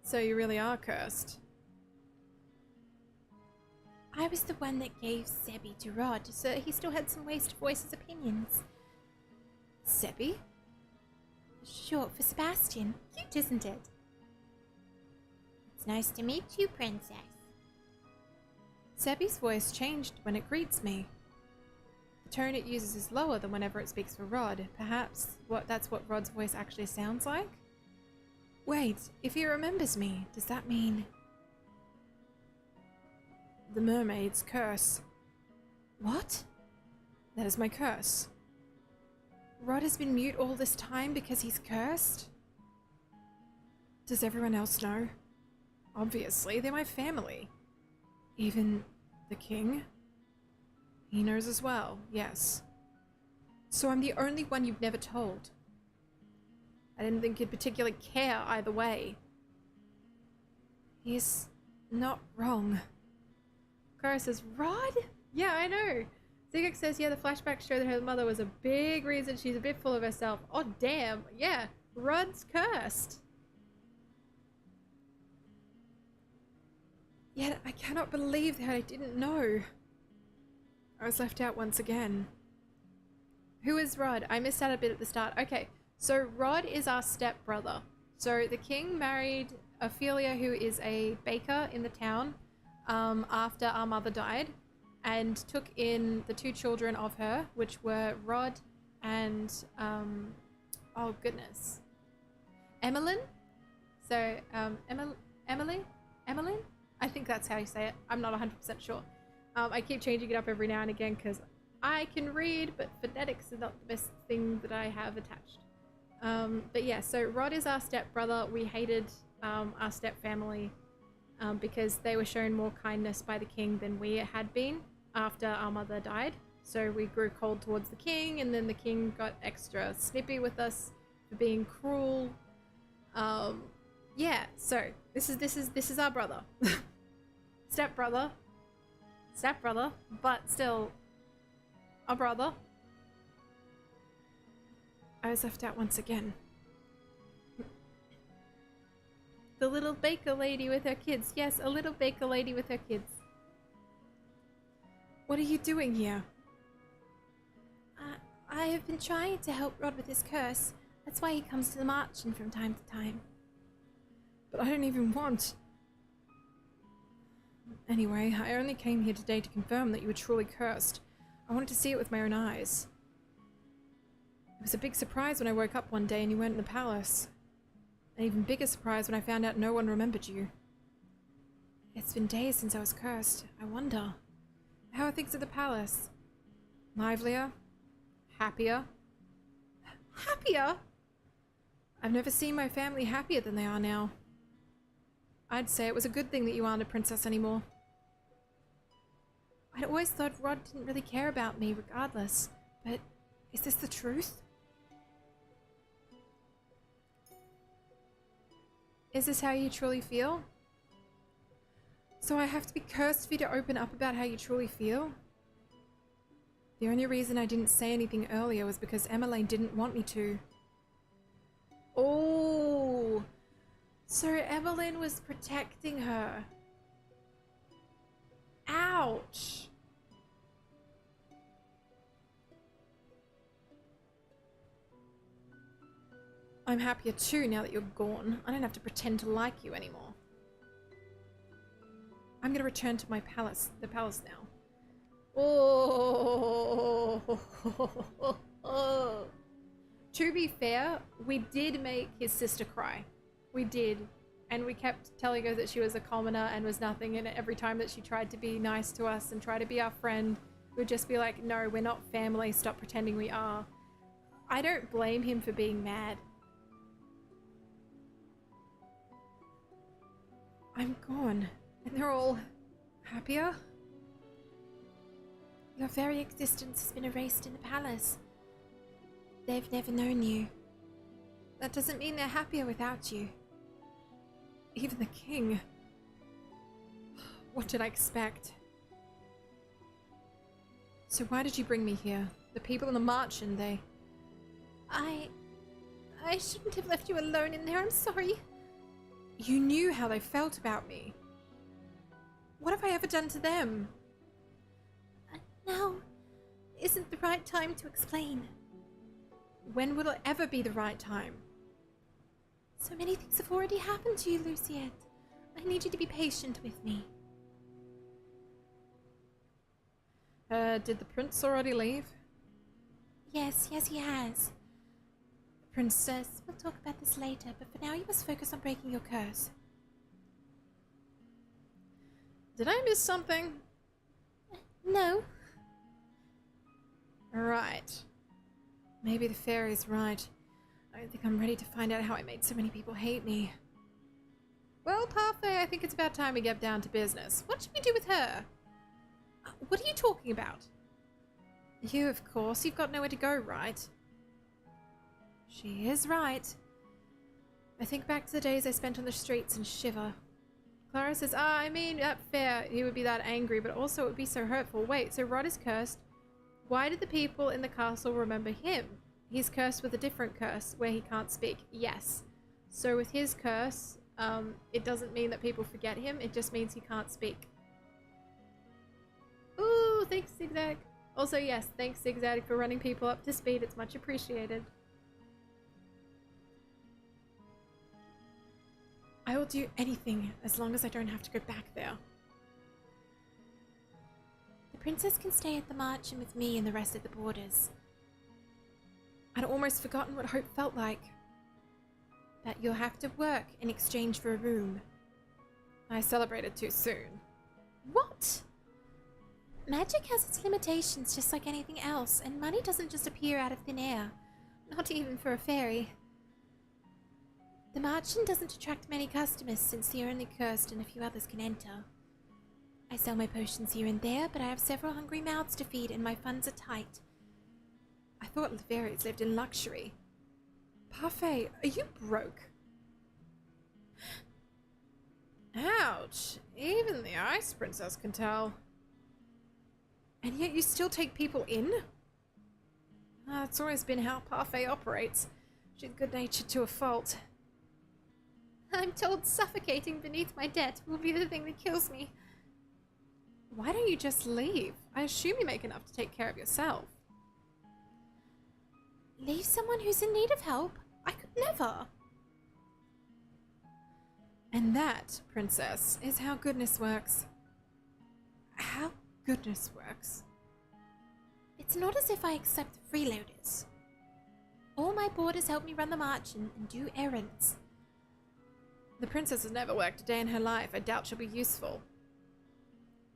So you really are cursed. I was the one that gave Sebby to Rod, so he still had some ways to voice his opinions. Sebby? Short for Sebastian. Cute, isn't it? It's nice to meet you, Princess. Sebby's voice changed when it greets me. The tone it uses is lower than whenever it speaks for Rod. Perhaps that's what Rod's voice actually sounds like? Wait, if he remembers me, does that mean... The mermaid's curse. What? That is my curse. Rod has been mute all this time because he's cursed? Does everyone else know? Obviously, they're my family. Even the king? He knows as well, yes. So I'm the only one you've never told. I didn't think you'd particularly care either way. He's not wrong. Kara says, Rod? Yeah, I know. Zigak says, yeah, the flashbacks show that her mother was a big reason she's a bit full of herself. Oh, damn. Yeah, Rod's cursed. Yet I cannot believe that I didn't know. I was left out once again. Who is Rod? I missed out a bit at the start. Okay, so Rod is our stepbrother. So the king married Ophelia, who is a baker in the town, after our mother died, and took in the two children of her, which were Rod and, oh goodness, Emmeline? So, Emmeline? I think that's how you say it. I'm not 100% sure. I keep changing it up every now and again because I can read, but phonetics is not the best thing that I have attached. But yeah, so Rod is our stepbrother. We hated our stepfamily because they were shown more kindness by the king than we had been after our mother died. So we grew cold towards the king, and then the king got extra snippy with us for being cruel. Yeah, so this is our brother. Stepbrother, but still a brother. I was left out once again. The little baker lady with her kids. Yes, a little baker lady with her kids. What are you doing here? I have been trying to help Rod with his curse. That's why he comes to the marching from time to time. But I don't even want... Anyway, I only came here today to confirm that you were truly cursed. I wanted to see it with my own eyes. It was a big surprise when I woke up one day and you weren't in the palace. An even bigger surprise when I found out no one remembered you. It's been days since I was cursed. I wonder, how are things at the palace? Livelier? Happier? Happier? I've never seen my family happier than they are now. I'd say it was a good thing that you aren't a princess anymore. I'd always thought Rod didn't really care about me regardless, but is this the truth? Is this how you truly feel? So I have to be cursed for you to open up about how you truly feel? The only reason I didn't say anything earlier was because Emmeline didn't want me to. Oh, so Evelyn was protecting her. Ouch. I'm happier too now that you're gone. I don't have to pretend to like you anymore. I'm gonna return to my palace, the palace now. Oh. To be fair, we did make his sister cry. We did. And we kept telling her that she was a commoner and was nothing, and every time that she tried to be nice to us and try to be our friend, we'd just be like, no, we're not family, stop pretending we are. I don't blame him for being mad. I'm gone, and they're all happier? Your very existence has been erased in the palace. They've never known you. That doesn't mean they're happier without you. Even the king. What did I expect? So why did you bring me here? The people in the march, and they... I shouldn't have left you alone in there, I'm sorry. You knew how they felt about me. What have I ever done to them? Now isn't the right time to explain. When will it ever be the right time? So many things have already happened to you, Luciette. I need you to be patient with me. Did the prince already leave? Yes, he has. Princess, we'll talk about this later, but for now you must focus on breaking your curse. Did I miss something? No. Right. Maybe the fairy's right. I don't think I'm ready to find out how I made so many people hate me. Well, Parfait, I think it's about time we get down to business. What should we do with her? What are you talking about? You, of course. You've got nowhere to go, right? She is right. I think back to the days I spent on the streets and shiver. Clara says, I mean, fair, he would be that angry, but also it would be so hurtful. Wait, so Rod is cursed. Why did the people in the castle remember him? He's cursed with a different curse where he can't speak. Yes. So with his curse, it doesn't mean that people forget him. It just means he can't speak. Ooh, thanks, Zigzag. Also, yes, thanks, Zigzag, for running people up to speed. It's much appreciated. I will do anything as long as I don't have to go back there. The princess can stay at the march and with me and the rest of the boarders. I'd almost forgotten what hope felt like. That you'll have to work in exchange for a room. I celebrated too soon. What? Magic has its limitations just like anything else, and money doesn't just appear out of thin air. Not even for a fairy. The marchand doesn't attract many customers since the only cursed and a few others can enter. I sell my potions here and there, but I have several hungry mouths to feed and my funds are tight. I thought the fairies lived in luxury. Parfait, are you broke? Ouch! Even the Ice Princess can tell. And yet you still take people in? It's always been how Parfait operates. She's good-natured to a fault. I'm told suffocating beneath my debt will be the thing that kills me. Why don't you just leave? I assume you make enough to take care of yourself. Leave someone who's in need of help? I could never. And that, princess, is how goodness works. How goodness works. It's not as if I accept freeloaders. All my boarders help me run the march and do errands. The princess has never worked a day in her life. I doubt she'll be useful.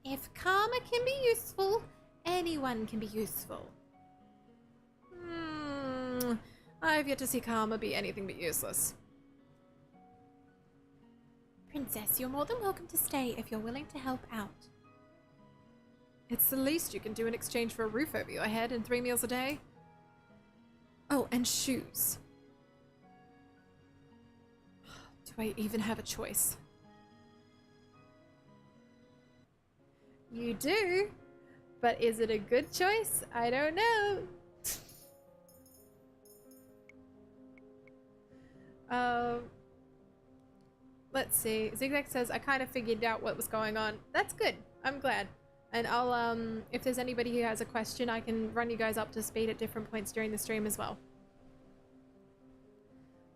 If karma can be useful, anyone can be useful. I've yet to see karma be anything but useless. Princess, you're more than welcome to stay if you're willing to help out. It's the least you can do in exchange for a roof over your head and 3 meals a day. Oh, and shoes. Do I even have a choice? You do, but is it a good choice? I don't know. Let's see. Zigzag says, I kind of figured out what was going on. That's good. I'm glad. And I'll, if there's anybody who has a question, I can run you guys up to speed at different points during the stream as well.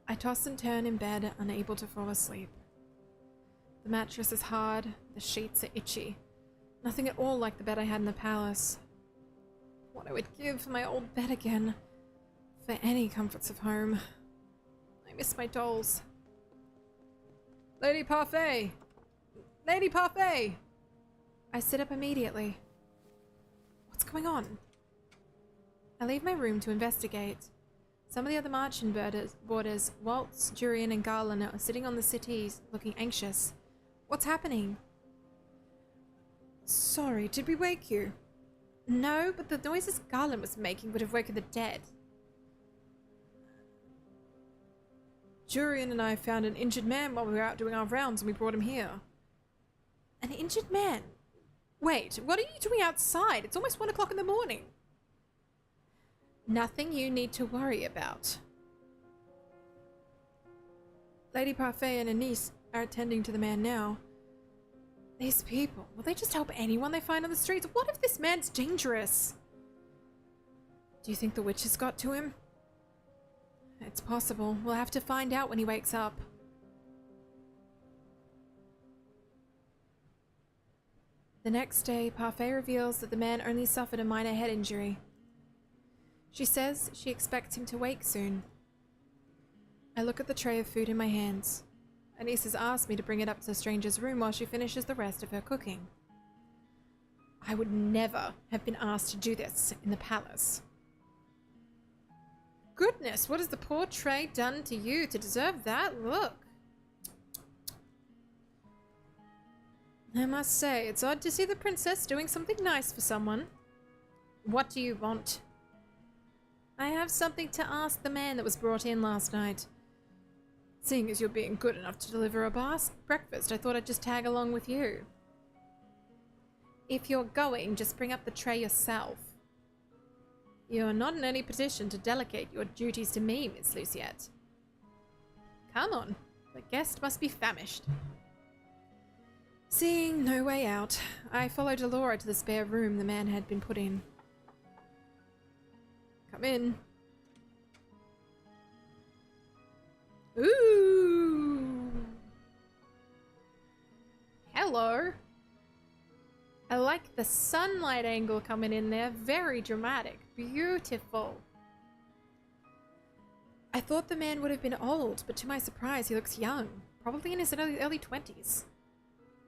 I toss and turn in bed, unable to fall asleep. The mattress is hard. The sheets are itchy. Nothing at all like the bed I had in the palace. What I would give for my old bed again. For any comforts of home. I miss my dolls. Lady Parfait! Lady Parfait! I sit up immediately. What's going on? I leave my room to investigate. Some of the other marching boarders, Waltz, Jurian, and Garland, are sitting on the settees, looking anxious. What's happening? Sorry, did we wake you? No, but the noises Garland was making would have woken the dead. Jurian and I found an injured man while we were out doing our rounds and we brought him here. An injured man? Wait, what are you doing outside? It's almost 1 o'clock in the morning. Nothing you need to worry about. Lady Parfait and Anise are attending to the man now. These people, will they just help anyone they find on the streets? What if this man's dangerous? Do you think the witches got to him? It's possible. We'll have to find out when he wakes up. The next day, Parfait reveals that the man only suffered a minor head injury. She says she expects him to wake soon. I look at the tray of food in my hands. Anise has asked me to bring it up to the stranger's room while she finishes the rest of her cooking. I would never have been asked to do this in the palace. Goodness, what has the poor tray done to you to deserve that look? I must say, it's odd to see the princess doing something nice for someone. What do you want? I have something to ask the man that was brought in last night. Seeing as you're being good enough to deliver a breakfast, I thought I'd just tag along with you. If you're going, just bring up the tray yourself. You're not in any position to delegate your duties to me, Miss Luciette. Come on, the guest must be famished. Seeing no way out, I followed Delora to the spare room the man had been put in. Come in. Ooh! Hello! I like the sunlight angle coming in there. Very dramatic. Beautiful. I thought the man would have been old, but to my surprise he looks young. Probably in his early 20s.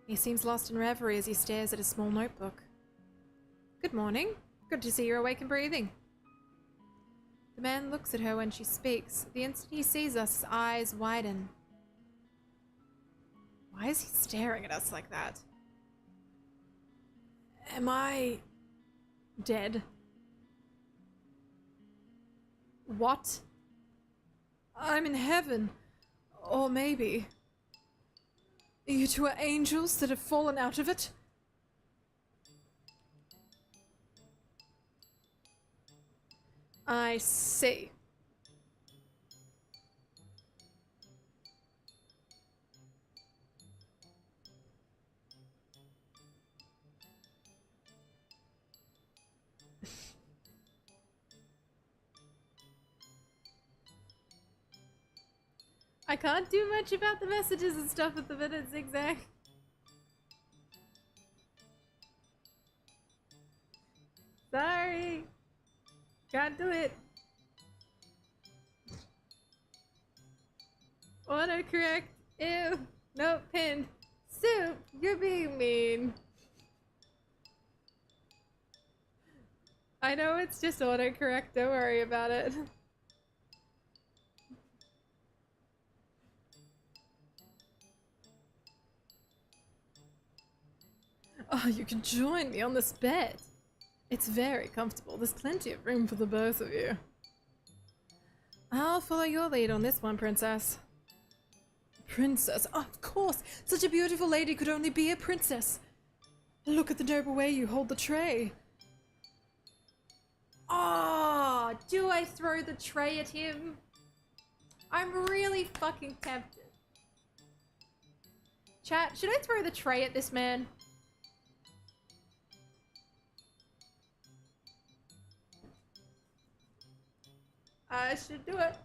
He seems lost in reverie as he stares at a small notebook. Good morning. Good to see you're awake and breathing. The man looks at her when she speaks. The instant he sees us, his eyes widen. Why is he staring at us like that? Am I dead? What? I'm in heaven. Or maybe. You two are angels that have fallen out of it? I see. I can't do much about the messages and stuff at the minute, Zigzag. Sorry. Can't do it. Autocorrect Ew. No, pinned. Soup, you're being mean. I know it's just autocorrect, don't worry about it. Oh, you can join me on this bed. It's very comfortable. There's plenty of room for the both of you. I'll follow your lead on this one, princess. Princess? Oh, of course! Such a beautiful lady could only be a princess. Look at the noble way you hold the tray. Oh, do I throw the tray at him? I'm really fucking tempted. Chat, should I throw the tray at this man? I should do it.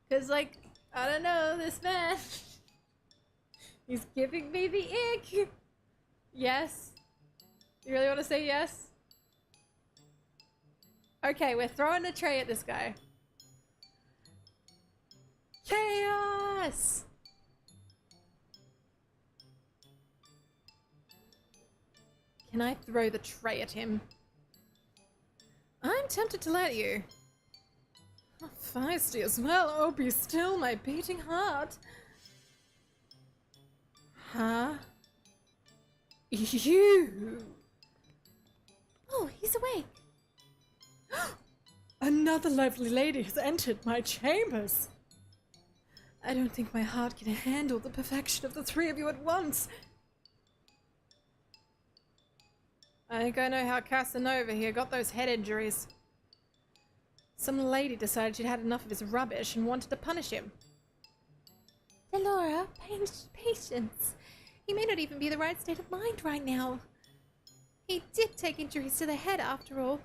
Cause like, I don't know, this man. He's giving me the ick. Yes. You really want to say yes? Okay, we're throwing a tray at this guy. Chaos! Can I throw the tray at him? I'm tempted to let you. Oh, feisty as well. Oh, be still, my beating heart. Huh? You! Oh, he's awake. Another lovely lady has entered my chambers. I don't think my heart can handle the perfection of the three of you at once. I think I know how Casanova here got those head injuries. Some lady decided she'd had enough of his rubbish and wanted to punish him. Delora, patience. He may not even be the right state of mind right now. He did take injuries to the head after all.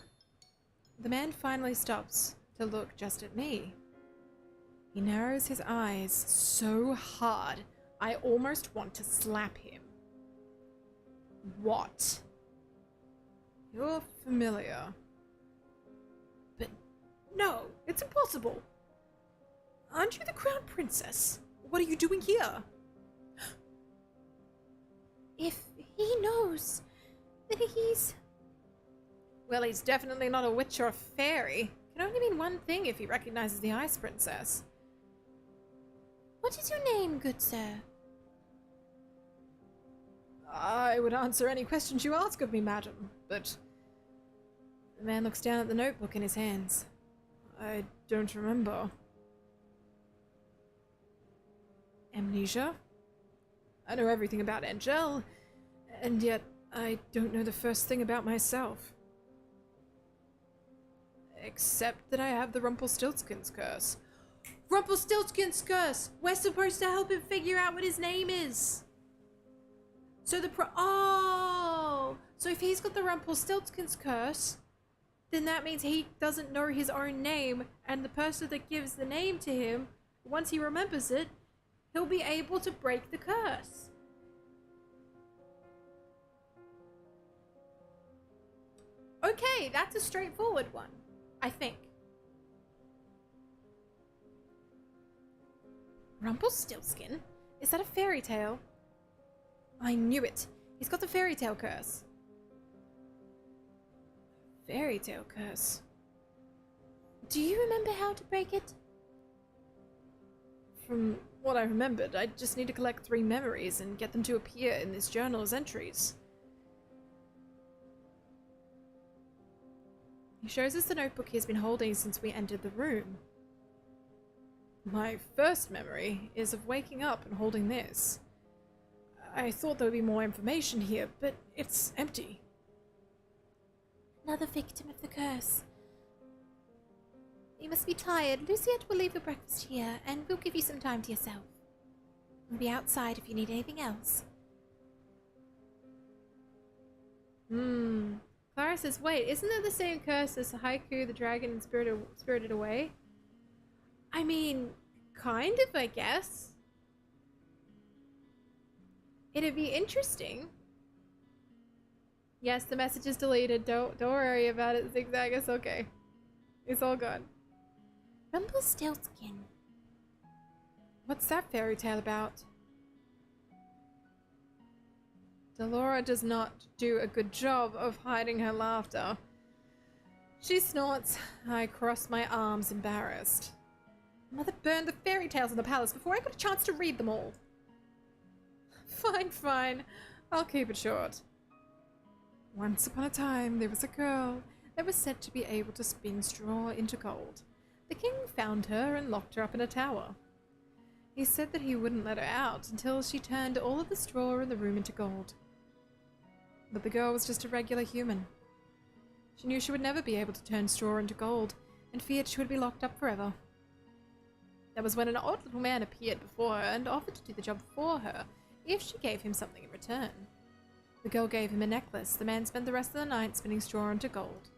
The man finally stops to look just at me. He narrows his eyes so hard, I almost want to slap him. What? You're familiar. But no, it's impossible. Aren't you the crown princess? What are you doing here? If he knows that he's... Well, he's definitely not a witch or a fairy. Can only mean one thing if he recognizes the ice princess. What is your name, good sir? I would answer any questions you ask of me, madam, but... The man looks down at the notebook in his hands. I don't remember. Amnesia? I know everything about Angel, and yet I don't know the first thing about myself. Except that I have the Rumpelstiltskin's curse. Rumpelstiltskin's curse! We're supposed to help him figure out what his name is! So oh! So if he's got the Rumpelstiltskin's curse, then that means he doesn't know his own name, and the person that gives the name to him, once he remembers it, he'll be able to break the curse. Okay, that's a straightforward one, I think. Rumpelstiltskin? Is that a fairy tale? I knew it. He's got the fairy tale curse. Fairy tale curse. Do you remember how to break it? From what I remembered, I just need to collect 3 memories and get them to appear in this journal as entries. He shows us the notebook he has been holding since we entered the room. My first memory is of waking up and holding this. I thought there would be more information here, but it's empty. Another victim of the curse. You must be tired. Luciette will leave your breakfast here, and we'll give you some time to yourself. We'll be outside if you need anything else. Clara says, wait, isn't that the same curse as Haiku, the dragon, and Spirited Away? I mean, kind of, I guess. It'd be interesting. Yes, the message is deleted. Don't worry about it, Zigzag. It's okay. It's all gone. Rumpelstiltskin. What's that fairy tale about? Delora does not do a good job of hiding her laughter. She snorts. I cross my arms, embarrassed. Mother burned the fairy tales in the palace before I got a chance to read them all. Fine, fine. I'll keep it short. Once upon a time, there was a girl that was said to be able to spin straw into gold. The king found her and locked her up in a tower. He said that he wouldn't let her out until she turned all of the straw in the room into gold. But the girl was just a regular human. She knew she would never be able to turn straw into gold, and feared she would be locked up forever. That was when an odd little man appeared before her and offered to do the job for her if she gave him something in return. The girl gave him a necklace. The man spent the rest of the night spinning straw into gold.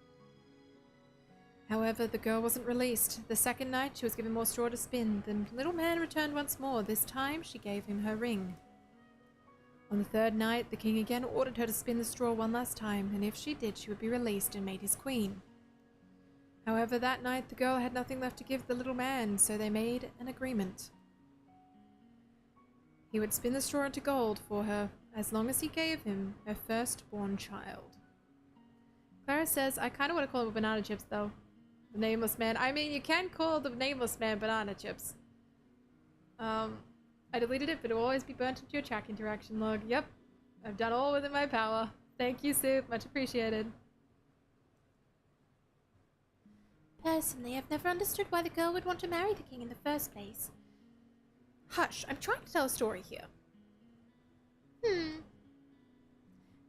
However, the girl wasn't released. The second night, she was given more straw to spin. The little man returned once more. This time, she gave him her ring. On the third night, the king again ordered her to spin the straw one last time, and if she did, she would be released and made his queen. However, that night, the girl had nothing left to give the little man, so they made an agreement. He would spin the straw into gold for her, as long as he gave him her firstborn child. Clara says, I kind of want to call him Banana Chips, though. The Nameless Man. I mean, you can call the Nameless Man Banana Chips. I deleted it, but it will always be burnt into your chat interaction log. Yep. I've done all within my power. Thank you, Soup. Much appreciated. Personally, I've never understood why the girl would want to marry the king in the first place. Hush, I'm trying to tell a story here.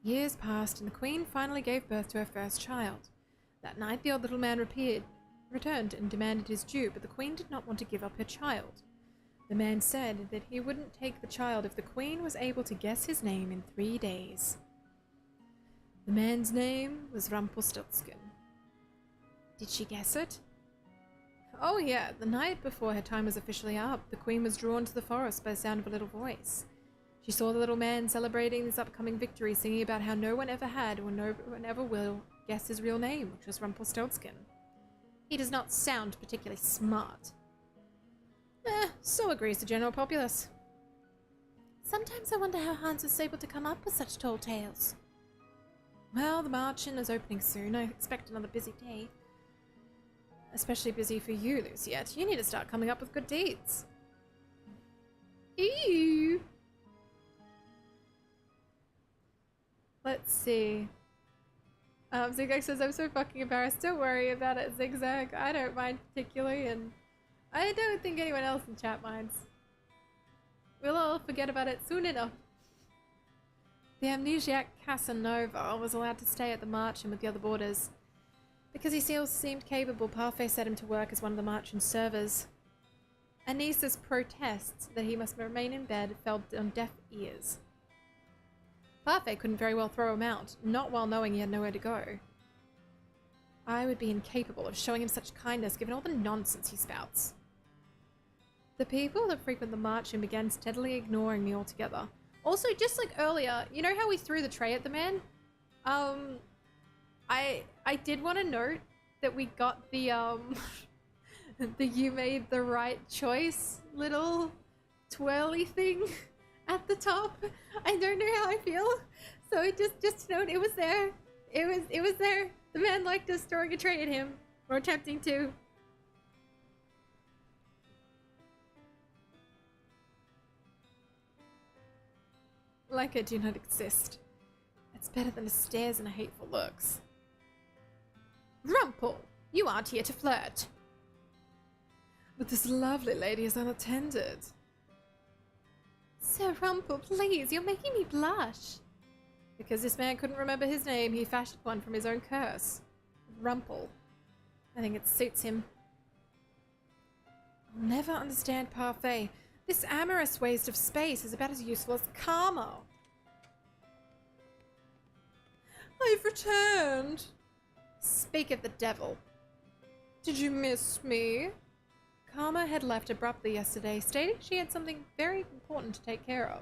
Years passed, and the queen finally gave birth to her first child. That night, the old little man returned and demanded his due, but the queen did not want to give up her child. The man said that he wouldn't take the child if the queen was able to guess his name in 3 days. The man's name was Rumpelstiltskin. Did she guess it? Oh yeah, the night before her time was officially up, the queen was drawn to the forest by the sound of a little voice. She saw the little man celebrating his upcoming victory, singing about how no one ever had or no one ever will guess his real name, which was Rumpelstiltskin. He does not sound particularly smart. So agrees the general populace. Sometimes I wonder how Hans was able to come up with such tall tales. Well, the march-in is opening soon. I expect another busy day. Especially busy for you, Luciette. You need to start coming up with good deeds. Ew. Let's see. Zigzag says, I'm so fucking embarrassed. Don't worry about it, Zigzag. I don't mind particularly, and I don't think anyone else in chat minds. We'll all forget about it soon enough. The amnesiac Casanova was allowed to stay at the March-in with the other boarders. Because he still seemed capable, Parfait set him to work as one of the March-in servers. Anissa's protests that he must remain in bed fell on deaf ears. Parfait couldn't very well throw him out, not while knowing he had nowhere to go. I would be incapable of showing him such kindness given all the nonsense he spouts. The people that frequent the March-in began steadily ignoring me altogether. Also, just like earlier, you know how we threw the tray at the man? I did want to note that we got the, the you made the right choice little twirly thing at the top. I don't know how I feel, so just note it was there. It was there. The man liked us throwing a tray at him, or attempting to. Like I do not exist. It's better than the stares and hateful looks. Rumpel, you aren't here to flirt. But this lovely lady is unattended. Sir Rumpel, please, you're making me blush. Because this man couldn't remember his name, he fashioned one from his own curse. Rumpel. I think it suits him. I'll never understand Parfait. This amorous waste of space is about as useful as karma. I've returned. Speak of the devil. Did you miss me? Karma had left abruptly yesterday, stating she had something very important to take care of.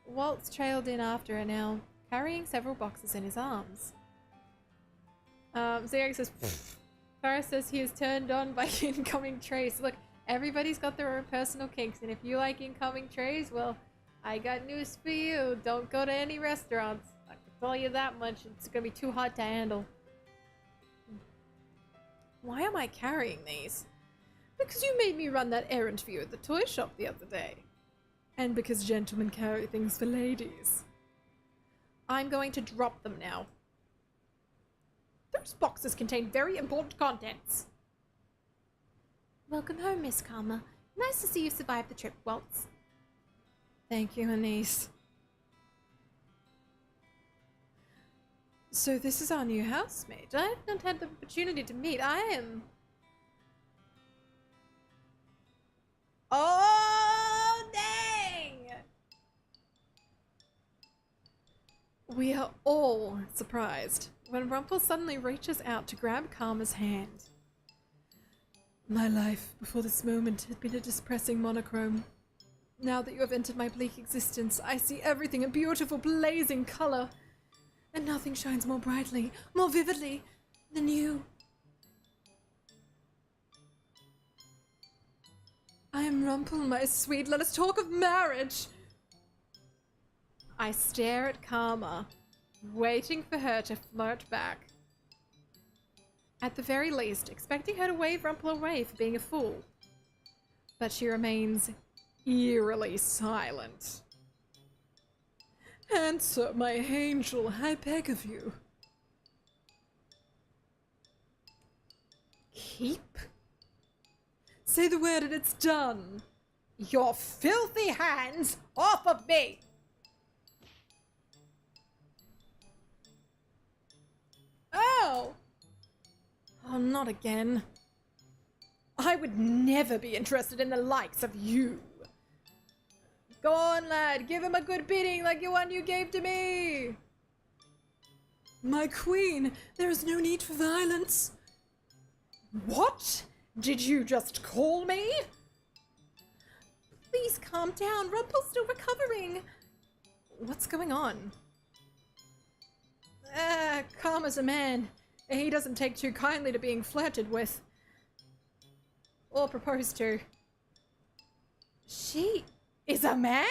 Waltz trailed in after her now, carrying several boxes in his arms. Zerg says, Clara says he is turned on by incoming trays. Look, everybody's got their own personal kinks, and if you like incoming trays, well, I got news for you. Don't go to any restaurants. I can tell you that much. It's gonna be too hot to handle. Why am I carrying these? Because you made me run that errand for you at the toy shop the other day. And because gentlemen carry things for ladies. I'm going to drop them now. Those boxes contain very important contents. Welcome home, Miss Karma. Nice to see you survived the trip, Waltz. Thank you, Anise. So this is our new housemate. I have not had the opportunity to meet. I am... Oh, dang! We are all surprised when Rumpel suddenly reaches out to grab Karma's hand. My life before this moment had been a depressing monochrome. Now that you have entered my bleak existence, I see everything in beautiful, blazing color. And nothing shines more brightly, more vividly than you. I am Rumpel, my sweet. Let us talk of marriage. I stare at Karma, waiting for her to flirt back. At the very least, expecting her to wave Rumpel away for being a fool. But she remains eerily silent. Answer, my angel, I beg of you. Keep? Say the word and it's done. Your filthy hands off of me! Oh! Oh, not again. I would never be interested in the likes of you. Go on, lad. Give him a good beating like the one you gave to me. My queen, there is no need for violence. What? Did you just call me? Please calm down. Rumpel's still recovering. What's going on? Calm as a man. He doesn't take too kindly to being flirted with. Or proposed to. She is a man?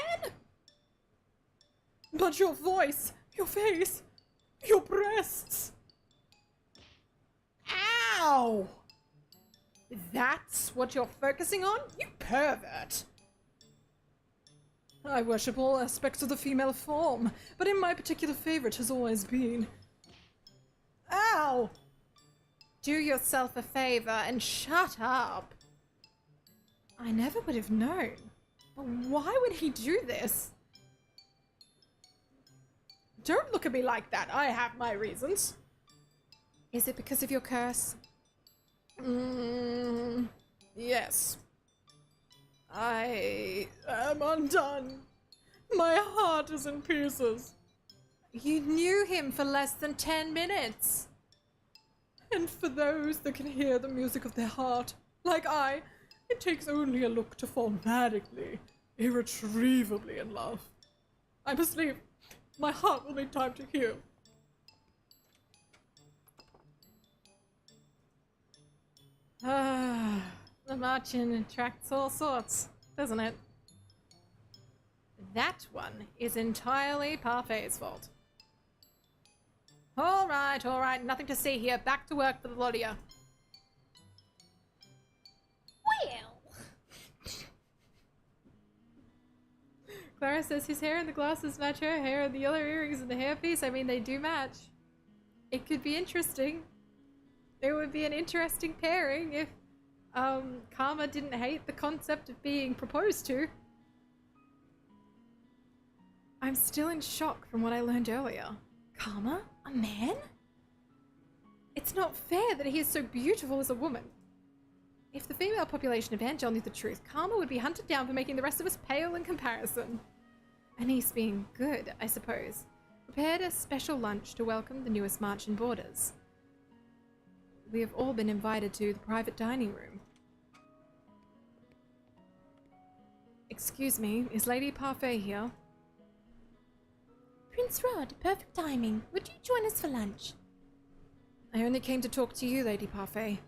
But your voice, your face, your breasts. Ow! That's what you're focusing on? You pervert! I worship all aspects of the female form, but in my particular favorite has always been... Ow! Do yourself a favor and shut up. I never would have known. Why would he do this? Don't look at me like that. I have my reasons. Is it because of your curse? Yes. I am undone. My heart is in pieces. You knew him for less than 10 minutes. And for those that can hear the music of their heart, like I, it takes only a look to fall madly, irretrievably in love. I must leave. My heart will need time to heal. The marching attracts all sorts, doesn't it? That one is entirely Parfai's fault. All right, nothing to see here. Back to work for the lot of you. Well. Clara says his hair and the glasses match her hair, and the yellow earrings and the hairpiece. I mean, they do match. It could be interesting. It would be an interesting pairing if Karma didn't hate the concept of being proposed to. I'm still in shock from what I learned earlier. Karma? A man? It's not fair that he is so beautiful as a woman. If the female population of Angel knew the truth, Karma would be hunted down for making the rest of us pale in comparison. Anise being good, I suppose, prepared a special lunch to welcome the newest March in boarders. We have all been invited to the private dining room. Excuse me, is Lady Parfait here? Prince Rod, perfect timing. Would you join us for lunch? I only came to talk to you, Lady Parfait.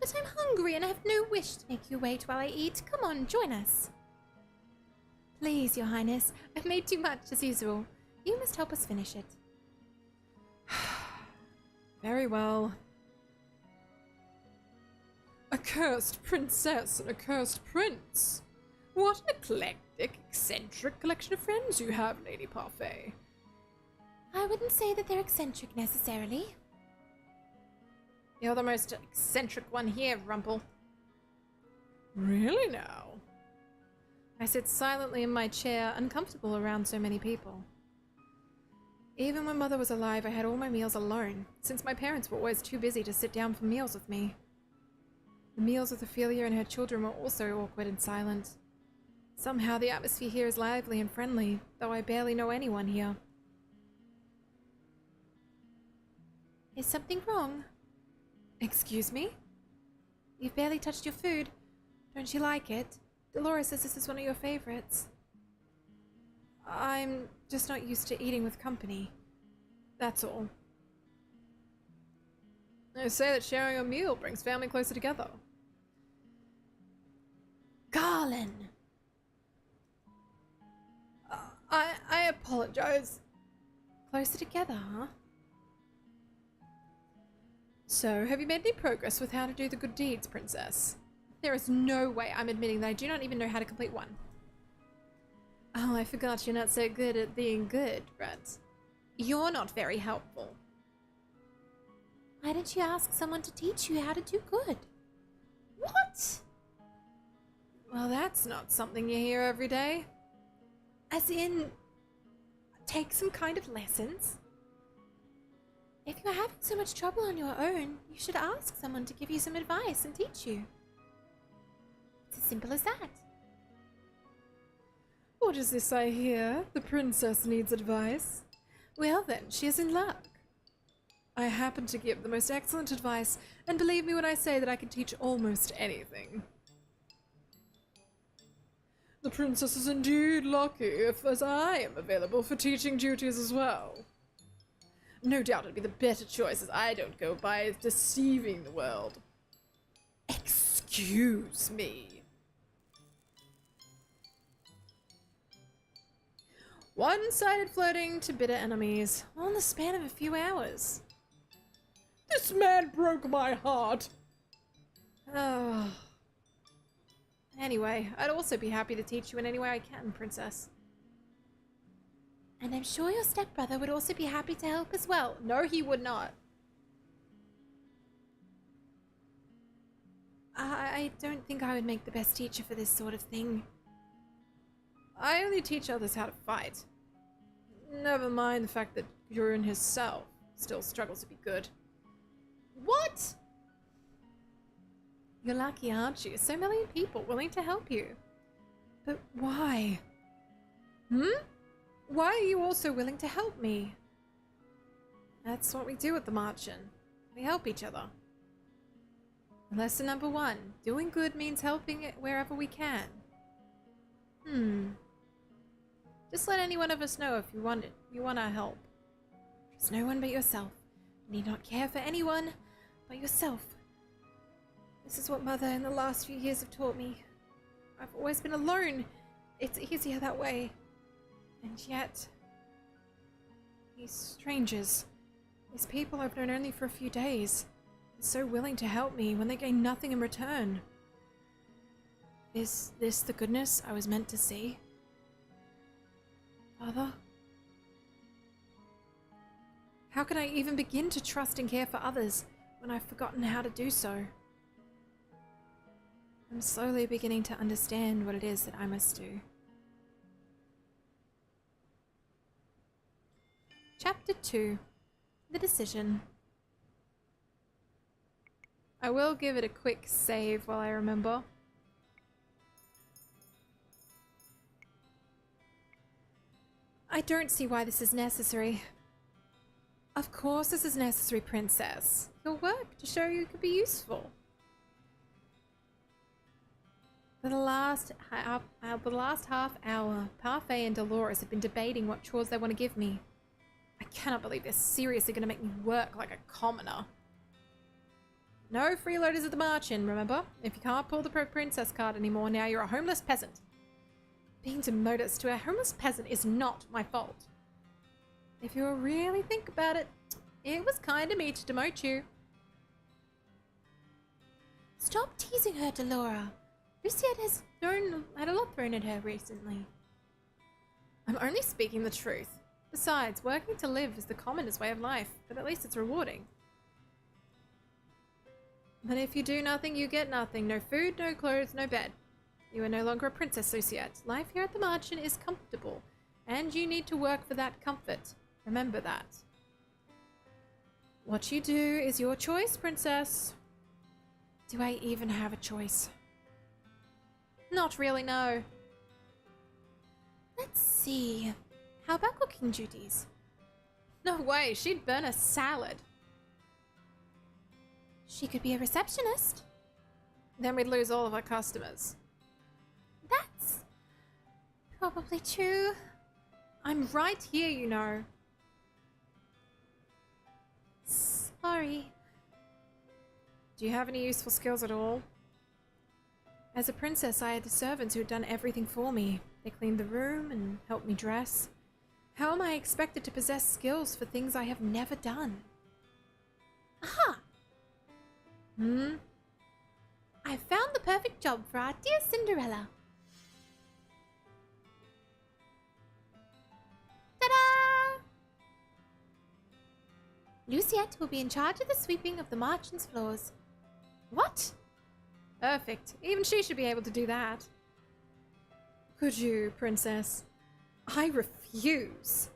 But I'm hungry and I have no wish to make you wait while I eat. Come on, join us. Please, Your Highness, I've made too much as usual. You must help us finish it. Very well. A cursed princess and a cursed prince. What an eclectic, eccentric collection of friends you have, Lady Parfait. I wouldn't say that they're eccentric necessarily. You're the most eccentric one here, Rumple. Really now? I sit silently in my chair, uncomfortable around so many people. Even when Mother was alive, I had all my meals alone, since my parents were always too busy to sit down for meals with me. The meals with Ophelia and her children were also awkward and silent. Somehow the atmosphere here is lively and friendly, though I barely know anyone here. Is something wrong? Excuse me? You've barely touched your food. Don't you like it? Dolores says this is one of your favorites. I'm just not used to eating with company. That's all. They say that sharing a meal brings family closer together. Garland! I apologize. Closer together, huh? So, have you made any progress with how to do the good deeds, Princess? There is no way I'm admitting that I do not even know how to complete one. Oh, I forgot you're not so good at being good, Brett. You're not very helpful. Why didn't you ask someone to teach you how to do good? What? Well, that's not something you hear every day. As in, take some kind of lessons? If you're having so much trouble on your own, you should ask someone to give you some advice and teach you. It's as simple as that. What is this I hear? The princess needs advice. Well then, she is in luck. I happen to give the most excellent advice, and believe me when I say that I can teach almost anything. The princess is indeed lucky, if as I am available for teaching duties as well. No doubt it'd be the better choice, as I don't go by deceiving the world. Excuse me. One-sided flirting to bitter enemies, all in the span of a few hours. This man broke my heart. Oh. Anyway, I'd also be happy to teach you in any way I can, Princess. And I'm sure your stepbrother would also be happy to help as well. No, he would not. I don't think I would make the best teacher for this sort of thing. I only teach others how to fight. Never mind the fact that Yurin himself still struggles to be good. What? You're lucky, aren't you? So many people willing to help you. But why? Why are you also willing to help me? That's what we do at the Marchen. We help each other. Lesson number 1. Doing good means helping it wherever we can. Just let any one of us know if you want it. You want our help. Trust no one but yourself. You need not care for anyone but yourself. This is what Mother in the last few years have taught me. I've always been alone. It's easier that way. And yet, these strangers, these people I've known only for a few days, are so willing to help me when they gain nothing in return. Is this the goodness I was meant to see? Father? How can I even begin to trust and care for others when I've forgotten how to do so? I'm slowly beginning to understand what it is that I must do. Chapter 2. The Decision. I will give it a quick save while I remember. I don't see why this is necessary. Of course this is necessary, Princess. Your work to show you could be useful. For the last half hour, Parfait and Dolores have been debating what chores they want to give me. I cannot believe they're seriously going to make me work like a commoner. No freeloaders at the march-in, remember? If you can't pull the princess card anymore, now you're a homeless peasant. Being demoted to a homeless peasant is not my fault. If you really think about it, it was kind of me to demote you. Stop teasing her, Delora. Luciette has had a lot thrown at her recently. I'm only speaking the truth. Besides, working to live is the commonest way of life, but at least it's rewarding. But if you do nothing, you get nothing. No food, no clothes, no bed. You are no longer a princess, Luciette. Life here at the margin is comfortable, and you need to work for that comfort. Remember that. What you do is your choice, princess. Do I even have a choice? Not really, no. Let's see. How about cooking duties? No way, she'd burn a salad. She could be a receptionist. Then we'd lose all of our customers. That's probably true. I'm right here, you know. Sorry. Do you have any useful skills at all? As a princess, I had servants who had done everything for me. They cleaned the room and helped me dress. How am I expected to possess skills for things I have never done? Aha! Hmm? I found the perfect job for our dear Cinderella. Ta-da! Luciette will be in charge of the sweeping of the marchand's floors. What? Perfect. Even she should be able to do that. Could you, princess? I refuse.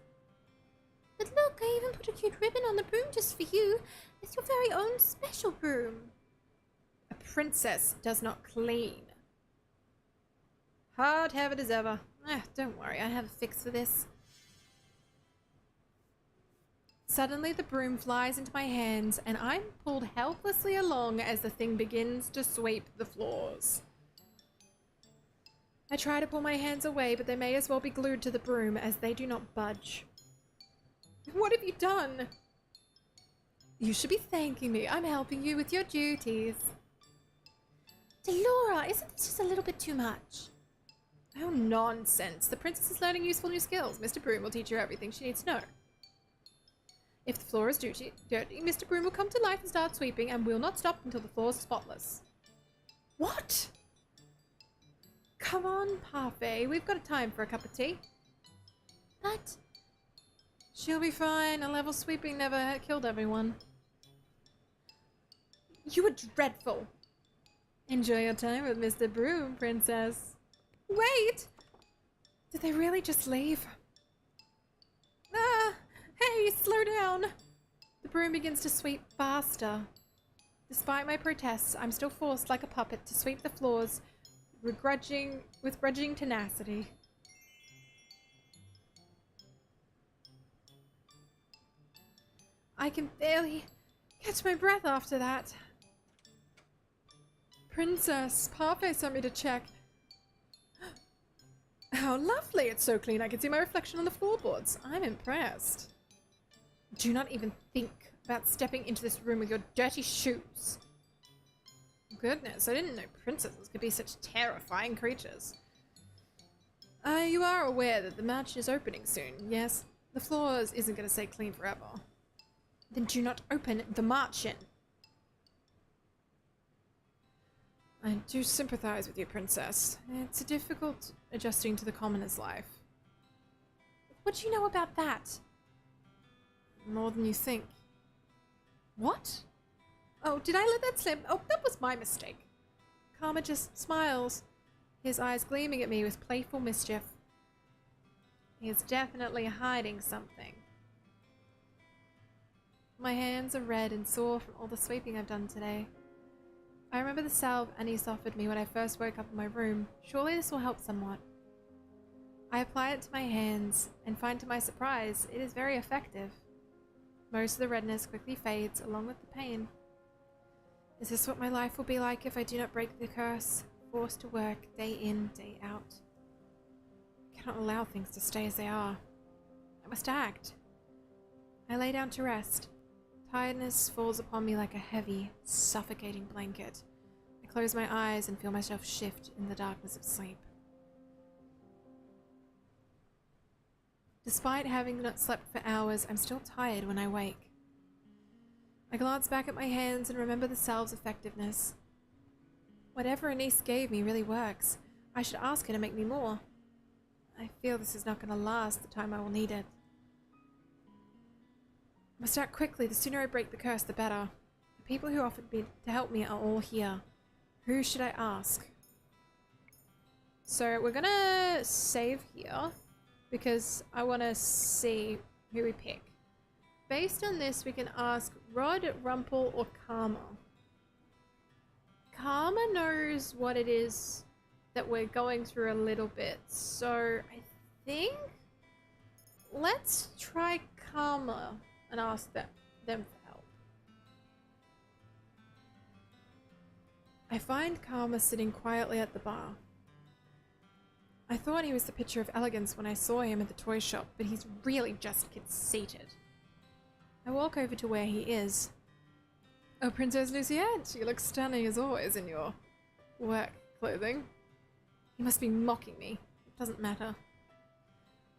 But look, I even put a cute ribbon on the broom just for you. It's your very own special broom. A princess does not clean. Hard-headed as ever. Don't worry, I have a fix for this. Suddenly the broom flies into my hands and I'm pulled helplessly along as the thing begins to sweep the floors. I try to pull my hands away, but they may as well be glued to the broom as they do not budge. What have you done? You should be thanking me. I'm helping you with your duties. Delora, isn't this just a little bit too much? Oh, nonsense. The princess is learning useful new skills. Mr. Broom will teach her everything she needs to know. If the floor is dirty, Mr. Broom will come to life and start sweeping and will not stop until the floor is spotless. What? Come on, Parfait. We've got time for a cup of tea. But she'll be fine. A level sweeping never killed everyone. You were dreadful. Enjoy your time with Mr. Broom, princess. Wait! Did they really just leave? Ah! Hey, slow down! The broom begins to sweep faster. Despite my protests, I'm still forced like a puppet to sweep the floors with grudging tenacity. I can barely catch my breath after that. Princess, Parfait sent me to check. How lovely! It's so clean I can see my reflection on the floorboards. I'm impressed. Do not even think about stepping into this room with your dirty shoes. Goodness, I didn't know princesses could be such terrifying creatures. You are aware that the march is opening soon, yes? The floors isn't going to stay clean forever. Then do not open the march-in. I do sympathize with you, princess. It's difficult adjusting to the commoner's life. What do you know about that? More than you think. What? Oh, did I let that slip? Oh, that was my mistake. Karma just smiles, his eyes gleaming at me with playful mischief. He is definitely hiding something. My hands are red and sore from all the sweeping I've done today. I remember the salve Anis offered me when I first woke up in my room. Surely this will help somewhat. I apply it to my hands and find to my surprise it is very effective. Most of the redness quickly fades along with the pain. Is this what my life will be like if I do not break the curse? Forced to work day in, day out. I cannot allow things to stay as they are. I must act. I lay down to rest. Tiredness falls upon me like a heavy, suffocating blanket. I close my eyes and feel myself shift in the darkness of sleep. Despite having not slept for hours, I'm still tired when I wake. I glance back at my hands and remember the salve's effectiveness. Whatever Anise gave me really works. I should ask her to make me more. I feel this is not going to last the time I will need it. I must act quickly. The sooner I break the curse, the better. The people who offered me to help me are all here. Who should I ask? So we're gonna save here because I want to see who we pick. Based on this, we can ask Rod, Rumpel, or Karma. Karma knows what it is that we're going through a little bit, so I think let's try Karma and ask them for help. I find Karma sitting quietly at the bar. I thought he was the picture of elegance when I saw him at the toy shop, but he's really just conceited. I walk over to where he is. Oh, Princess Luciette, you look stunning as always in your work clothing. He must be mocking me. It doesn't matter.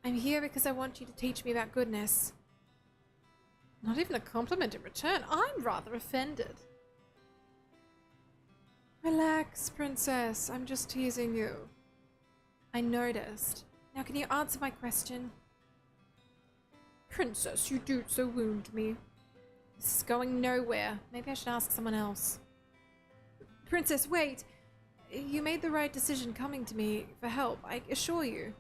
I'm here because I want you to teach me about goodness. Not even a compliment in return. I'm rather offended. Relax, Princess. I'm just teasing you. I noticed. Now can you answer my question? Princess, you do so wound me. This is going nowhere. Maybe I should ask someone else. Princess, wait! You made the right decision coming to me for help, I assure you.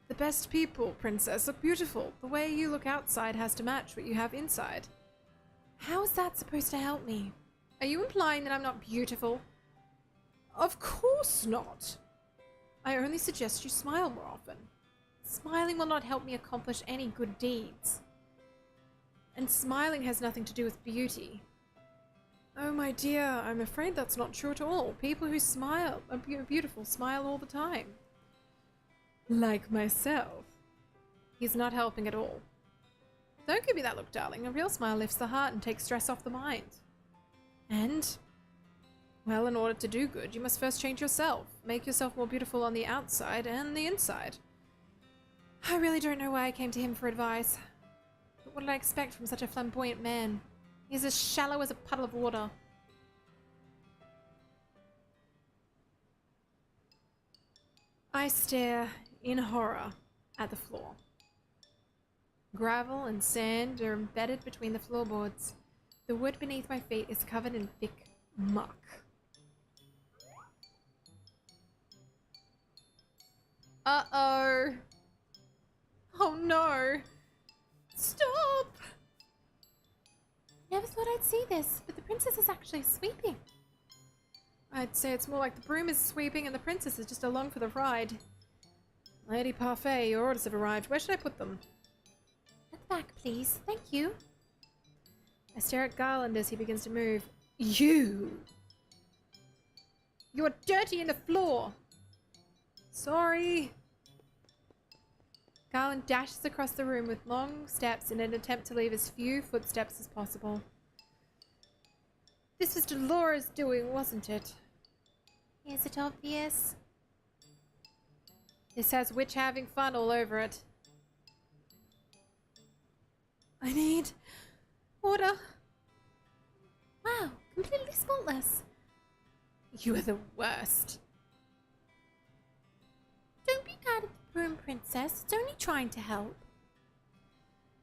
The best people, Princess, look beautiful. The way you look outside has to match what you have inside. How is that supposed to help me? Are you implying that I'm not beautiful? Of course not. I only suggest you smile more often. Smiling will not help me accomplish any good deeds. And smiling has nothing to do with beauty. Oh my dear, I'm afraid that's not true at all. People who smile are beautiful smile all the time. Like myself. He's not helping at all. Don't give me that look, darling. A real smile lifts the heart and takes stress off the mind. And, well, in order to do good, you must first change yourself. Make yourself more beautiful on the outside and the inside. I really don't know why I came to him for advice. But what did I expect from such a flamboyant man? He's as shallow as a puddle of water. I stare in horror at the floor. Gravel and sand are embedded between the floorboards. The wood beneath my feet is covered in thick muck. Uh-oh. Oh no. Stop! Never thought I'd see this, but the princess is actually sweeping. I'd say it's more like the broom is sweeping and the princess is just along for the ride. Lady Parfait, your orders have arrived. Where should I put them? At the back, please. Thank you. I stare at Garland as he begins to move. You're dirty in the floor! Sorry! Garland dashes across the room with long steps in an attempt to leave as few footsteps as possible. This was Dolores' doing, wasn't it? Is it obvious? This has Witch having fun all over it. I need water. Wow, completely spotless. You are the worst. Don't be mad at the broom, princess. It's only trying to help.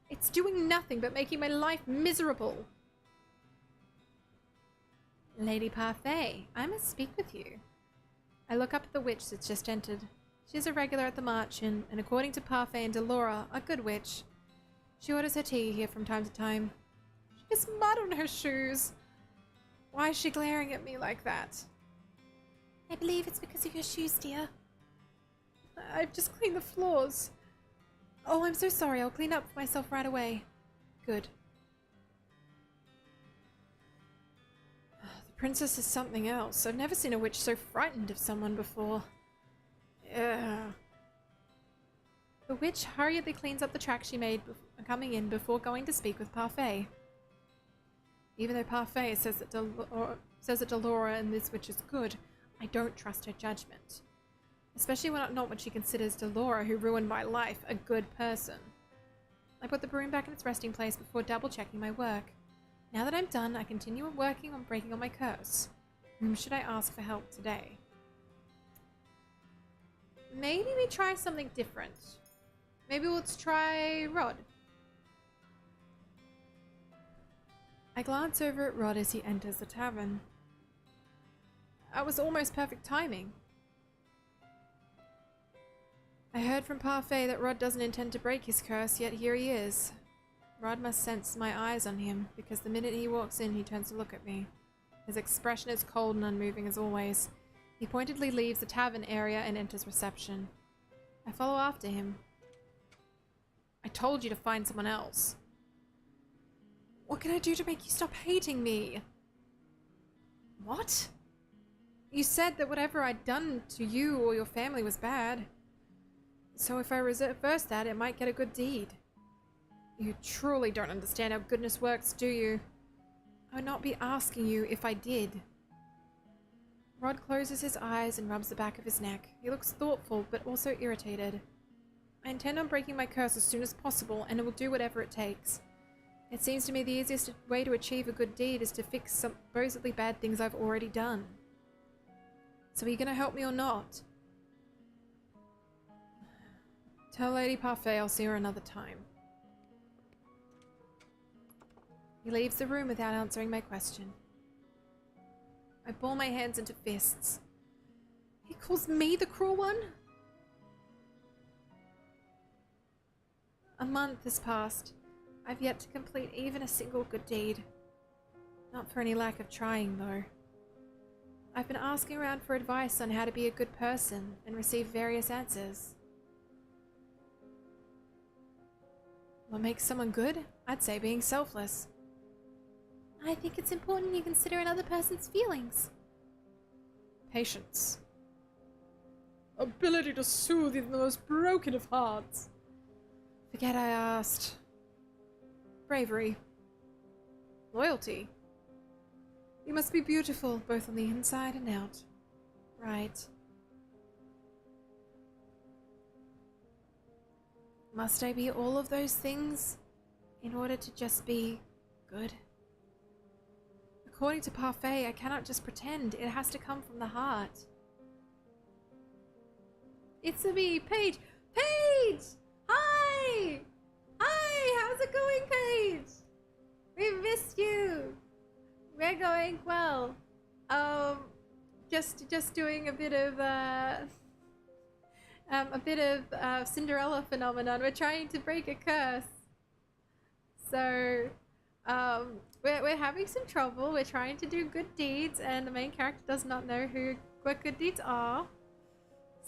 It's doing nothing but making my life miserable. Lady Parfait, I must speak with you. I look up at the witch that's just entered. She's a regular at the Marchen, and according to Parfait and Delora, a good witch. She orders her tea here from time to time. She has mud on her shoes. Why is she glaring at me like that? I believe it's because of your shoes, dear. I've just cleaned the floors. Oh, I'm so sorry. I'll clean up for myself right away. Good. The princess is something else. I've never seen a witch so frightened of someone before. The witch hurriedly cleans up the track she made coming in before going to speak with Parfait. Even though Parfait says that Delora and this witch is good, I don't trust her judgment. Especially when not when she considers Delora, who ruined my life, a good person. I put the broom back in its resting place before double-checking my work. Now that I'm done, I continue working on breaking on my curse. Whom should I ask for help today? Maybe we try something different. Maybe let's try Rod. I glance over at Rod as he enters the tavern. That was almost perfect timing. I heard from Parfait that Rod doesn't intend to break his curse, yet here he is. Rod must sense my eyes on him, because the minute he walks in, he turns to look at me. His expression is cold and unmoving as always. He pointedly leaves the tavern area and enters reception. I follow after him. I told you to find someone else. What can I do to make you stop hating me? What? You said that whatever I'd done to you or your family was bad. So if I reverse that, it might get a good deed. You truly don't understand how goodness works, do you? I would not be asking you if I did. Rod closes his eyes and rubs the back of his neck. He looks thoughtful, but also irritated. I intend on breaking my curse as soon as possible, and I will do whatever it takes. It seems to me the easiest way to achieve a good deed is to fix some supposedly bad things I've already done. So are you going to help me or not? Tell Lady Parfait I'll see her another time. He leaves the room without answering my question. I ball my hands into fists. He calls me the cruel one? A month has passed. I've yet to complete even a single good deed. Not for any lack of trying, though. I've been asking around for advice on how to be a good person and received various answers. What makes someone good? I'd say being selfless. I think it's important you consider another person's feelings. Patience. Ability to soothe even the most broken of hearts. Forget I asked. Bravery. Loyalty. You must be beautiful, both on the inside and out. Right. Must I be all of those things in order to just be good? According to Parfait, I cannot just pretend. It has to come from the heart. It's me, Paige! Paige! Hi! Hi! How's it going, Paige? We missed you! We're going well. Just doing a bit of Cinderella phenomenon. We're trying to break a curse. So, we're having some trouble. We're trying to do good deeds, and the main character does not know what good deeds are.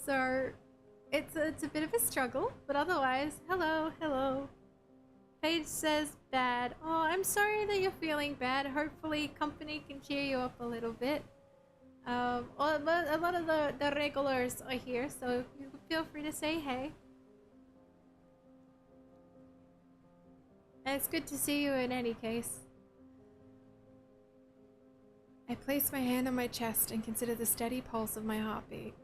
So, it's a bit of a struggle, but otherwise, hello. Paige says bad. Oh, I'm sorry that you're feeling bad. Hopefully, company can cheer you up a little bit. A lot of the regulars are here, so you feel free to say hey. And it's good to see you in any case. I place my hand on my chest and consider the steady pulse of my heartbeat.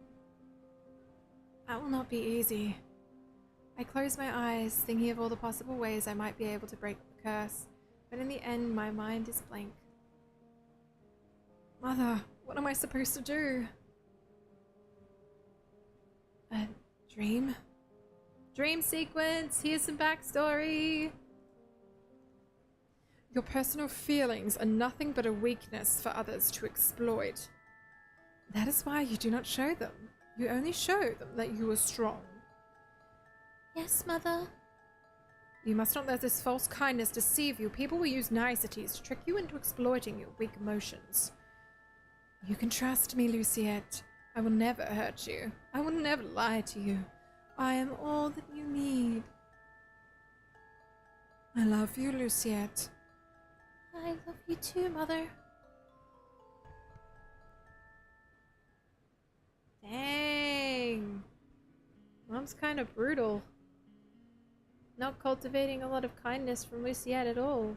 That will not be easy. I close my eyes, thinking of all the possible ways I might be able to break the curse, but in the end, my mind is blank. Mother, what am I supposed to do? A dream? Dream sequence! Here's some backstory! Your personal feelings are nothing but a weakness for others to exploit. That is why you do not show them. You only show them that you are strong. Yes, Mother. You must not let this false kindness deceive you. People will use niceties to trick you into exploiting your weak emotions. You can trust me, Luciette. I will never hurt you. I will never lie to you. I am all that you need. I love you, Luciette. I love you too, Mother. Dang. Mom's kind of brutal. Not cultivating a lot of kindness from Luciette at all.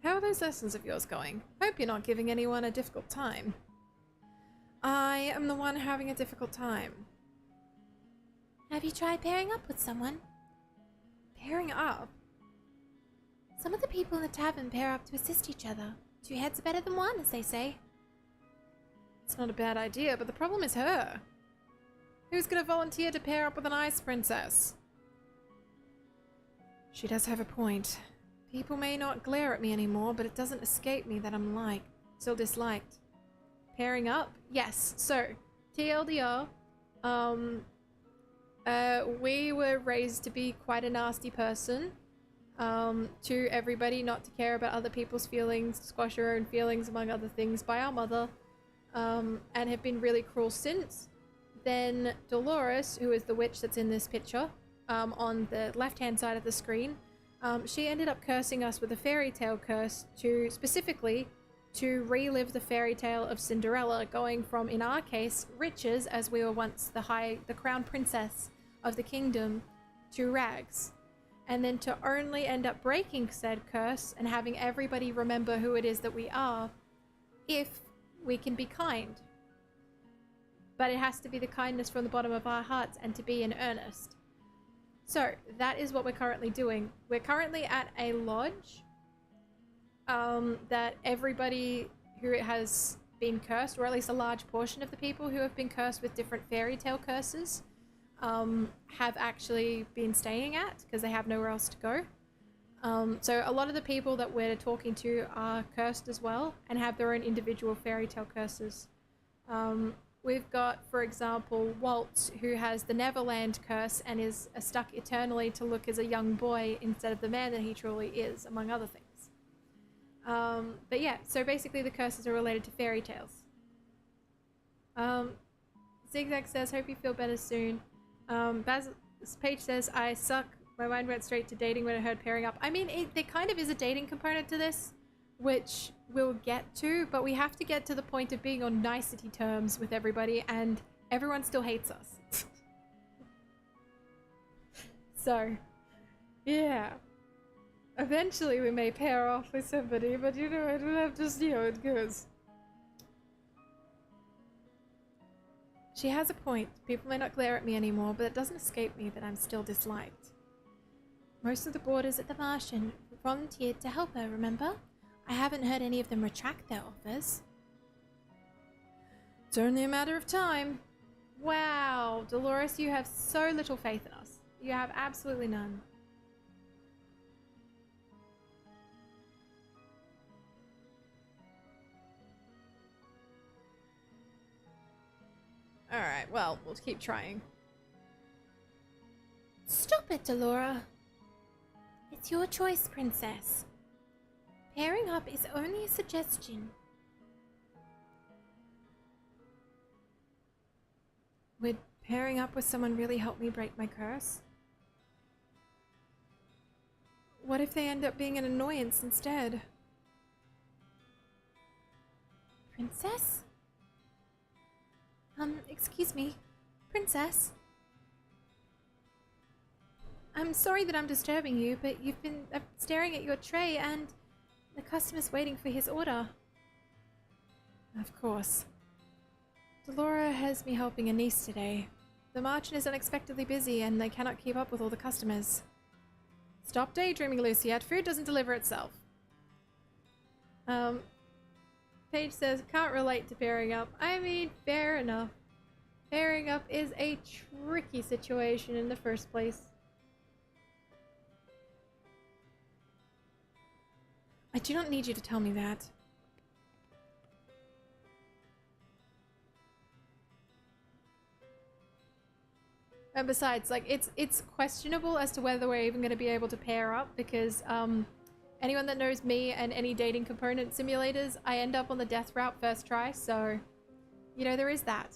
How are those lessons of yours going? Hope you're not giving anyone a difficult time. I am the one having a difficult time. Have you tried pairing up with someone? Pairing up? Some of the people in the tavern pair up to assist each other. 2 heads are better than 1, as they say. It's not a bad idea, but the problem is her. Who's gonna volunteer to pair up with an ice princess? She does have a point. People may not glare at me anymore, but it doesn't escape me that I'm still disliked. Pairing up? Yes. So, TLDR, we were raised to be quite a nasty person. To everybody, not to care about other people's feelings, to squash our own feelings, among other things, by our mother, and have been really cruel since. Then Dolores, who is the witch that's in this picture, on the left-hand side of the screen, she ended up cursing us with a fairy tale curse specifically to relive the fairy tale of Cinderella, going from, in our case, riches, as we were once the crown princess of the kingdom, to rags. And then to only end up breaking said curse and having everybody remember who it is that we are, if we can be kind. But it has to be the kindness from the bottom of our hearts and to be in earnest. So that is what we're currently doing. We're currently at a lodge that everybody who has been cursed, or at least a large portion of the people who have been cursed with different fairy tale curses, have actually been staying at because they have nowhere else to go. So a lot of the people that we're talking to are cursed as well and have their own individual fairy tale curses. We've got, for example, Waltz, who has the Neverland curse and is stuck eternally to look as a young boy instead of the man that he truly is, among other things. But yeah, so basically the curses are related to fairy tales. Zigzag says, hope you feel better soon. Paige says, I suck. My mind went straight to dating when I heard pairing up. I mean, there kind of is a dating component to this, which we'll get to, but we have to get to the point of being on nicety terms with everybody, and everyone still hates us. So, yeah. Eventually we may pair off with somebody, but you know, I don't have to see how it goes. She has a point. People may not glare at me anymore, but it doesn't escape me that I'm still disliked. Most of the boarders at the Martian volunteered to help her, remember? I haven't heard any of them retract their offers. It's only a matter of time. Wow, Dolores, you have so little faith in us. You have absolutely none. Alright, well, we'll keep trying. Stop it, Delora. It's your choice, princess. Pairing up is only a suggestion. Would pairing up with someone really help me break my curse? What if they end up being an annoyance instead? Princess? Excuse me. Princess? I'm sorry that I'm disturbing you, but you've been staring at your tray and the customer's waiting for his order. Of course. Delora has me helping a niece today. The Martian is unexpectedly busy and they cannot keep up with all the customers. Stop daydreaming, Luciette. Food doesn't deliver itself. Paige says, can't relate to pairing up. I mean, fair enough. Pairing up is a tricky situation in the first place. I do not need you to tell me that. And besides, like, it's questionable as to whether we're even going to be able to pair up because, anyone that knows me and any dating component simulators, I end up on the death route first try, so, you know, there is that.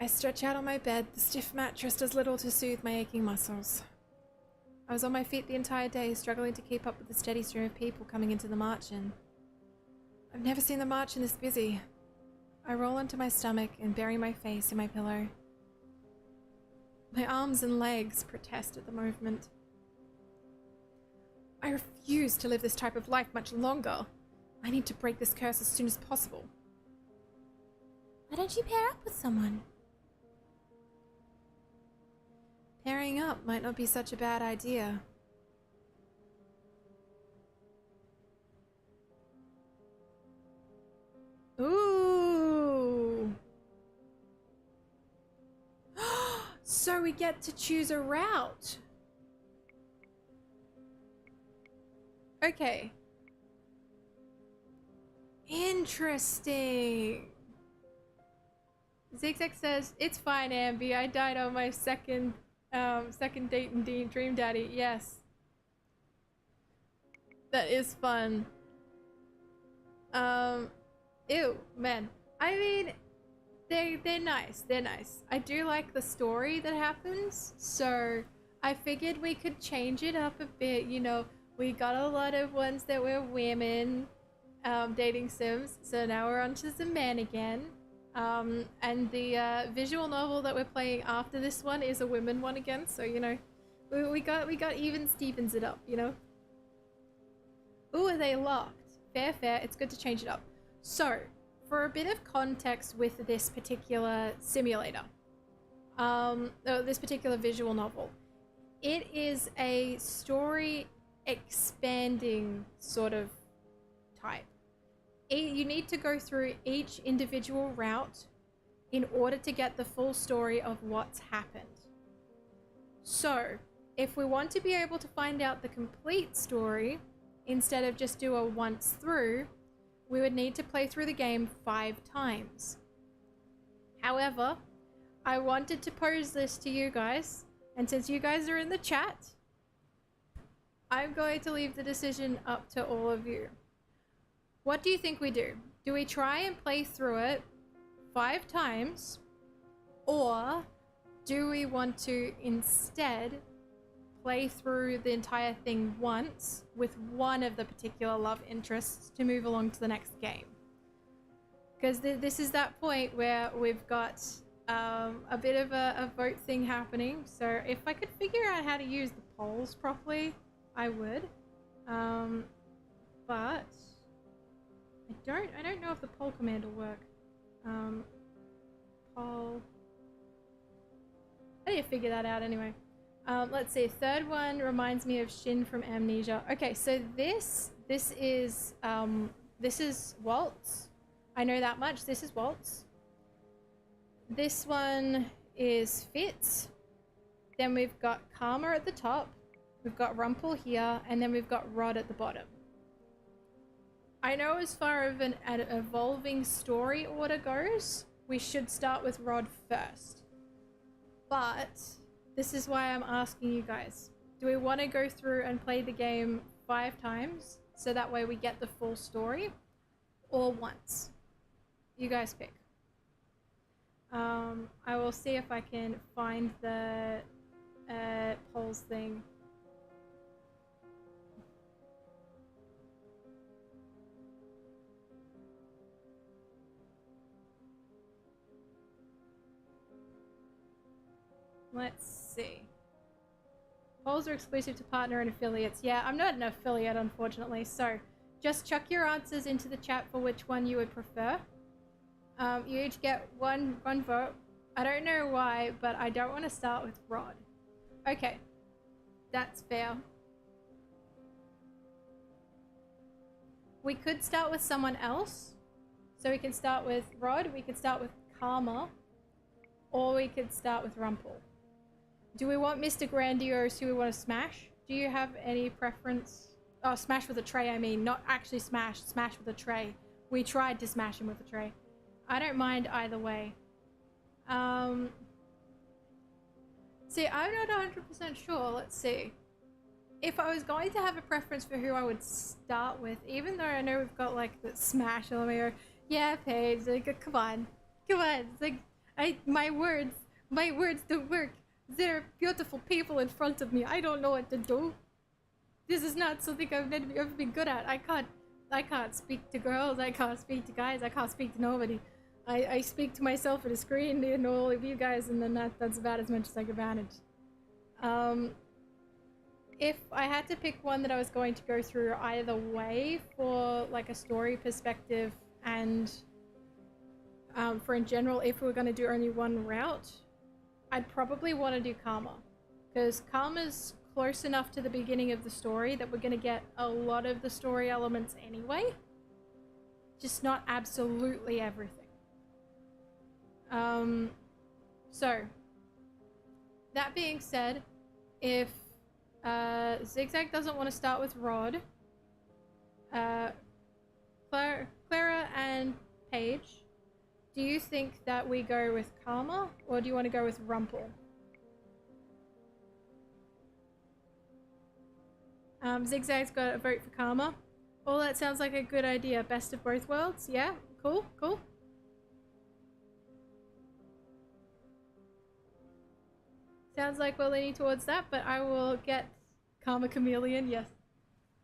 I stretch out on my bed. The stiff mattress does little to soothe my aching muscles. I was on my feet the entire day, struggling to keep up with the steady stream of people coming into the Martian. I've never seen the Martian this busy. I roll onto my stomach and bury my face in my pillow. My arms and legs protest at the movement. I refuse to live this type of life much longer. I need to break this curse as soon as possible. Why don't you pair up with someone? Pairing up might not be such a bad idea. Ooh! So we get to choose a route. Okay. Interesting. Zigzag says, "It's fine, Ambi. I died on my second date in Dream Daddy." Yes. That is fun. Ew, man. I mean, they're nice. They're nice. I do like the story that happens, so I figured we could change it up a bit. You know, we got a lot of ones that were women dating Sims, so now we're onto the men again. And the visual novel that we're playing after this one is a women one again, so you know, we got even Stevens it up, you know. Ooh, are they locked? Fair. It's good to change it up. So, for a bit of context with this particular simulator, this particular visual novel, it is a story expanding sort of type. You need to go through each individual route in order to get the full story of what's happened. So, if we want to be able to find out the complete story, instead of just do a once through, we would need to play through the game 5 times. However, I wanted to pose this to you guys, and since you guys are in the chat, I'm going to leave the decision up to all of you. What do you think we do? Do we try and play through it 5 times? Or do we want to instead play through the entire thing once with one of the particular love interests to move along to the next game? Because this is that point where we've got a bit of a vote thing happening. So if I could figure out how to use the polls properly, I would. But I don't know if the poll command will work. Poll. I need to figure that out anyway. Let's see. Third one reminds me of Shin from Amnesia. Okay, so this is Waltz. I know that much. This is Waltz. This one is Fitz. Then we've got Karma at the top. We've got Rumpel here, and then we've got Rod at the bottom. I know as far as an evolving story order goes, we should start with Rod first. But this is why I'm asking you guys. Do we want to go through and play the game 5 times, so that way we get the full story, or once? You guys pick. I will see if I can find the polls thing. Let's see. Polls are exclusive to partner and affiliates. Yeah, I'm not an affiliate, unfortunately, so just chuck your answers into the chat for which one you would prefer. You each get one vote. I don't know why, but I don't want to start with Rod. Okay, that's fair. We could start with someone else. So we can start with Rod, we could start with Karma, or we could start with Rumpel. Do we want Mr. Grandiose, who we want to smash? Do you have any preference? Oh, smash with a tray, I mean. Not actually smash with a tray. We tried to smash him with a tray. I don't mind either way. See, I'm not 100% sure. Let's see. If I was going to have a preference for who I would start with, even though I know we've got like the smash element, yeah, Paige, like, come on. It's like, my words don't work. There are beautiful people in front of me. I don't know what to do. This is not something I've ever been good at. I can't speak to girls. I can't speak to guys. I can't speak to nobody. I speak to myself at a screen and all of you guys, and then that's about as much as I can manage. If I had to pick one that I was going to go through either way for like a story perspective and for in general, if we were going to do only one route, I'd probably want to do Karma. Because Karma's close enough to the beginning of the story that we're going to get a lot of the story elements anyway. Just not absolutely everything. So, that being said, if Zigzag doesn't want to start with Rod, Clara and Paige, do you think that we go with Karma, or do you want to go with Rumple? Zigzag's got a vote for Karma. Well, that sounds like a good idea. Best of both worlds? Yeah? Cool, cool. Sounds like we're leaning towards that, but I will get Karma Chameleon, yes.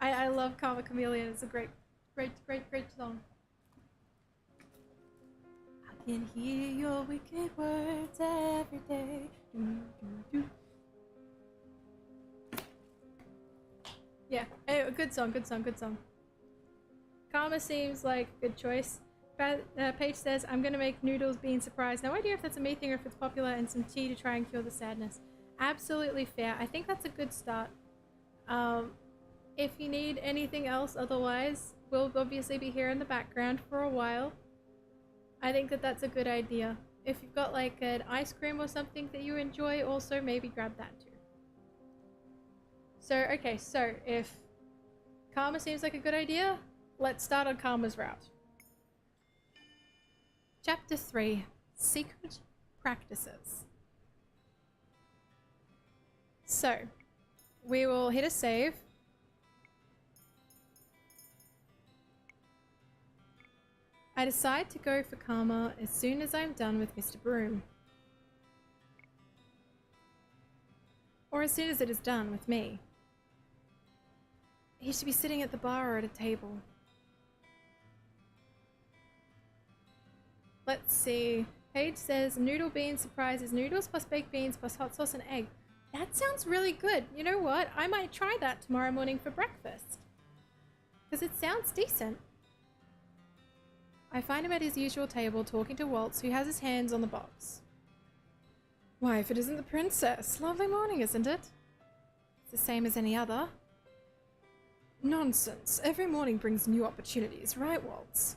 I love Karma Chameleon. It's a great song. I can hear your wicked words every day. Yeah, anyway, good song. Karma seems like a good choice. Paige says, I'm gonna make noodles being surprised. No idea if that's a me thing or if it's popular, and some tea to try and cure the sadness. Absolutely fair. I think that's a good start. If you need anything else otherwise, we'll obviously be here in the background for a while. I think that that's a good idea. If you've got like an ice cream or something that you enjoy, also maybe grab that too. So, okay, so if Karma seems like a good idea, let's start on Karma's route. Chapter 3, Secret Practices. So, we will hit a save. I decide to go for Karma as soon as I'm done with Mr. Broom. Or as soon as it is done with me. He should be sitting at the bar or at a table. Let's see. Paige says noodle bean surprise is noodles plus baked beans plus hot sauce and egg. That sounds really good. You know what? I might try that tomorrow morning for breakfast. Because it sounds decent. I find him at his usual table talking to Waltz, who has his hands on the box. Why, if it isn't the princess. Lovely morning, isn't it? It's the same as any other. Nonsense. Every morning brings new opportunities, right, Waltz?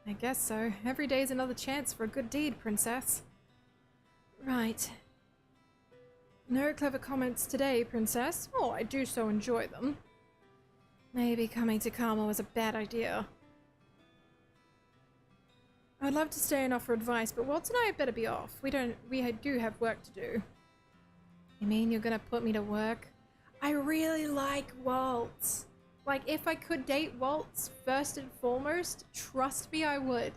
I guess so. Every day's another chance for a good deed, princess. Right. No clever comments today, princess. Oh, I do so enjoy them. Maybe coming to Karma was a bad idea. I'd love to stay and offer advice, but Waltz and I had better be off. We do have work to do. You mean you're gonna put me to work? I really like Waltz. Like, if I could date Waltz first and foremost, trust me, I would.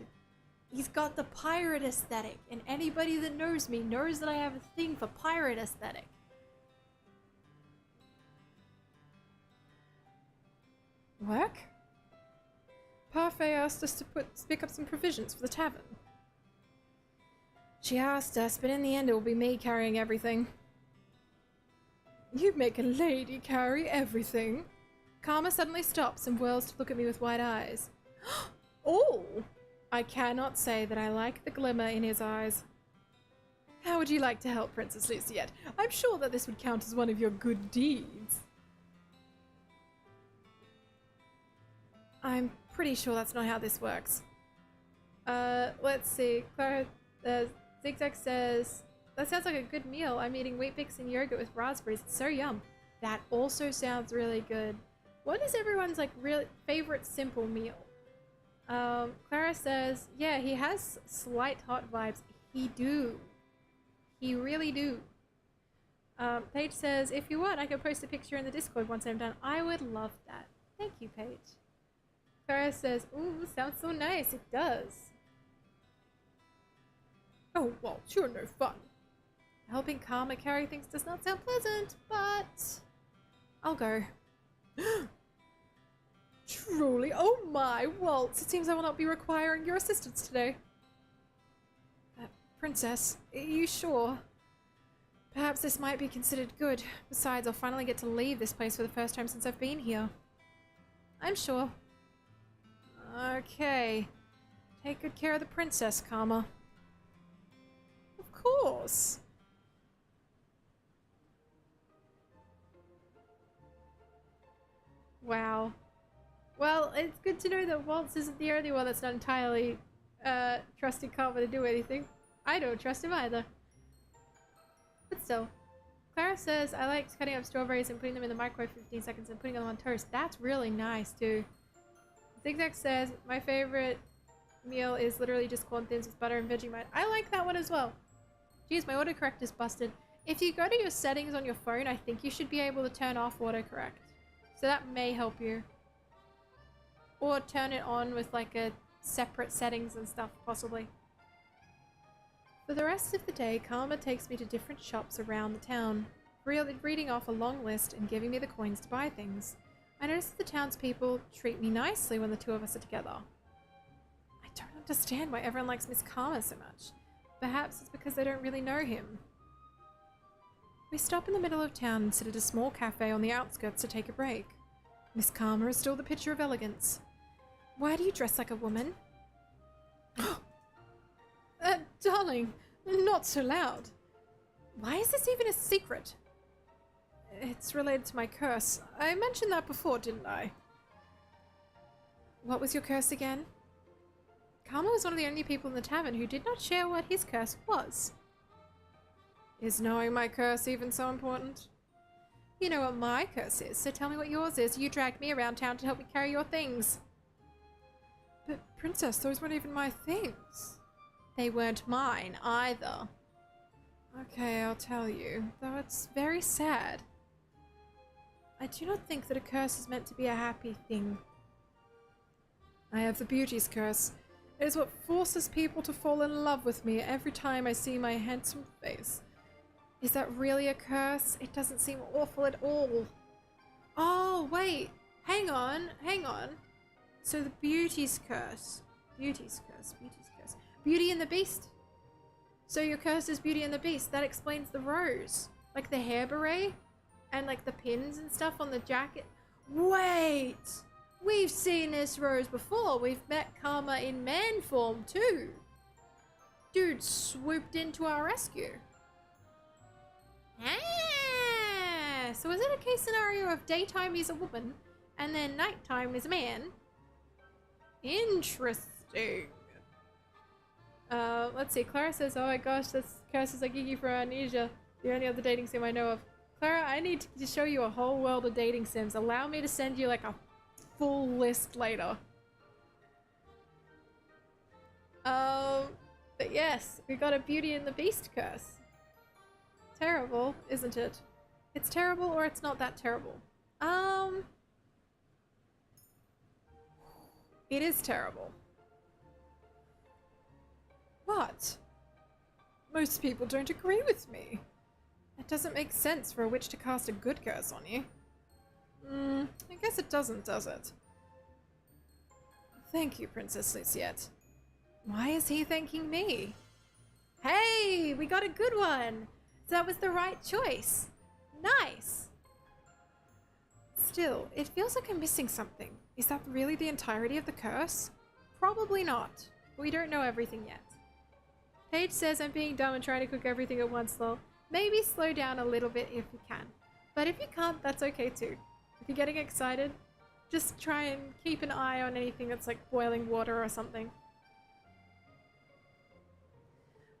He's got the pirate aesthetic, and anybody that knows me knows that I have a thing for pirate aesthetic. Work? Parfait asked us to pick up some provisions for the tavern. She asked us, but in the end it will be me carrying everything. You make a lady carry everything? Karma suddenly stops and whirls to look at me with wide eyes. Oh! I cannot say that I like the glimmer in his eyes. How would you like to help, Princess Luciette? I'm sure that this would count as one of your good deeds. I'm pretty sure that's not how this works. Let's see. Clara, Zigzag says, that sounds like a good meal. I'm eating Wheat Bix and yogurt with raspberries. It's so yum. That also sounds really good. What is everyone's like real favorite simple meal? Clara says, yeah, he has slight hot vibes. He do. He really do. Paige says, if you want, I can post a picture in the Discord once I'm done. I would love that. Thank you, Paige. Clara says, ooh, sounds so nice. It does. Oh, well, sure, no fun. Helping Karma carry things does not sound pleasant, but I'll go. Truly, oh my, Waltz, it seems I will not be requiring your assistance today. Princess, are you sure? Perhaps this might be considered good. Besides, I'll finally get to leave this place for the first time since I've been here. I'm sure. Okay. Take good care of the princess, Karma. Of course. Wow. Well, it's good to know that Waltz isn't the only one that's not entirely trusting Karma to do anything. I don't trust him either. But still. Clara says, I liked cutting up strawberries and putting them in the microwave for 15 seconds and putting them on toast. That's really nice, too. Zigzag says, my favorite meal is literally just corn thins with butter and Vegemite. I like that one as well. Geez, my autocorrect is busted. If you go to your settings on your phone, I think you should be able to turn off autocorrect. So that may help you. Or turn it on with like a separate settings and stuff, possibly. For the rest of the day, Karma takes me to different shops around the town, reading off a long list and giving me the coins to buy things. I notice that the townspeople treat me nicely when the two of us are together. I don't understand why everyone likes Miss Karma so much. Perhaps it's because they don't really know him. We stop in the middle of town and sit at a small cafe on the outskirts to take a break. Miss Karma is still the picture of elegance. Why do you dress like a woman? Darling, not so loud. Why is this even a secret? It's related to my curse. I mentioned that before, didn't I? What was your curse again? Karma was one of the only people in the tavern who did not share what his curse was. Is knowing my curse even so important? You know what my curse is, so tell me what yours is. You dragged me around town to help me carry your things. But, Princess, those weren't even my things. They weren't mine, either. Okay, I'll tell you, though it's very sad. I do not think that a curse is meant to be a happy thing. I have the beauty's curse. It is what forces people to fall in love with me every time I see my handsome face. Is that really a curse? It doesn't seem awful at all. Oh, wait. Hang on. So the beauty's curse. Beauty and the Beast. So your curse is Beauty and the Beast. That explains the rose. Like the hair beret? And like the pins and stuff on the jacket. Wait! We've seen this rose before. We've met Karma in man form too. Dude swooped into our rescue. Ah! So is it a case scenario of daytime he's a woman and then nighttime is a man? Interesting. Let's see. Clara says, oh my gosh, this curse is like Gigi for Amnesia, the only other dating sim I know of. Clara, I need to show you a whole world of dating sims. Allow me to send you like a full list later. But yes, we got a Beauty and the Beast curse. Terrible, isn't it? It's terrible, or it's not that terrible. It is terrible. What? Most people don't agree with me. It doesn't make sense for a witch to cast a good curse on you. I guess it doesn't, does it? Thank you, Princess Luciette. Why is he thanking me? Hey, we got a good one! So that was the right choice. Nice! Still, it feels like I'm missing something. Is that really the entirety of the curse? Probably not. We don't know everything yet. Paige says I'm being dumb and trying to cook everything at once, lol. Maybe slow down a little bit if you can. But if you can't, that's okay too. If you're getting excited, just try and keep an eye on anything that's like boiling water or something.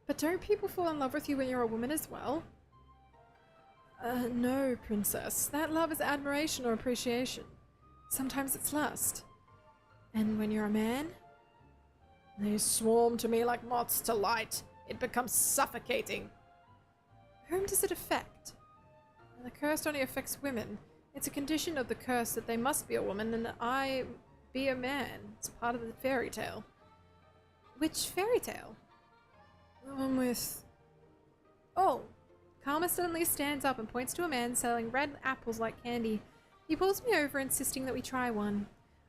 But don't people fall in love with you when you're a woman as well? No, Princess. That love is admiration or appreciation. Sometimes it's lust. And when you're a man, they swarm to me like moths to light. It becomes suffocating. Whom does it affect? The curse only affects women. It's a condition of the curse that they must be a woman and that I be a man. It's part of the fairy tale. Which fairy tale? The one with... Oh! Karma suddenly stands up and points to a man selling red apples like candy. He pulls me over, insisting that we try one.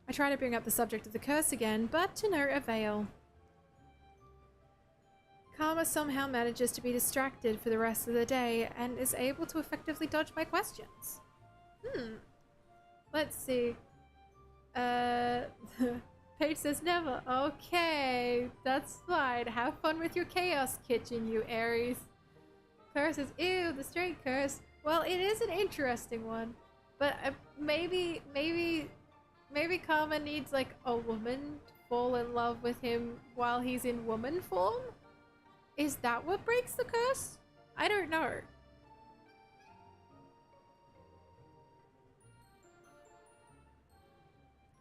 I try to bring up the subject of the curse again, but to no avail. Karma somehow manages to be distracted for the rest of the day and is able to effectively dodge my questions. Let's see. Paige says never. Okay, that's fine. Have fun with your chaos kitchen, you Aries. Curse says, ew, the straight curse. Well, it is an interesting one. But maybe Karma needs like a woman to fall in love with him while he's in woman form? Is that what breaks the curse? I don't know.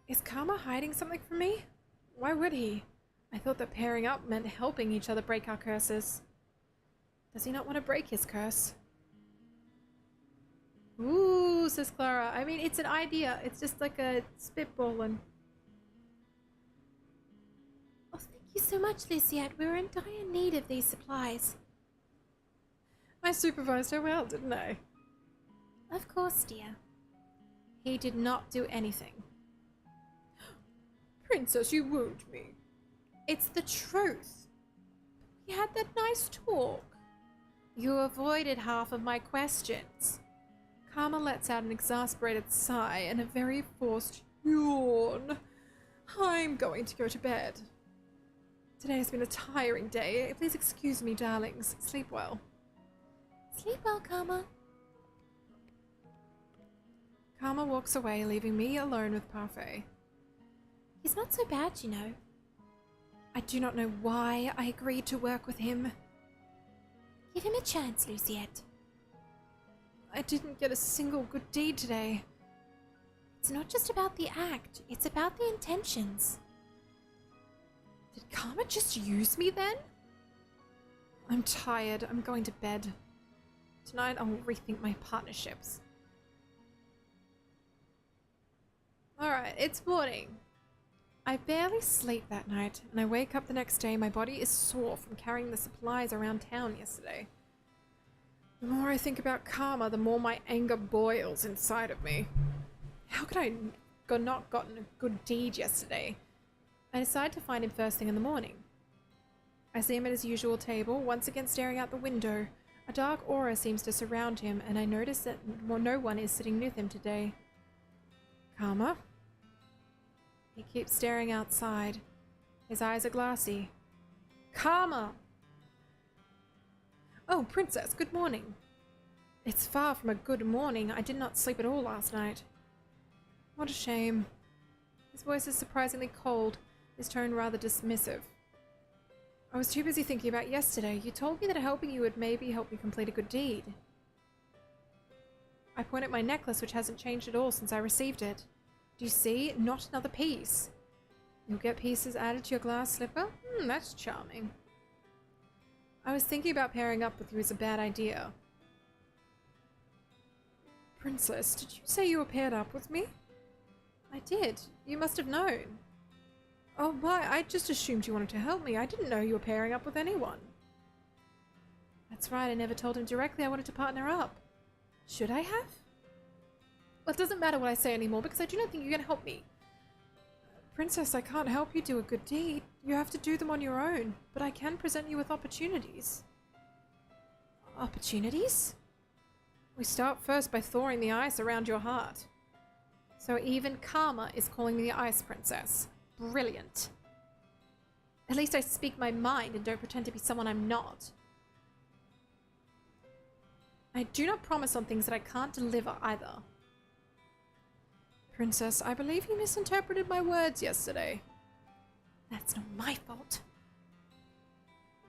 Is Karma hiding something from me? Why would he? I thought that pairing up meant helping each other break our curses. Does he not want to break his curse? Ooh, says Clara. I mean, it's an idea. It's just like a spitballing. Oh, thank you so much, Luciette. We were in dire need of these supplies. I supervised her well, didn't I? Of course, dear. He did not do anything. Princess, you wound me. It's the truth. We had that nice talk. You avoided half of my questions. Karma lets out an exasperated sigh and a very forced yawn. I'm going to go to bed. Today has been a tiring day. Please excuse me, darlings. Sleep well. Sleep well, Karma. Karma walks away, leaving me alone with Parfait. He's not so bad, you know. I do not know why I agreed to work with him. Give him a chance, Luciette. I didn't get a single good deed today. It's not just about the act, it's about the intentions. Did Karma just use me then? I'm tired. I'm going to bed. Tonight I'll rethink my partnerships. Alright, it's morning. I barely sleep that night, and I wake up the next day. My body is sore from carrying the supplies around town yesterday. The more I think about Karma, the more my anger boils inside of me. How could I not gotten a good deed yesterday? I decide to find him first thing in the morning. I see him at his usual table, once again staring out the window. A dark aura seems to surround him, and I notice that no one is sitting with him today. Karma? He keeps staring outside. His eyes are glassy. Karma! Oh, Princess, good morning. It's far from a good morning. I did not sleep at all last night. What a shame. His voice is surprisingly cold, his tone rather dismissive. I was too busy thinking about yesterday. You told me that helping you would maybe help me complete a good deed. I point at my necklace, which hasn't changed at all since I received it. Do you see? Not another piece. You'll get pieces added to your glass slipper? That's charming. I was thinking about pairing up with you as a bad idea. Princess, did you say you were paired up with me? I did. You must have known. Oh, why? I just assumed you wanted to help me. I didn't know you were pairing up with anyone. That's right. I never told him directly I wanted to partner up. Should I have? Well, it doesn't matter what I say anymore because I do not think you're going to help me. Princess, I can't help you do a good deed. You have to do them on your own, but I can present you with opportunities. Opportunities? We start first by thawing the ice around your heart. So even Karma is calling me the Ice Princess. Brilliant. At least I speak my mind and don't pretend to be someone I'm not. I do not promise on things that I can't deliver either. Princess, I believe you misinterpreted my words yesterday. That's not my fault.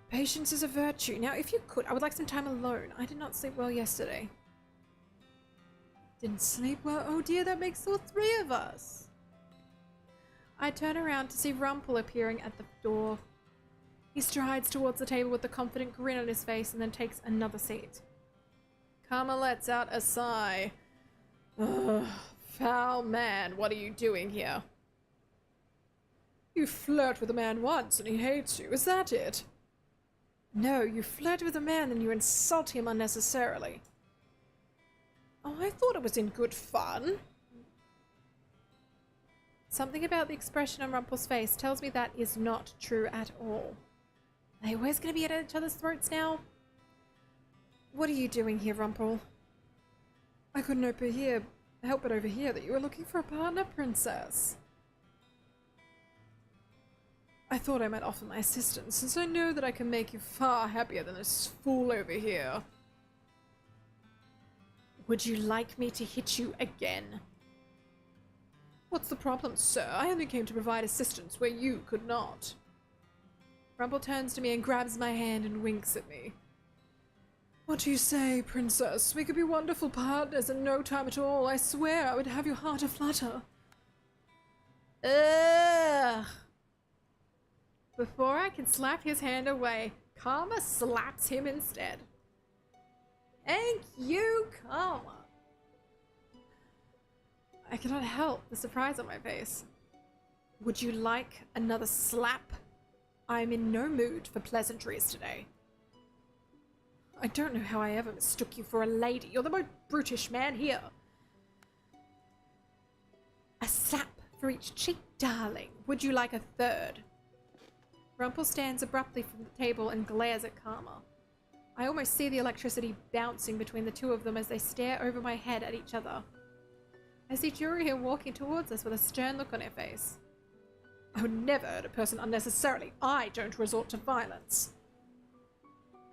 Patience is a virtue. Now, if you could, I would like some time alone. I did not sleep well yesterday. Didn't sleep well? Oh dear, that makes all three of us. I turn around to see Rumpel appearing at the door. He strides towards the table with a confident grin on his face and then takes another seat. Karma lets out a sigh. Ugh. Foul man, what are you doing here? You flirt with a man once and he hates you, is that it? No, you flirt with a man and you insult him unnecessarily. Oh, I thought it was in good fun. Something about the expression on Rumpel's face tells me that is not true at all. Are they always going to be at each other's throats now? What are you doing here, Rumpel? I couldn't help but overhear that you were looking for a partner, Princess. I thought I might offer my assistance, since I know that I can make you far happier than this fool over here. Would you like me to hit you again? What's the problem, sir? I only came to provide assistance where you could not. Rumple turns to me and grabs my hand and winks at me. What do you say, Princess? We could be wonderful partners in no time at all. I swear I would have your heart aflutter. Ugh. Before I can slap his hand away, Karma slaps him instead. Thank you, Karma. I cannot help the surprise on my face. Would you like another slap? I'm in no mood for pleasantries today. I don't know how I ever mistook you for a lady. You're the most brutish man here. A slap for each cheek, darling. Would you like a third? Rumple stands abruptly from the table and glares at Karma. I almost see the electricity bouncing between the two of them as they stare over my head at each other. I see Jurian walking towards us with a stern look on her face. I would never hurt a person unnecessarily. I don't resort to violence.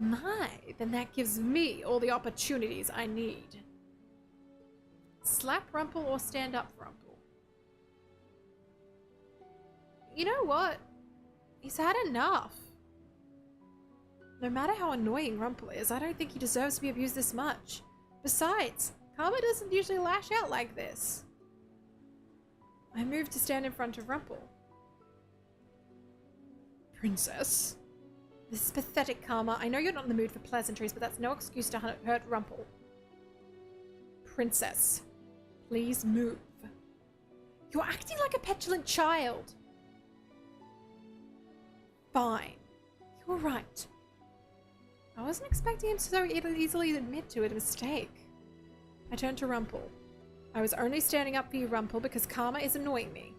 My, then that gives me all the opportunities I need. Slap Rumple or stand up for Rumple? You know what? He's had enough. No matter how annoying Rumple is, I don't think he deserves to be abused this much. Besides, Karma doesn't usually lash out like this. I move to stand in front of Rumple. Princess? This is pathetic, Karma. I know you're not in the mood for pleasantries, but that's no excuse to hurt Rumple. Princess, please move. You're acting like a petulant child. Fine. You're right. I wasn't expecting him to so easily admit to a mistake. I turned to Rumple. I was only standing up for you, Rumple, because Karma is annoying me.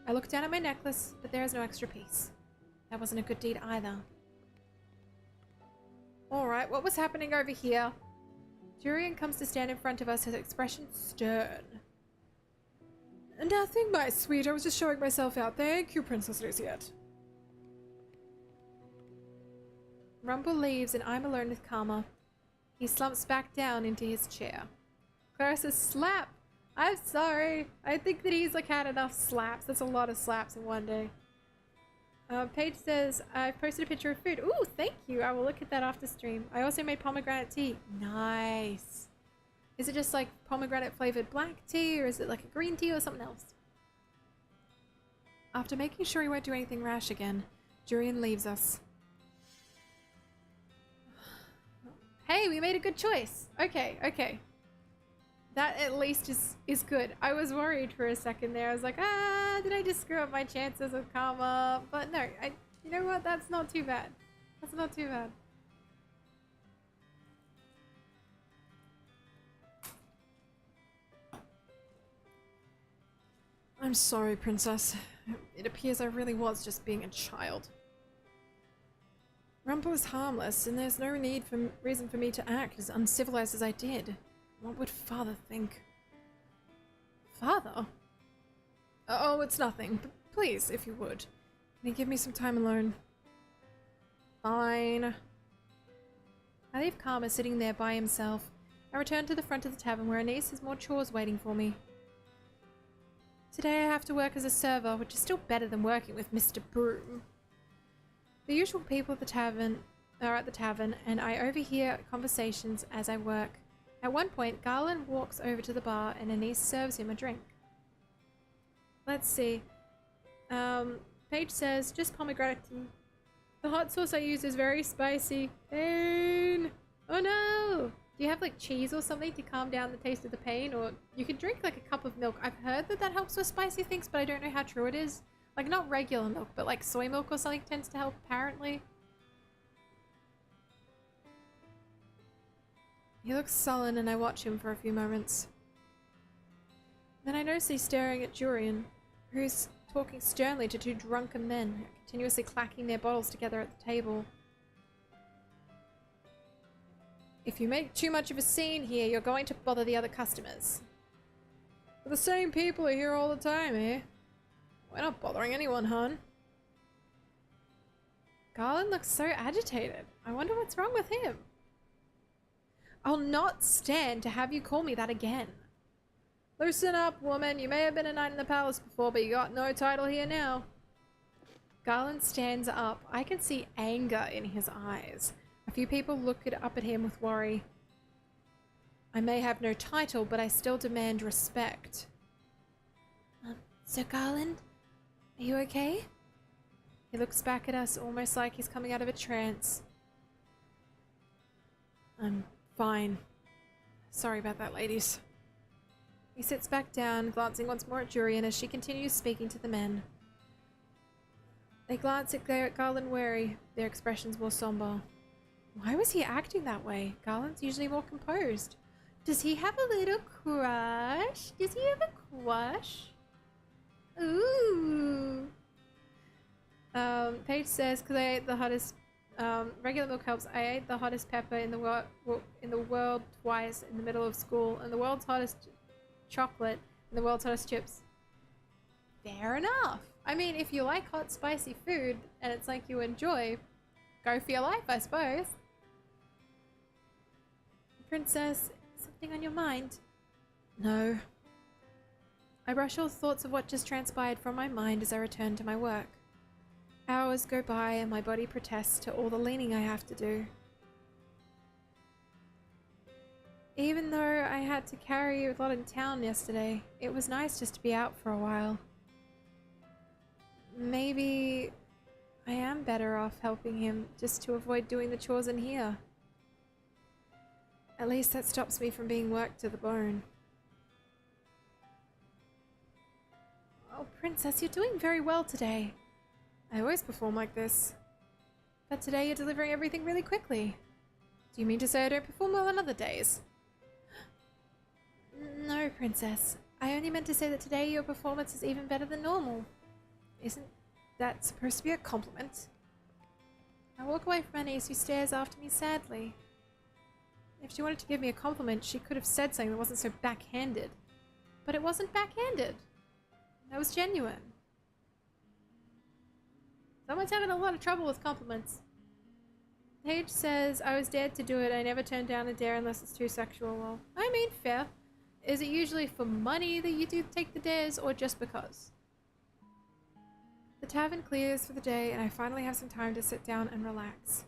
I looked down at my necklace, but there is no extra piece. That wasn't a good deed either. Alright, what was happening over here? Jurian comes to stand in front of us, his expression stern. Nothing, my sweet. I was just showing myself out. Thank you, Princess Luciette. Rumple leaves and I'm alone with Karma. He slumps back down into his chair. Clara says, slap! I'm sorry. I think that he's had enough slaps. That's a lot of slaps in one day. Paige says, I've posted a picture of food. Ooh, thank you. I will look at that after stream. I also made pomegranate tea. Nice. Is it just pomegranate flavored black tea, or is it a green tea or something else? After making sure he won't do anything rash again, Jurian leaves us. Hey, we made a good choice. Okay. That at least is good. I was worried for a second there. I was like, did I just screw up my chances with Karma? But no, you know what? That's not too bad. That's not too bad. I'm sorry, Princess. It appears I really was just being a child. Rumple is harmless, and there's no reason for me to act as uncivilized as I did. What would Father think? Father? Oh, it's nothing. But please, if you would. Can you give me some time alone? Fine. I leave Karma sitting there by himself. I return to the front of the tavern where Anise has more chores waiting for me. Today I have to work as a server, which is still better than working with Mr. Broom. The usual people at the tavern are at the tavern, and I overhear conversations as I work. At one point, Garland walks over to the bar and Anise serves him a drink. Let's see. Paige says, just pomegranate tea. The hot sauce I use is very spicy. Pain! Oh no! Do you have cheese or something to calm down the taste of the pain? Or you could drink a cup of milk. I've heard that helps with spicy things, but I don't know how true it is. Not regular milk, but soy milk or something tends to help, apparently. He looks sullen and I watch him for a few moments. Then I notice he's staring at Jurian, who's talking sternly to two drunken men, continuously clacking their bottles together at the table. If you make too much of a scene here, you're going to bother the other customers. But the same people are here all the time, eh? We're not bothering anyone, hon. Garland looks so agitated. I wonder what's wrong with him. I'll not stand to have you call me that again. Loosen up, woman. You may have been a knight in the palace before, but you got no title here now. Garland stands up. I can see anger in his eyes. A few people look up at him with worry. I may have no title, but I still demand respect. Sir Garland, are you okay? He looks back at us almost like he's coming out of a trance. I'm fine. Sorry about that, ladies. He sits back down, glancing once more at Jurian as she continues speaking to the men. They glance at Garland wary, their expressions more somber. Why was he acting that way? Garland's usually more composed. Does he have a little crush? Does he have a crush? Ooh. Paige says, because I ate the hottest, regular milk helps. I ate the hottest pepper in the world twice in the middle of school, and the world's hottest chocolate and the world's hottest chips. Fair enough. I mean, if you like hot, spicy food and it's like you enjoy, go for your life, I suppose. Princess, something on your mind? No. I brush all thoughts of what just transpired from my mind as I return to my work. Hours go by and my body protests to all the leaning I have to do. Even though I had to carry a lot in town yesterday, it was nice just to be out for a while. Maybe I am better off helping him just to avoid doing the chores in here. At least that stops me from being worked to the bone. Oh, Princess, you're doing very well today. I always perform like this. But today you're delivering everything really quickly. Do you mean to say I don't perform well on other days? No, Princess. I only meant to say that today your performance is even better than normal. Isn't that supposed to be a compliment? I walk away from my niece, who stares after me sadly. If she wanted to give me a compliment, she could have said something that wasn't so backhanded. But it wasn't backhanded. That was genuine. Someone's having a lot of trouble with compliments. Paige says, I was dared to do it. I never turn down a dare unless it's too sexual. Well, I mean, fair. Is it usually for money that you do take the dares, or just because? The tavern clears for the day, and I finally have some time to sit down and relax.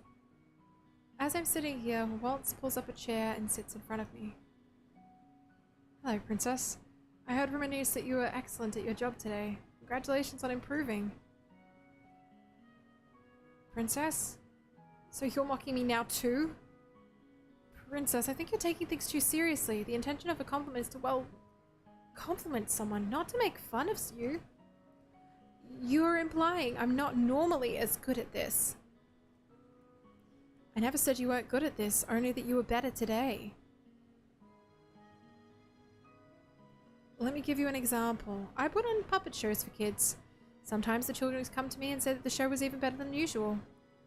As I'm sitting here, Waltz pulls up a chair and sits in front of me. Hello, Princess. I heard from my niece that you were excellent at your job today. Congratulations on improving. Princess? So you're mocking me now too? Princess, I think you're taking things too seriously. The intention of a compliment is to, well, compliment someone, not to make fun of you. You're implying I'm not normally as good at this. I never said you weren't good at this, only that you were better today. Let me give you an example. I put on puppet shows for kids. Sometimes the children come to me and say that the show was even better than usual.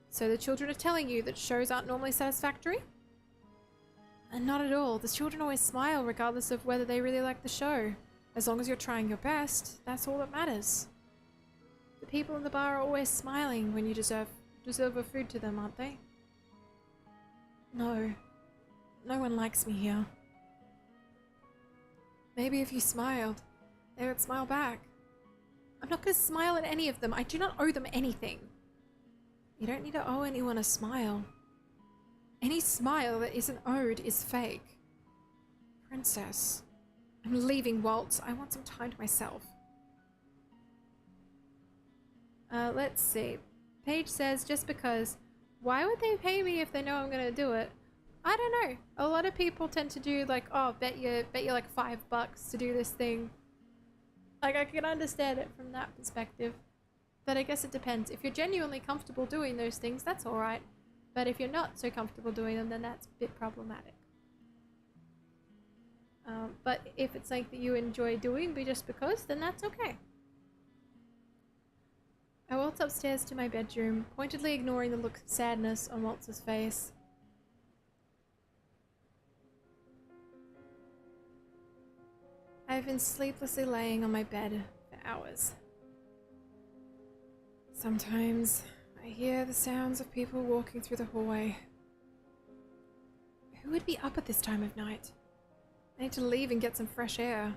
So the children are telling you that shows aren't normally satisfactory? And not at all. The children always smile regardless of whether they really like the show. As long as you're trying your best, that's all that matters. The people in the bar are always smiling when you deserve a food to them, aren't they? No. No one likes me here. Maybe if you smiled, they would smile back. I'm not going to smile at any of them. I do not owe them anything. You don't need to owe anyone a smile. Any smile that isn't owed is fake. Princess, I'm leaving Waltz. I want some time to myself. Let's see. Paige says, just because. Why would they pay me if they know I'm going to do it? I don't know. A lot of people tend to do like, oh, bet you like $5 to do this thing. Like, I can understand it from that perspective. But I guess it depends. If you're genuinely comfortable doing those things, that's alright. But if you're not so comfortable doing them, then that's a bit problematic. But if it's like that you enjoy doing but just because, then that's okay. I walked upstairs to my bedroom, pointedly ignoring the look of sadness on Waltz's face. I've been sleeplessly laying on my bed for hours. Sometimes I hear the sounds of people walking through the hallway. Who would be up at this time of night? I need to leave and get some fresh air.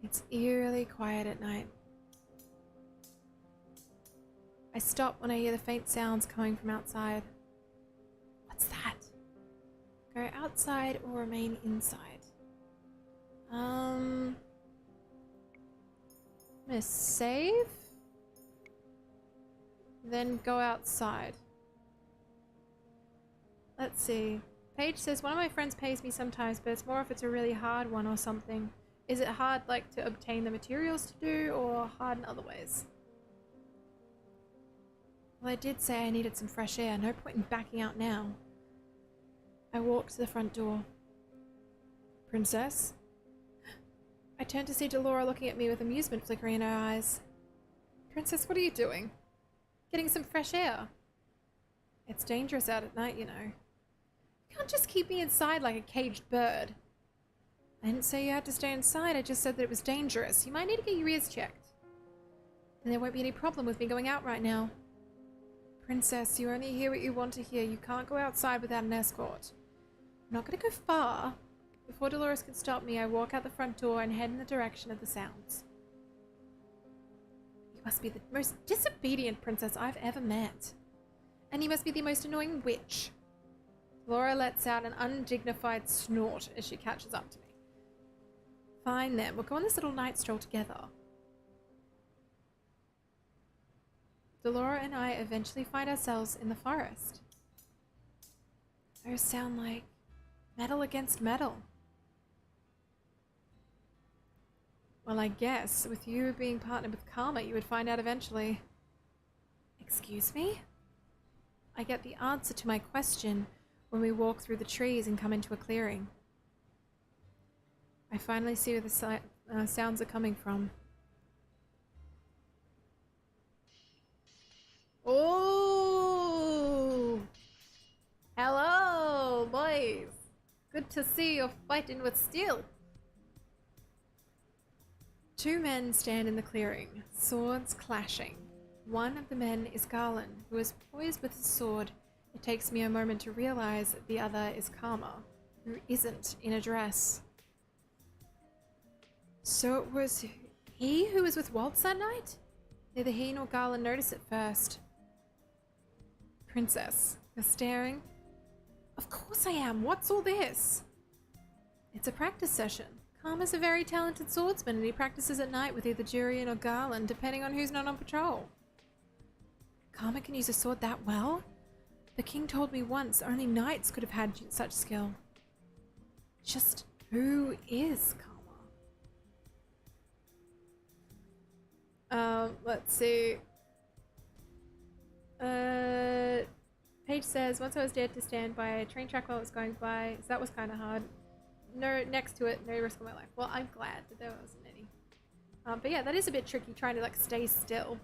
It's eerily quiet at night. I stop when I hear the faint sounds coming from outside. What's that? Go outside or remain inside? I'm gonna save, then go outside. Let's see. Paige says, one of my friends pays me sometimes, but it's more if it's a really hard one or something. Is it hard, like, to obtain the materials to do, or hard in other ways? Well, I did say I needed some fresh air. No point in backing out now. I walked to the front door. Princess? I turned to see Delora looking at me with amusement flickering in her eyes. Princess, what are you doing? Getting some fresh air. It's dangerous out at night, you know. You can't just keep me inside like a caged bird. I didn't say you had to stay inside, I just said that it was dangerous. You might need to get your ears checked. And there won't be any problem with me going out right now. Princess, you only hear what you want to hear. You can't go outside without an escort. I'm not going to go far. Before Dolores can stop me, I walk out the front door and head in the direction of the sounds. You must be the most disobedient princess I've ever met. And you must be the most annoying witch. Laura lets out an undignified snort as she catches up to me. Fine then, we'll go on this little night stroll together. Delora and I eventually find ourselves in the forest. Those sound like metal against metal. Well, I guess with you being partnered with Karma, you would find out eventually. Excuse me? I get the answer to my question when we walk through the trees and come into a clearing. I finally see where the sounds are coming from. Oh! Hello, boys! Good to see you're fighting with steel. Two men stand in the clearing, swords clashing. One of the men is Garland, who is poised with his sword. It takes me a moment to realize that the other is Karma, who isn't in a dress. So it was he who was with Waltz that night? Neither he nor Garland noticed at first. Princess, you're staring? Of course I am. What's all this? It's a practice session. Karma's a very talented swordsman and he practices at night with either Jurian or Garland, depending on who's not on patrol. Karma can use a sword that well? The king told me once only knights could have had such skill. Just who is Karma? Let's see. Paige says, once I was dared to stand by a train track while it was going by, so that was kind of hard. No, next to it, no risk of my life. Well, I'm glad that there wasn't any. But yeah, that is a bit tricky, trying to like stay still.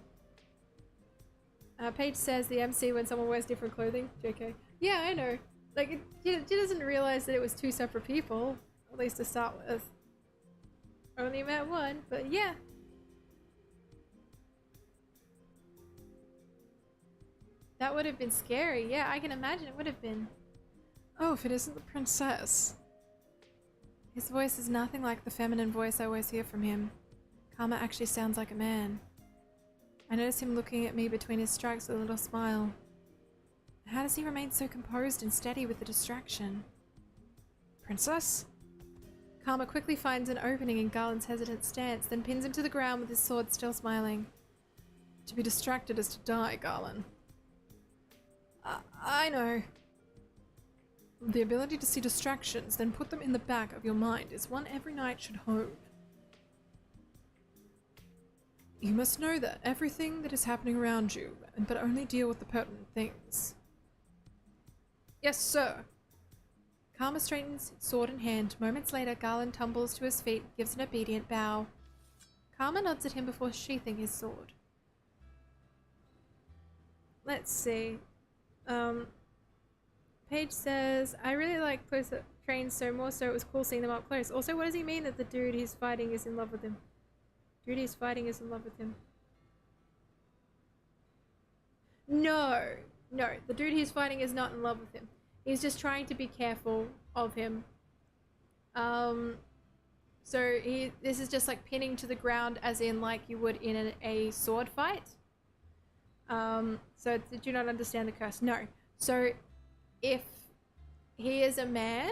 Paige says the MC when someone wears different clothing. JK. Yeah, I know. Like, she doesn't realize that it was two separate people, at least to start with. Only met one, but yeah. That would have been scary. Yeah, I can imagine it would have been. Oh, if it isn't the princess. His voice is nothing like the feminine voice I always hear from him. Karma actually sounds like a man. I notice him looking at me between his strikes with a little smile. How does he remain so composed and steady with the distraction? Princess? Karma quickly finds an opening in Garland's hesitant stance, then pins him to the ground with his sword still smiling. To be distracted is to die, Garland. I know. The ability to see distractions, then put them in the back of your mind is one every knight should hone. You must know that everything that is happening around you, but only deal with the pertinent things. Yes, sir. Karma straightens, sword in hand. Moments later, Garland tumbles to his feet, gives an obedient bow. Karma nods at him before sheathing his sword. Let's see. Paige says, I really like close-up trains, so more so it was cool seeing them up close. Also, what does he mean that the dude he's fighting is in love with him? Dude he's fighting is in love with him. No, the dude he's fighting is not in love with him. He's just trying to be careful of him. So this is just like pinning to the ground as in like you would in a sword fight. So did you not understand the curse? No. So if he is a man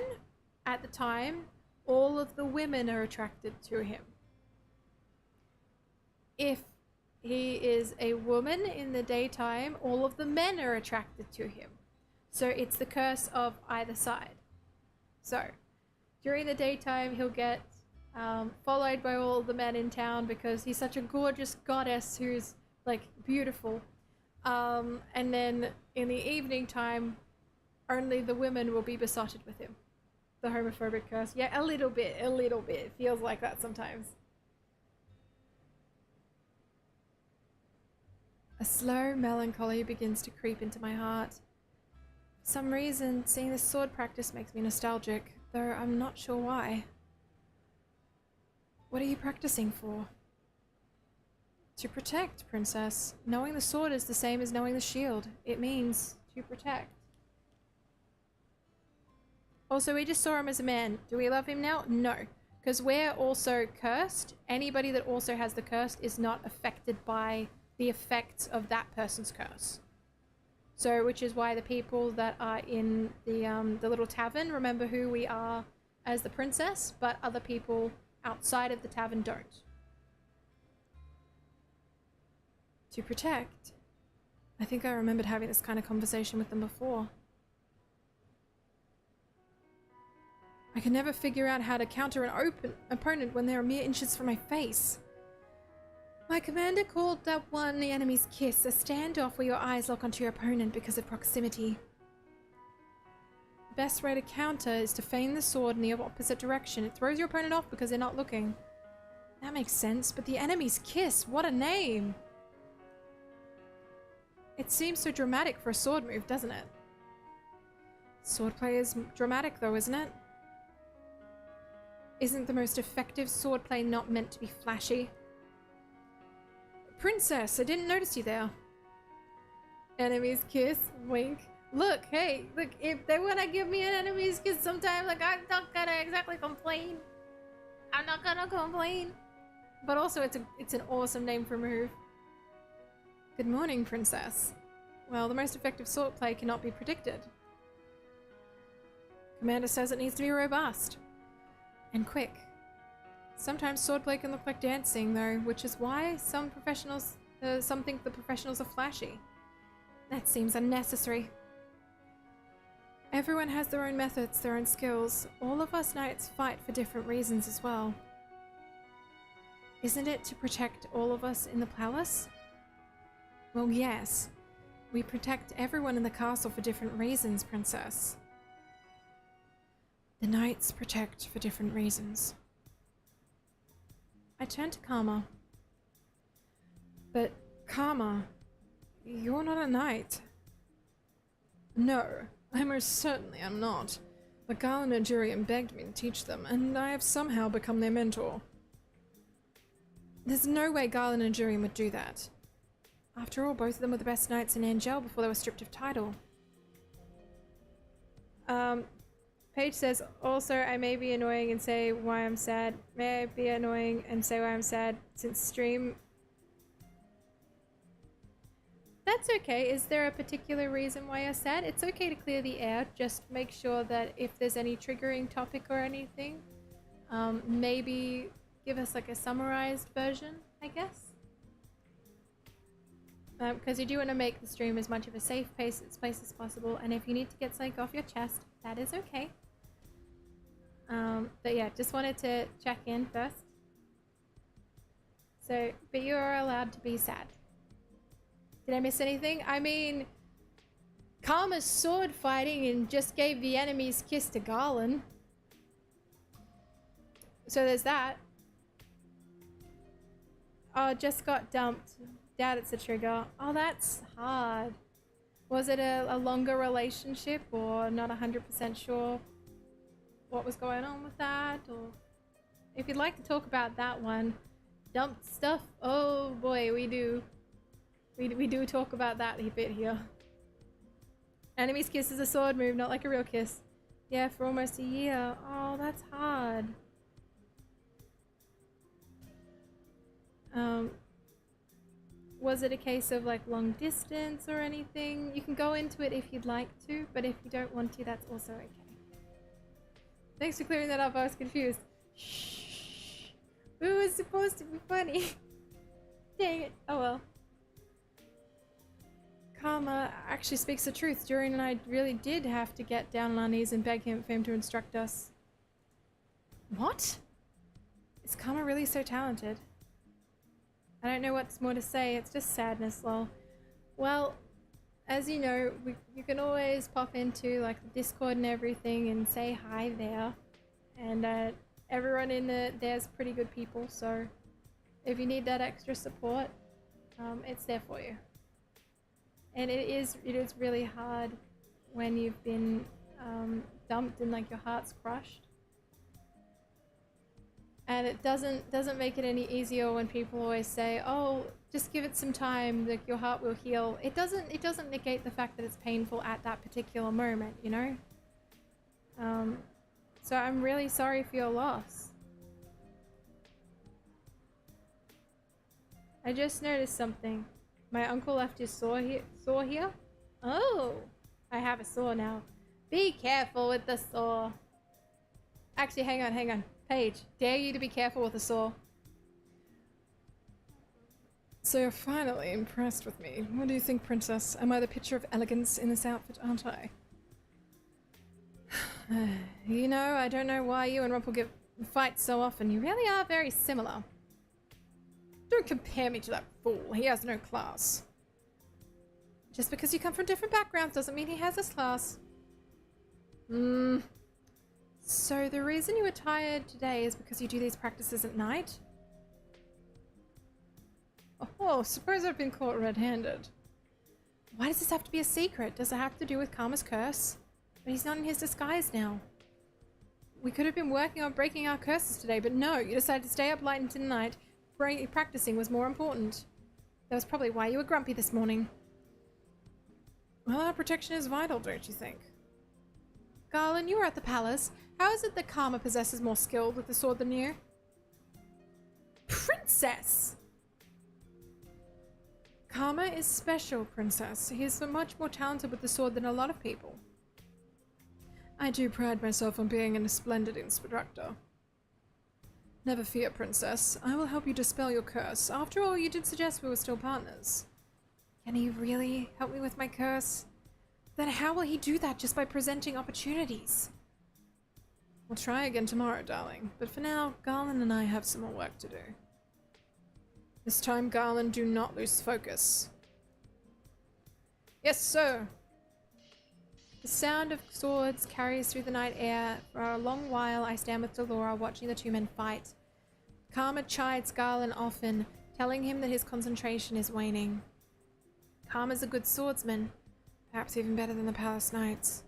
at the time, all of the women are attracted to him. If he is a woman in the daytime, all of the men are attracted to him. So it's the curse of either side. So during the daytime, he'll get followed by all the men in town because he's such a gorgeous goddess who's like beautiful. And then in the evening time, only the women will be besotted with him. The homophobic curse. Yeah, a little bit. It feels like that sometimes. A slow melancholy begins to creep into my heart. For some reason, seeing this sword practice makes me nostalgic, though I'm not sure why. What are you practicing for? To protect, princess. Knowing the sword is the same as knowing the shield. It means to protect. Also, we just saw him as a man. Do we love him now? No. Because we're also cursed. Anybody that also has the curse is not affected by the effects of that person's curse. So, which is why the people that are in the little tavern remember who we are as the princess, but other people outside of the tavern don't. To protect. I think I remembered having this kind of conversation with them before. I can never figure out how to counter an opponent when they are mere inches from my face. My commander called that one the enemy's kiss, a standoff where your eyes lock onto your opponent because of proximity. The best way to counter is to feign the sword in the opposite direction. It throws your opponent off because they're not looking. That makes sense, but the enemy's kiss, what a name! It seems so dramatic for a sword move, doesn't it? Swordplay is dramatic though, isn't it? Isn't the most effective swordplay not meant to be flashy? Princess, I didn't notice you there. Enemy's kiss, wink. Look, hey, look, if they want to give me an enemy's kiss sometime, like, I'm not gonna exactly complain. I'm not gonna complain. But also, it's an awesome name for a move. Good morning, princess. Well, the most effective swordplay cannot be predicted. Commander says it needs to be robust. And quick. Sometimes swordplay can look like dancing, though, which is why some think the professionals are flashy. That seems unnecessary. Everyone has their own methods, their own skills. All of us knights fight for different reasons as well. Isn't it to protect all of us in the palace? Well, yes. We protect everyone in the castle for different reasons, princess. The knights protect for different reasons. I turn to Karma. But, Karma, you're not a knight. No, I most certainly am not. But Garland and Jurian begged me to teach them, and I have somehow become their mentor. There's no way Garland and Jurian would do that. After all, both of them were the best knights in Angel before they were stripped of title. Paige says, also, I may be annoying and say why I'm sad. May I be annoying and say why I'm sad since stream... That's okay. Is there a particular reason why you're sad? It's okay to clear the air. Just make sure that if there's any triggering topic or anything, maybe give us like a summarized version, I guess. Because you do want to make the stream as much of a safe place as possible, and if you need to get something off your chest, that is okay. But yeah, just wanted to check in first. So, but you are allowed to be sad. Did I miss anything? I mean, Karma's sword fighting and just gave the enemy's kiss to Garland. So there's that. Oh, just got dumped. Doubt it's a trigger. Oh, that's hard. Was it a longer relationship or not 100% sure what was going on with that? Or if you'd like to talk about that one, dumped stuff. Oh boy, we do. We do talk about that a bit here. Enemy's kiss is a sword move, not like a real kiss. Yeah, for almost a year. Oh, that's hard. Was it a case of like long distance or anything? You can go into it if you'd like to, but if you don't want to, that's also okay. Thanks for clearing that up, I was confused. Shh. It was supposed to be funny. Dang it. Oh well. Karma actually speaks the truth. Durian and I really did have to get down on our knees and beg him for him to instruct us. What? Is Karma really so talented? I don't know what's more to say, it's just sadness, lol. Well, as you know, you can always pop into like the Discord and everything and say hi there. And everyone in there's pretty good people, so if you need that extra support, it's there for you. And it is really hard when you've been dumped and like your heart's crushed. And it doesn't make it any easier when people always say, "Oh, just give it some time, like your heart will heal." It doesn't negate the fact that it's painful at that particular moment, you know? So I'm really sorry for your loss. I just noticed something. My uncle left his saw here. Oh, I have a saw now. Be careful with the saw. Actually, hang on. Paige, dare you to be careful with a saw. So you're finally impressed with me. What do you think, Princess? Am I the picture of elegance in this outfit, aren't I? You know, I don't know why you and Rumple fight so often. You really are very similar. Don't compare me to that fool. He has no class. Just because you come from different backgrounds doesn't mean he has this class. So the reason you were tired today is because you do these practices at night? Oh, suppose I've been caught red-handed. Why does this have to be a secret? Does it have to do with Karma's curse? But he's not in his disguise now. We could have been working on breaking our curses today, but no, you decided to stay up late into the night. Practicing was more important. That was probably why you were grumpy this morning. Well, our protection is vital, don't you think? Garland, you were at the palace. How is it that Karma possesses more skill with the sword than you? Princess! Karma is special, Princess. He is so much more talented with the sword than a lot of people. I do pride myself on being a splendid instructor. Never fear, Princess. I will help you dispel your curse. After all, you did suggest we were still partners. Can he really help me with my curse? Then how will he do that just by presenting opportunities? We'll try again tomorrow, darling. But for now, Garland and I have some more work to do. This time, Garland, do not lose focus. Yes, sir. The sound of swords carries through the night air. For a long while, I stand with Delora, watching the two men fight. Karma chides Garland often, telling him that his concentration is waning. Karma's a good swordsman, perhaps even better than the Palace Knights.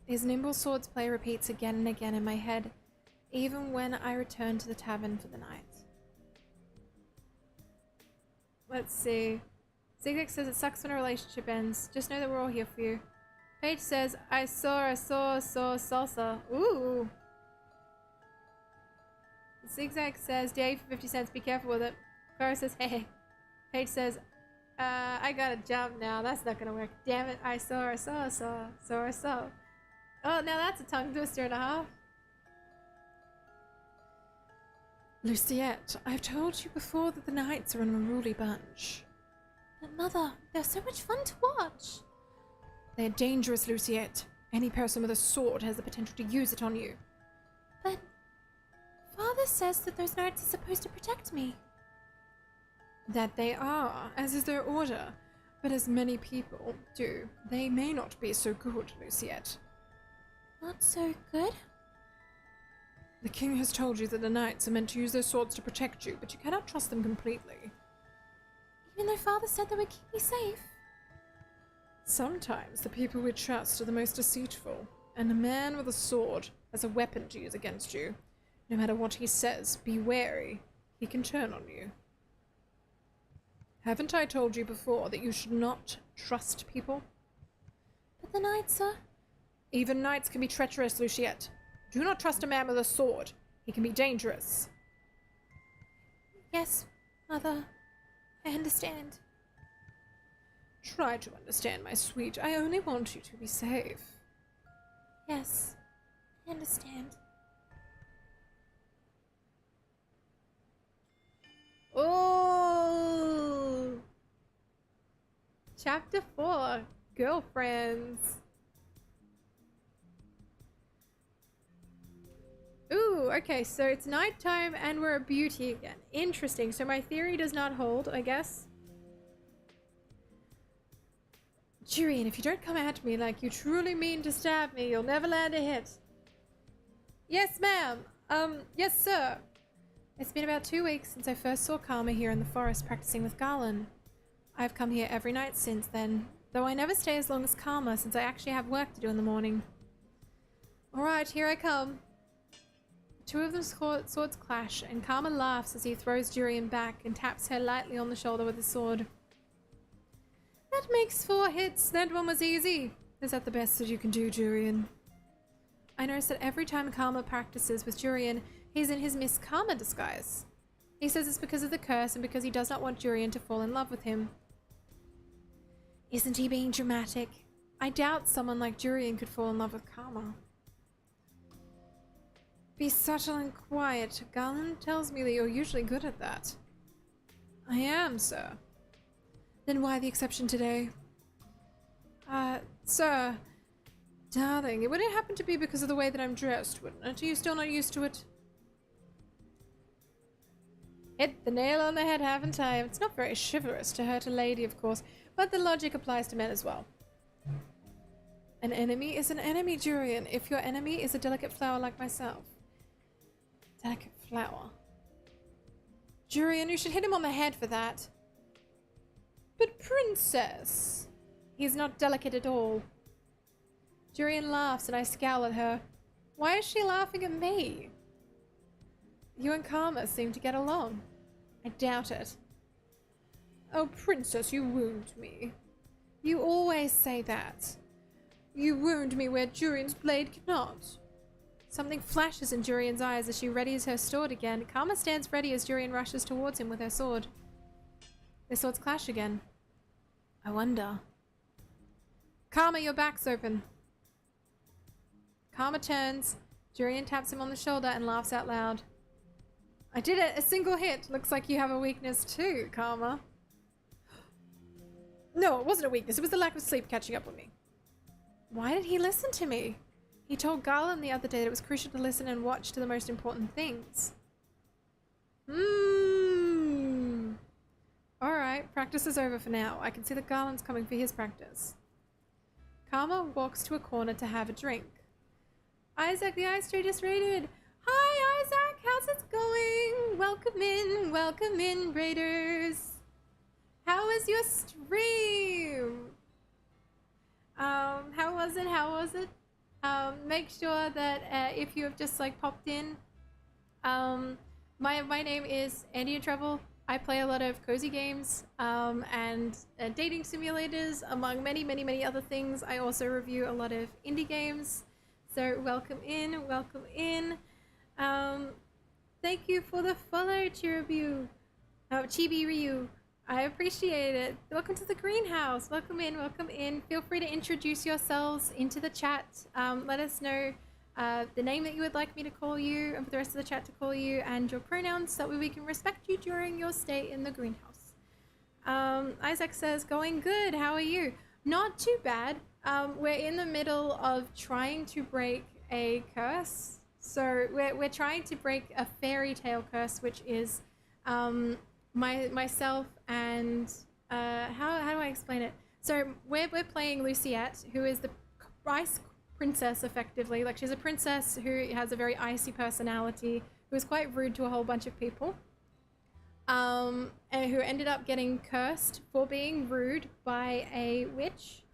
His nimble swordsplay repeats again and again in my head, even when I return to the tavern for the night. Let's see. Zigzag says it sucks when a relationship ends. Just know that we're all here for you. Paige says, I saw salsa. Ooh. Zigzag says, Dave for 50 cents, be careful with it. Clara says, hey. Paige says, I gotta jump now. That's not gonna work. Damn it. I saw. Oh, now that's a tongue twister and a half. Luciette, I've told you before that the Knights are an unruly bunch. But Mother, they're so much fun to watch. They're dangerous, Luciette. Any person with a sword has the potential to use it on you. But Father says that those knights are supposed to protect me. That they are, as is their order. But as many people do, they may not be so good, Luciette. Not so good? The king has told you that the knights are meant to use their swords to protect you, but you cannot trust them completely. Even though Father said they would keep me safe. Sometimes the people we trust are the most deceitful, and a man with a sword has a weapon to use against you. No matter what he says, be wary. He can turn on you. Haven't I told you before that you should not trust people? But the knights, sir. Even knights can be treacherous, Luciette. Do not trust a man with a sword. He can be dangerous. Yes, Mother. I understand. Try to understand, my sweet. I only want you to be safe. Yes, I understand. Oh! Chapter 4, Girlfriends. Ooh, okay, so it's nighttime and we're a beauty again. Interesting. So my theory does not hold, I guess. Jurian, if you don't come at me like you truly mean to stab me, you'll never land a hit. Yes, ma'am. Yes, sir. It's been about 2 weeks since I first saw Karma here in the forest practicing with Garland. I've come here every night since then, though I never stay as long as Karma since I actually have work to do in the morning. Alright, here I come. Two of the swords clash, and Karma laughs as he throws Jurian back and taps her lightly on the shoulder with his sword. That makes 4 hits. That one was easy. Is that the best that you can do, Jurian? I notice that every time Karma practices with Jurian, he's in his Miss Karma disguise. He says it's because of the curse and because he does not want Jurian to fall in love with him. Isn't he being dramatic? I doubt someone like Jurian could fall in love with Karma. Be subtle and quiet. Garland tells me that you're usually good at that. I am, sir. Then why the exception today? Sir. Darling, it wouldn't happen to be because of the way that I'm dressed, wouldn't it? Are you still not used to it? Hit the nail on the head, haven't I? It's not very chivalrous to hurt a lady, of course, but the logic applies to men as well. An enemy is an enemy, Jurian, if your enemy is a delicate flower like myself. Delicate flower. Jurian, you should hit him on the head for that. But Princess! He's not delicate at all. Jurian laughs and I scowl at her. Why is she laughing at me? You and Karma seem to get along. I doubt it. Oh, Princess, you wound me. You always say that. You wound me where Jurian's blade cannot. Something flashes in Jurian's eyes as she readies her sword again. Karma stands ready as Jurian rushes towards him with her sword. Their swords clash again. I wonder. Karma, your back's open. Karma turns. Jurian taps him on the shoulder and laughs out loud. I did it! A single hit! Looks like you have a weakness too, Karma. No, it wasn't a weakness. It was the lack of sleep catching up on me. Why did he listen to me? He told Garland the other day that it was crucial to listen and watch to the most important things. Alright, practice is over for now. I can see that Garland's coming for his practice. Karma walks to a corner to have a drink. Isaac, the Ice Tree just raided. Hi, Isaac! How's it going? Welcome in, raiders. How was your stream? How was it? Make sure that if you have just like popped in, my name is Andy in Trouble. I play a lot of cozy games and dating simulators, among many other things. I also review a lot of indie games. So welcome in. Thank you for the follow, Chibi Ryu. I appreciate it. Welcome to the greenhouse. Welcome in. Feel free to introduce yourselves into the chat. Let us know the name that you would like me to call you and for the rest of the chat to call you and your pronouns so that way we can respect you during your stay in the greenhouse. Isaac says, going good. How are you? Not too bad. We're in the middle of trying to break a curse. So we're trying to break a fairy tale curse, which is myself and how do I explain it? So we're playing Luciette, who is the princess, effectively. Like, she's a princess who has a very icy personality, who is quite rude to a whole bunch of people. And who ended up getting cursed for being rude by a witch,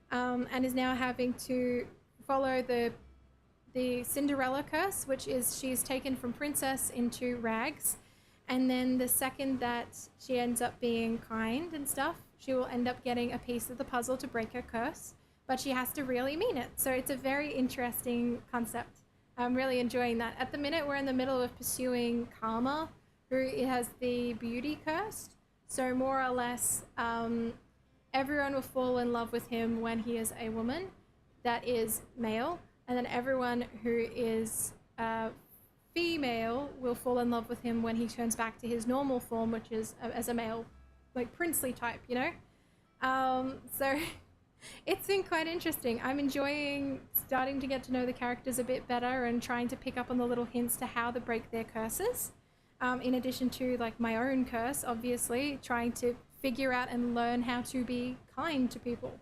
and is now having to follow the Cinderella curse, which is she's taken from princess into rags, and then the second that she ends up being kind and stuff, she will end up getting a piece of the puzzle to break her curse, but she has to really mean it. So it's a very interesting concept. I'm really enjoying that. At the minute, we're in the middle of pursuing Karma, who has the beauty curse. So more or less, everyone will fall in love with him when he is a woman that is male, and then everyone who is female will fall in love with him when he turns back to his normal form, which is as a male, like princely type, you know? So it's been quite interesting. I'm enjoying starting to get to know the characters a bit better and trying to pick up on the little hints to how to break their curses. In addition to like my own curse, obviously, trying to figure out and learn how to be kind to people.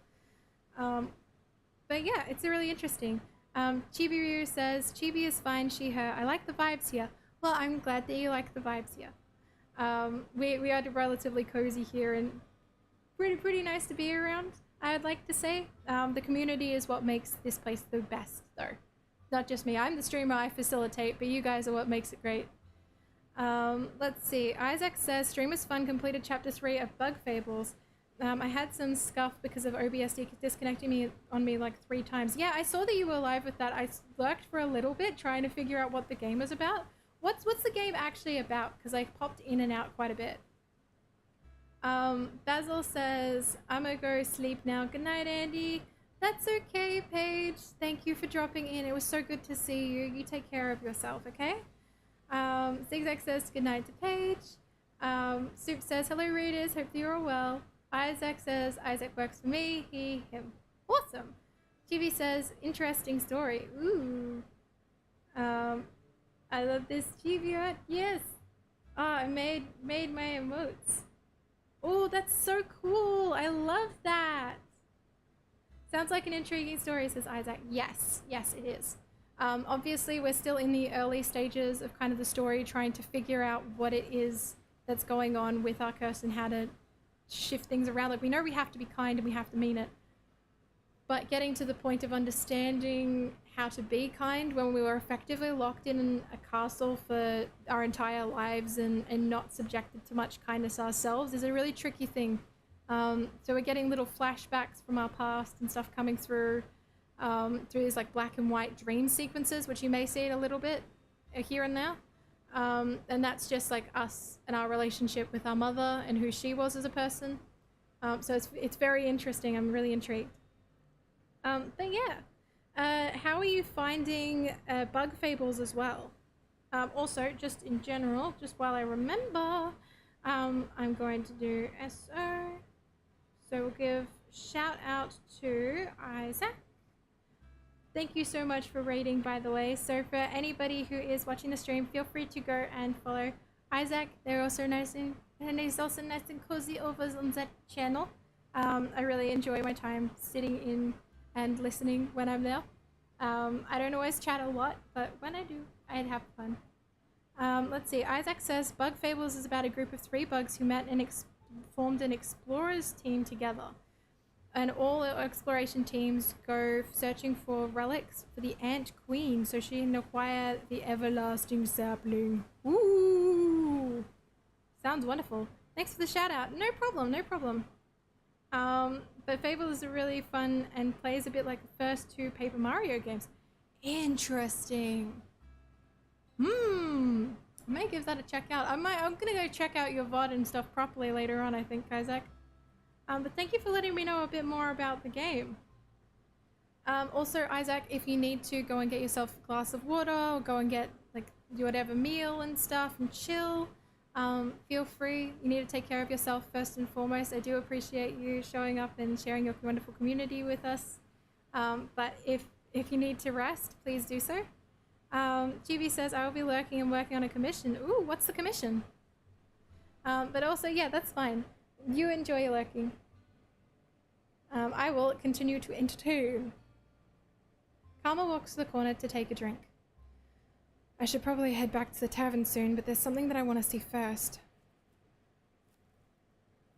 But yeah, it's really interesting. Chibi Ryu says, Chibi is fine, she, her. I like the vibes here. Well, I'm glad that you like the vibes here. We are relatively cozy here and pretty nice to be around, I'd like to say. The community is what makes this place the best, though. Not just me. I'm the streamer, I facilitate, but you guys are what makes it great. Let's see. Isaac says, stream was fun, completed chapter 3 of Bug Fables. I had some scuff because of OBS disconnecting on me like 3 times. Yeah, I saw that you were live with that. I lurked for a little bit trying to figure out what the game was about. What's the game actually about? Because I popped in and out quite a bit. Basil says, I'm gonna go sleep now. Good night, Andy. That's okay, Paige. Thank you for dropping in. It was so good to see you. You take care of yourself, okay? Zigzag says goodnight to Paige. Soup says, hello readers, hope you're all well. Isaac says, Isaac works for me, he, him. Awesome. TV says, interesting story. Ooh. I love this TV art. Yes. I made my emotes. Oh, that's so cool. I love that. Sounds like an intriguing story, says Isaac. Yes, it is. Obviously, we're still in the early stages of kind of the story, trying to figure out what it is that's going on with our curse and how to shift things around. Like, we know we have to be kind and we have to mean it, but getting to the point of understanding how to be kind when we were effectively locked in a castle for our entire lives and not subjected to much kindness ourselves is a really tricky thing. So we're getting little flashbacks from our past and stuff coming through these like black and white dream sequences, which you may see it a little bit here and there. And that's just like us and our relationship with our mother and who she was as a person. So it's very interesting. I'm really intrigued. But yeah, how are you finding Bug Fables as well? Also, just in general, just while I remember, I'm going to do SO. So we'll give shout out to Isaac. Thank you so much for rating, by the way. So for anybody who is watching the stream, feel free to go and follow Isaac. They're also nice and he's also nice and cozy over on that channel. I really enjoy my time sitting in and listening when I'm there. I don't always chat a lot, but when I do, I'd have fun. Let's see. Isaac says, Bug Fables is about a group of 3 bugs who met and formed an explorers team together. And all exploration teams go searching for relics for the Ant Queen so she can acquire the everlasting sapling. Ooh! Sounds wonderful. Thanks for the shout out. No problem, no problem. But Fable is a really fun and plays a bit like the first 2 Paper Mario games. Interesting. I might give that a check out. I'm gonna go check out your VOD and stuff properly later on, I think, Isaac. But thank you for letting me know a bit more about the game. Also, Isaac, if you need to go and get yourself a glass of water or go and get like whatever meal and stuff and chill, feel free. You need to take care of yourself first and foremost. I do appreciate you showing up and sharing your wonderful community with us. But if you need to rest, please do so. GB says, I will be lurking and working on a commission. Ooh, what's the commission? But also, yeah, that's fine. You enjoy lurking. I will continue to entertain. Karma walks to the corner to take a drink. I should probably head back to the tavern soon, but there's something that I want to see first.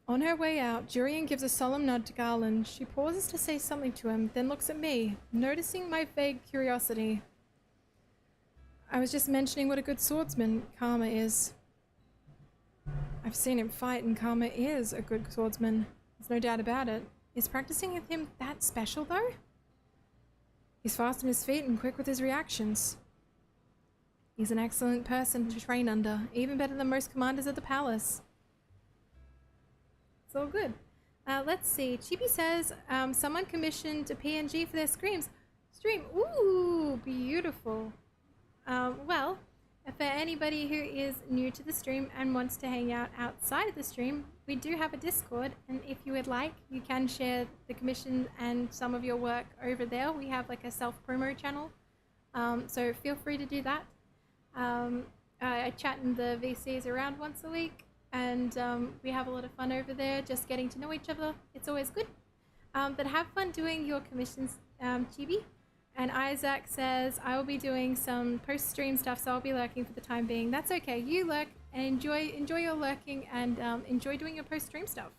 On her way out, Jurian gives a solemn nod to Garland. She pauses to say something to him, then looks at me, noticing my vague curiosity. I was just mentioning what a good swordsman Karma is. I've seen him fight, and Karma is a good swordsman. There's no doubt about it. Is practicing with him that special, though? He's fast on his feet and quick with his reactions. He's an excellent person to train under, even better than most commanders at the palace. It's all good. Let's see. Chibi says someone commissioned a PNG for their stream. Ooh, beautiful. Well, for anybody who is new to the stream and wants to hang out outside of the stream, we do have a Discord, and if you would like, you can share the commission and some of your work over there. We have like a self-promo channel, so feel free to do that. I chat in the VCs around once a week, and we have a lot of fun over there, just getting to know each other. It's always good. But have fun doing your commissions, Chibi. And Isaac says, I will be doing some post-stream stuff, so I'll be lurking for the time being. That's okay. You lurk and enjoy your lurking, and enjoy doing your post-stream stuff.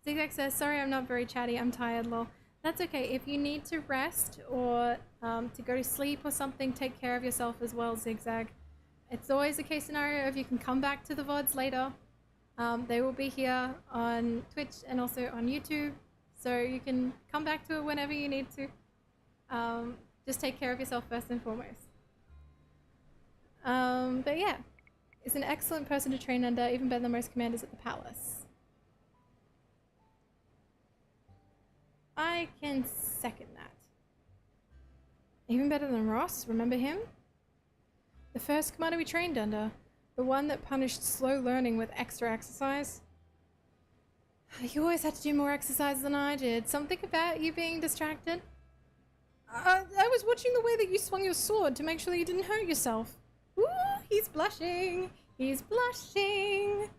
Zigzag says, sorry I'm not very chatty. I'm tired, lol. That's okay. If you need to rest or to go to sleep or something, take care of yourself as well, Zigzag. It's always a case scenario of you can come back to the VODs later. They will be here on Twitch and also on YouTube, so you can come back to it whenever you need to. Just take care of yourself first and foremost. But yeah, it's an excellent person to train under, even better than most commanders at the palace. I can second that. Even better than Ross, remember him? The first commander we trained under, the one that punished slow learning with extra exercise. You always had to do more exercise than I did. Something about you being distracted? I was watching the way that you swung your sword to make sure that you didn't hurt yourself. Ooh, he's blushing. He's blushing.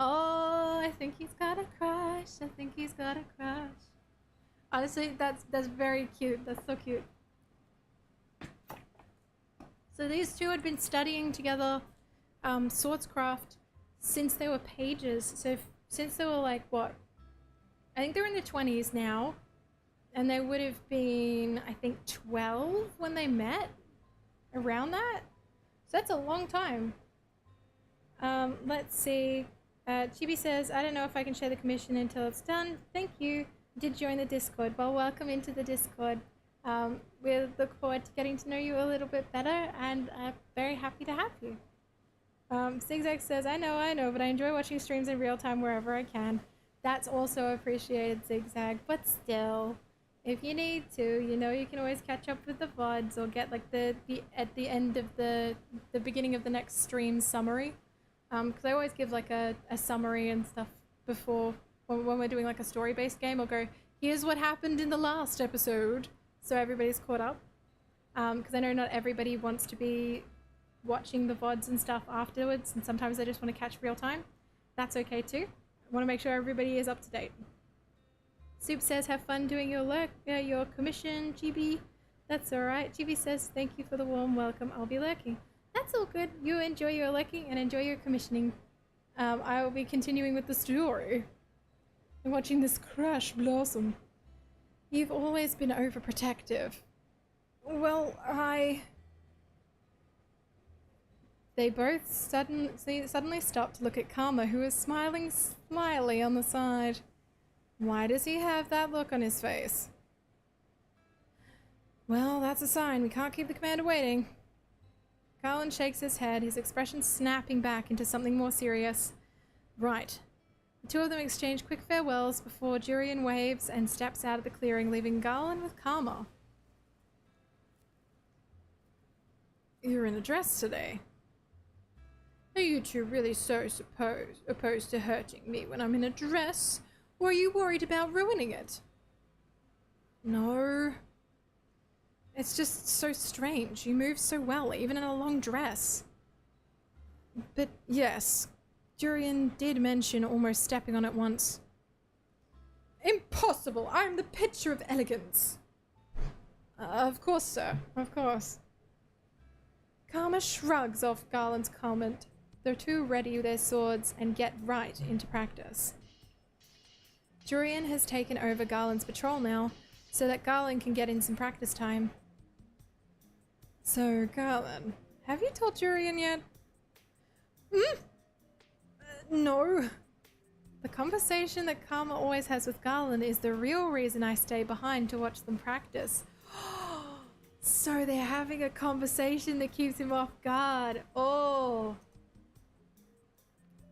Oh, I think he's got a crush. I think he's got a crush. Honestly, that's very cute. That's so cute. So these two had been studying together swordscraft since they were pages. So since they were like, what? I think they're in their 20s now. And they would have been, I think, 12 when they met. Around that. So that's a long time. Let's see. Chibi says, I don't know if I can share the commission until it's done. Thank you. Did join the Discord. Well, welcome into the Discord. We look forward to getting to know you a little bit better, and very happy to have you. Zigzag says, I know, but I enjoy watching streams in real time wherever I can. That's also appreciated, Zigzag, but still, if you need to, you know, you can always catch up with the VODs or get like the at the end of the beginning of the next stream summary. Because I always give like a summary and stuff before when we're doing like a story-based game. I'll go, here's what happened in the last episode, so everybody's caught up. Because I know not everybody wants to be watching the VODs and stuff afterwards, and sometimes they just want to catch real time. That's okay too. I want to make sure everybody is up to date. Soup says, have fun doing your commission, Chibi. That's alright. Chibi says, thank you for the warm welcome. I'll be lurking. That's all good. You enjoy your lurking and enjoy your commissioning. I will be continuing with the story and watching this crush blossom. You've always been overprotective. Well, They both suddenly stopped to look at Karma, who was smiling slyly on the side. Why does he have that look on his face? Well, that's a sign. We can't keep the commander waiting. Garland shakes his head, his expression snapping back into something more serious. Right. The two of them exchange quick farewells before Jurian waves and steps out of the clearing, leaving Garland with Karma. You're in a dress today. Are you two really so opposed to hurting me when I'm in a dress? Or are you worried about ruining it? No. It's just so strange. You move so well, even in a long dress. But yes, Jurian did mention almost stepping on it once. Impossible! I'm the picture of elegance. Of course, sir. Of course. Karma shrugs off Garland's comment. They're too ready with their swords and get right into practice. Jurian has taken over Garland's patrol now, so that Garland can get in some practice time. So, Garland, have you told Jurian yet? No. The conversation that Karma always has with Garland is the real reason I stay behind to watch them practice. So they're having a conversation that keeps him off guard. Oh.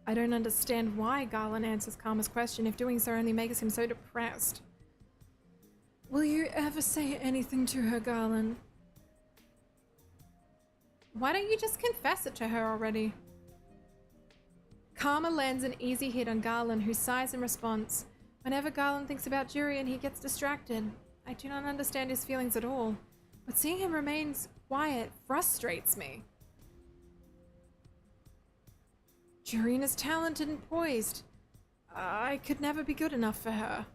I don't understand why Garland answers Karma's question if doing so only makes him so depressed. Will you ever say anything to her, Garland? Why don't you just confess it to her already? Karma lands an easy hit on Garland, who sighs in response. Whenever Garland thinks about Jurian, he gets distracted. I do not understand his feelings at all, but seeing him remain quiet frustrates me. Jurian is talented and poised. I could never be good enough for her.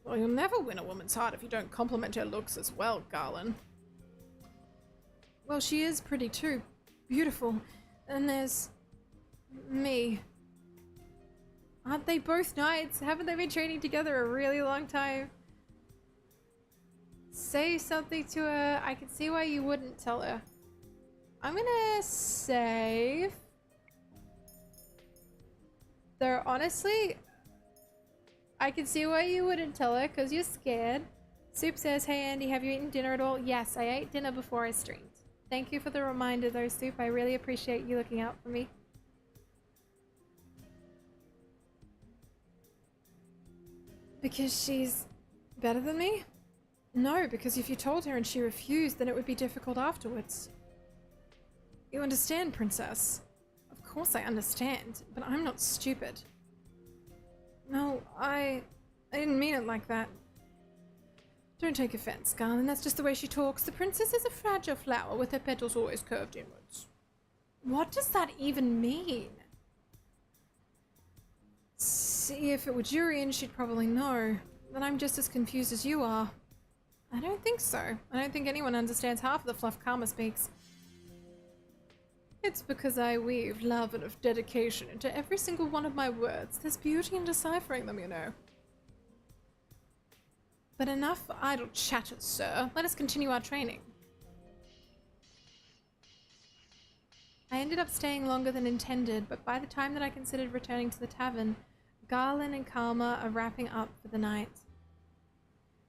Well, you'll never win a woman's heart if you don't compliment her looks as well, Garland. Well, she is pretty too. Beautiful. And there's me. Aren't they both knights? Haven't they been training together a really long time? Say something to her. I can see why you wouldn't tell her. I'm gonna save. Though honestly, I can see why you wouldn't tell her, because you're scared. Soup says, hey Andy, have you eaten dinner at all? Yes, I ate dinner before I streamed. Thank you for the reminder though, Soup. I really appreciate you looking out for me. Because she's better than me? No, because if you told her and she refused, then it would be difficult afterwards. You understand, Princess? Of course I understand, but I'm not stupid. No, I didn't mean it like that. Don't take offense, Garland. That's just the way she talks. The princess is a fragile flower with her petals always curved inwards. What does that even mean? See, if it were Jurian, she'd probably know. But I'm just as confused as you are. I don't think so. I don't think anyone understands half of the fluff Karma speaks. It's because I weave love and of dedication into every single one of my words. There's beauty in deciphering them, you know. But enough idle chatter, sir. Let us continue our training. I ended up staying longer than intended, but by the time that I considered returning to the tavern, Garland and Karma are wrapping up for the night.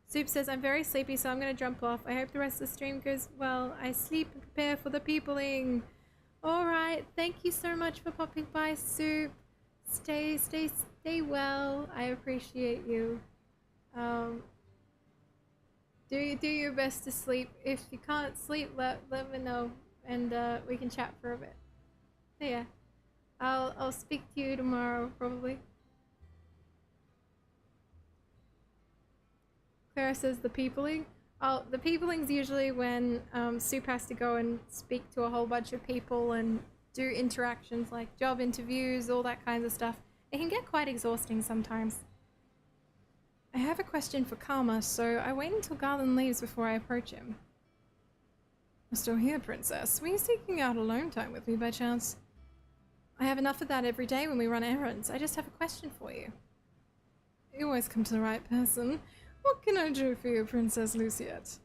Soup says, I'm very sleepy, so I'm going to jump off. I hope the rest of the stream goes well. I sleep and prepare for the peopling. Alright, thank you so much for popping by, Soup. Stay well. I appreciate you. Do your best to sleep. If you can't sleep, let me know, and we can chat for a bit. So yeah, I'll speak to you tomorrow probably. Clara says the peopling. Oh, the peopling's usually when Soup has to go and speak to a whole bunch of people and do interactions like job interviews, all that kinds of stuff. It can get quite exhausting sometimes. I have a question for Karma, so I wait until Garland leaves before I approach him. I'm still here, Princess. Were you seeking out alone time with me by chance? I have enough of that every day when we run errands. I just have a question for you. You always come to the right person. What can I do for you, Princess Luciette?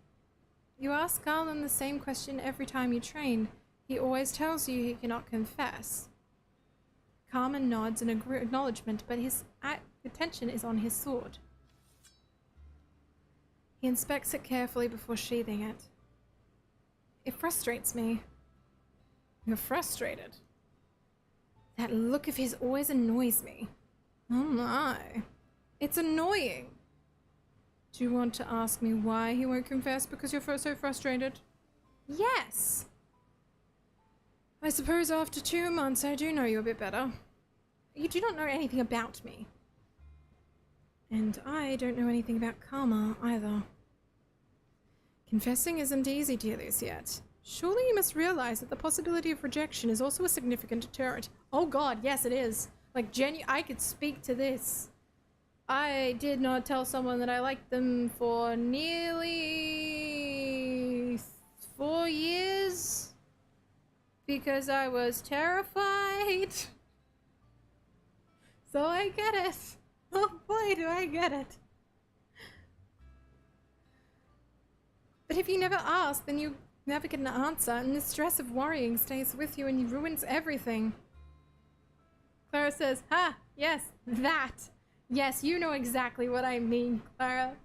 You ask Garland the same question every time you train. He always tells you he cannot confess. Karma nods in acknowledgement, but his attention is on his sword. He inspects it carefully before sheathing it. It frustrates me. You're frustrated? That look of his always annoys me. Oh my. It's annoying. Do you want to ask me why he won't confess because you're so frustrated? Yes. I suppose after 2 months I do know you a bit better. You do not know anything about me. And I don't know anything about Karma either. Confessing isn't easy, dear Luciette. Surely you must realize that the possibility of rejection is also a significant deterrent. Oh god, yes it is. Like, I could speak to this. I did not tell someone that I liked them for nearly 4 years because I was terrified. So I get it. Oh boy, do I get it. But if you never ask, then you never get an answer, and the stress of worrying stays with you and ruins everything. Clara says, "Ha! Yes, that! Yes, you know exactly what I mean, Clara.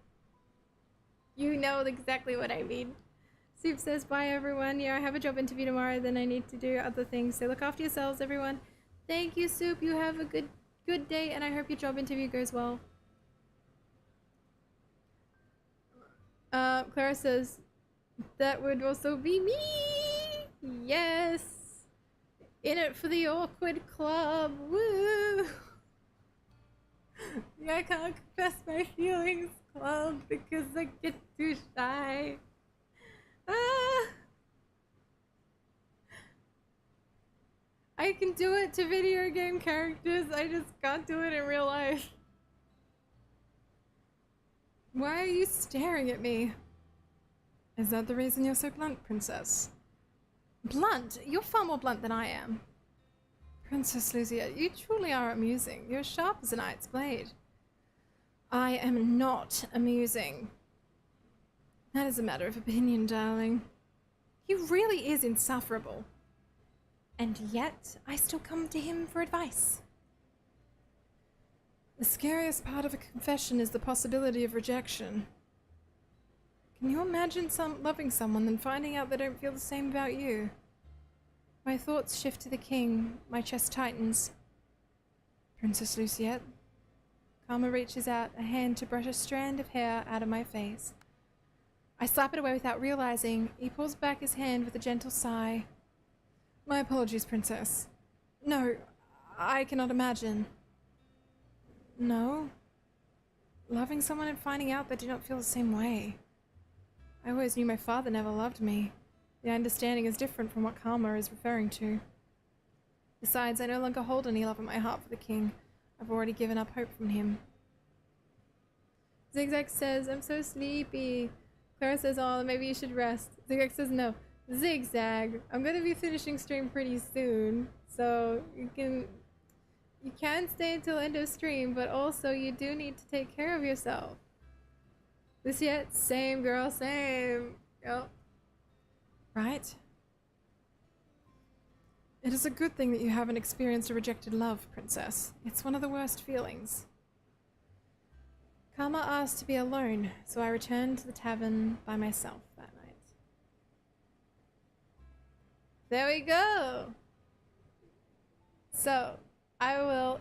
You know exactly what I mean." Soup says, "Bye, everyone. Yeah, I have a job interview tomorrow, then I need to do other things. So look after yourselves, everyone." Thank you, Soup. You have a good day, and I hope your job interview goes well. Clara says, "That would also be me. Yes. In it for the awkward club. Woo." Yeah, I can't confess my feelings, club, because I get too shy. Ah. I can do it to video game characters, I just can't do it in real life. Why are you staring at me? Is that the reason you're so blunt, Princess? Blunt? You're far more blunt than I am. Princess Lucia, you truly are amusing. You're sharp as a knight's blade. I am not amusing. That is a matter of opinion, darling. He really is insufferable. And yet, I still come to him for advice. The scariest part of a confession is the possibility of rejection. Can you imagine loving someone and finding out they don't feel the same about you? My thoughts shift to the king, my chest tightens. Princess Luciette. Karma reaches out a hand to brush a strand of hair out of my face. I slap it away without realizing. He pulls back his hand with a gentle sigh. My apologies, Princess. No, I cannot imagine. No? Loving someone and finding out they do not feel the same way. I always knew my father never loved me. The understanding is different from what Karma is referring to. Besides, I no longer hold any love in my heart for the king. I've already given up hope from him. Zigzag says, "I'm so sleepy." Clara says, "Oh, maybe you should rest." Zigzag says, "No. Zigzag, I'm gonna be finishing stream pretty soon, so you can stay until end of stream, but also you do need to take care of yourself." Luciette, same girl, same. Yep. Right? It is a good thing that you haven't experienced a rejected love, Princess. It's one of the worst feelings. Karma asked to be alone, so I returned to the tavern by myself that night. There we go! So, I will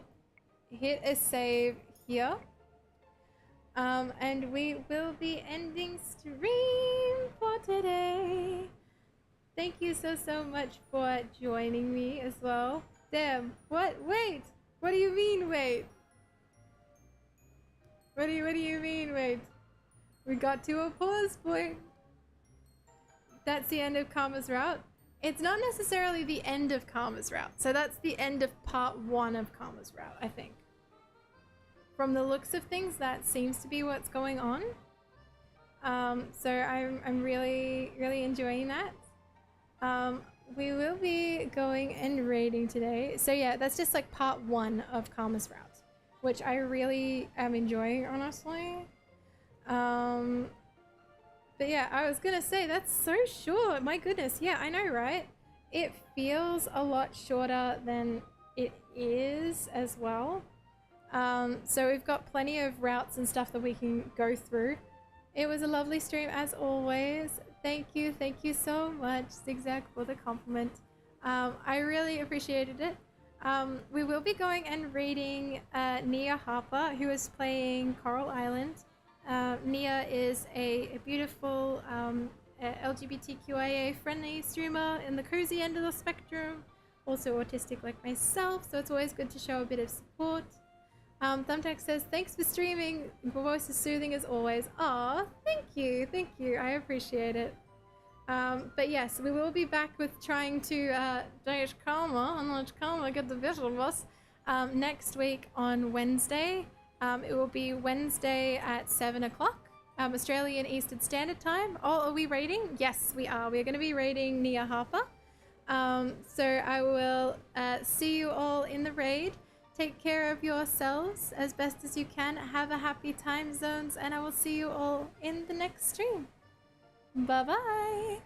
hit a save here. And we will be ending stream for today. Thank you so much for joining me as well. Damn, what? Wait! What do you mean, wait? What do you mean, wait? We got to a pause point. That's the end of Karma's route. It's not necessarily the end of Karma's route. So that's the end of part 1 of Karma's route, I think. From the looks of things, that seems to be what's going on. So I'm really enjoying that. We will be going and raiding today. So yeah, that's just like part 1 of Karma's route, which I really am enjoying, honestly. But yeah, I was gonna say, that's so short. My goodness, yeah, I know, right? It feels a lot shorter than it is as well. So we've got plenty of routes and stuff that we can go through. It was a lovely stream as always. Thank you so much, Zigzag, for the compliment. I really appreciated it. We will be going and reading Nia Harper, who is playing Coral Island. Nia is a beautiful LGBTQIA friendly streamer in the cozy end of the spectrum, also autistic like myself, so it's always good to show a bit of support. Thumbtack says, "Thanks for streaming. Your voice is soothing as always." Aw, thank you, I appreciate it. But yes, we will be back with trying to dash Karma, unless Karma get the better of us, next week on Wednesday. It will be Wednesday at 7 o'clock. Australian Eastern Standard Time. Oh, are we raiding? Yes, we are. We're going to be raiding Nia Harper. So I will see you all in the raid. Take care of yourselves as best as you can. Have a happy time zones, and I will see you all in the next stream. Bye-bye.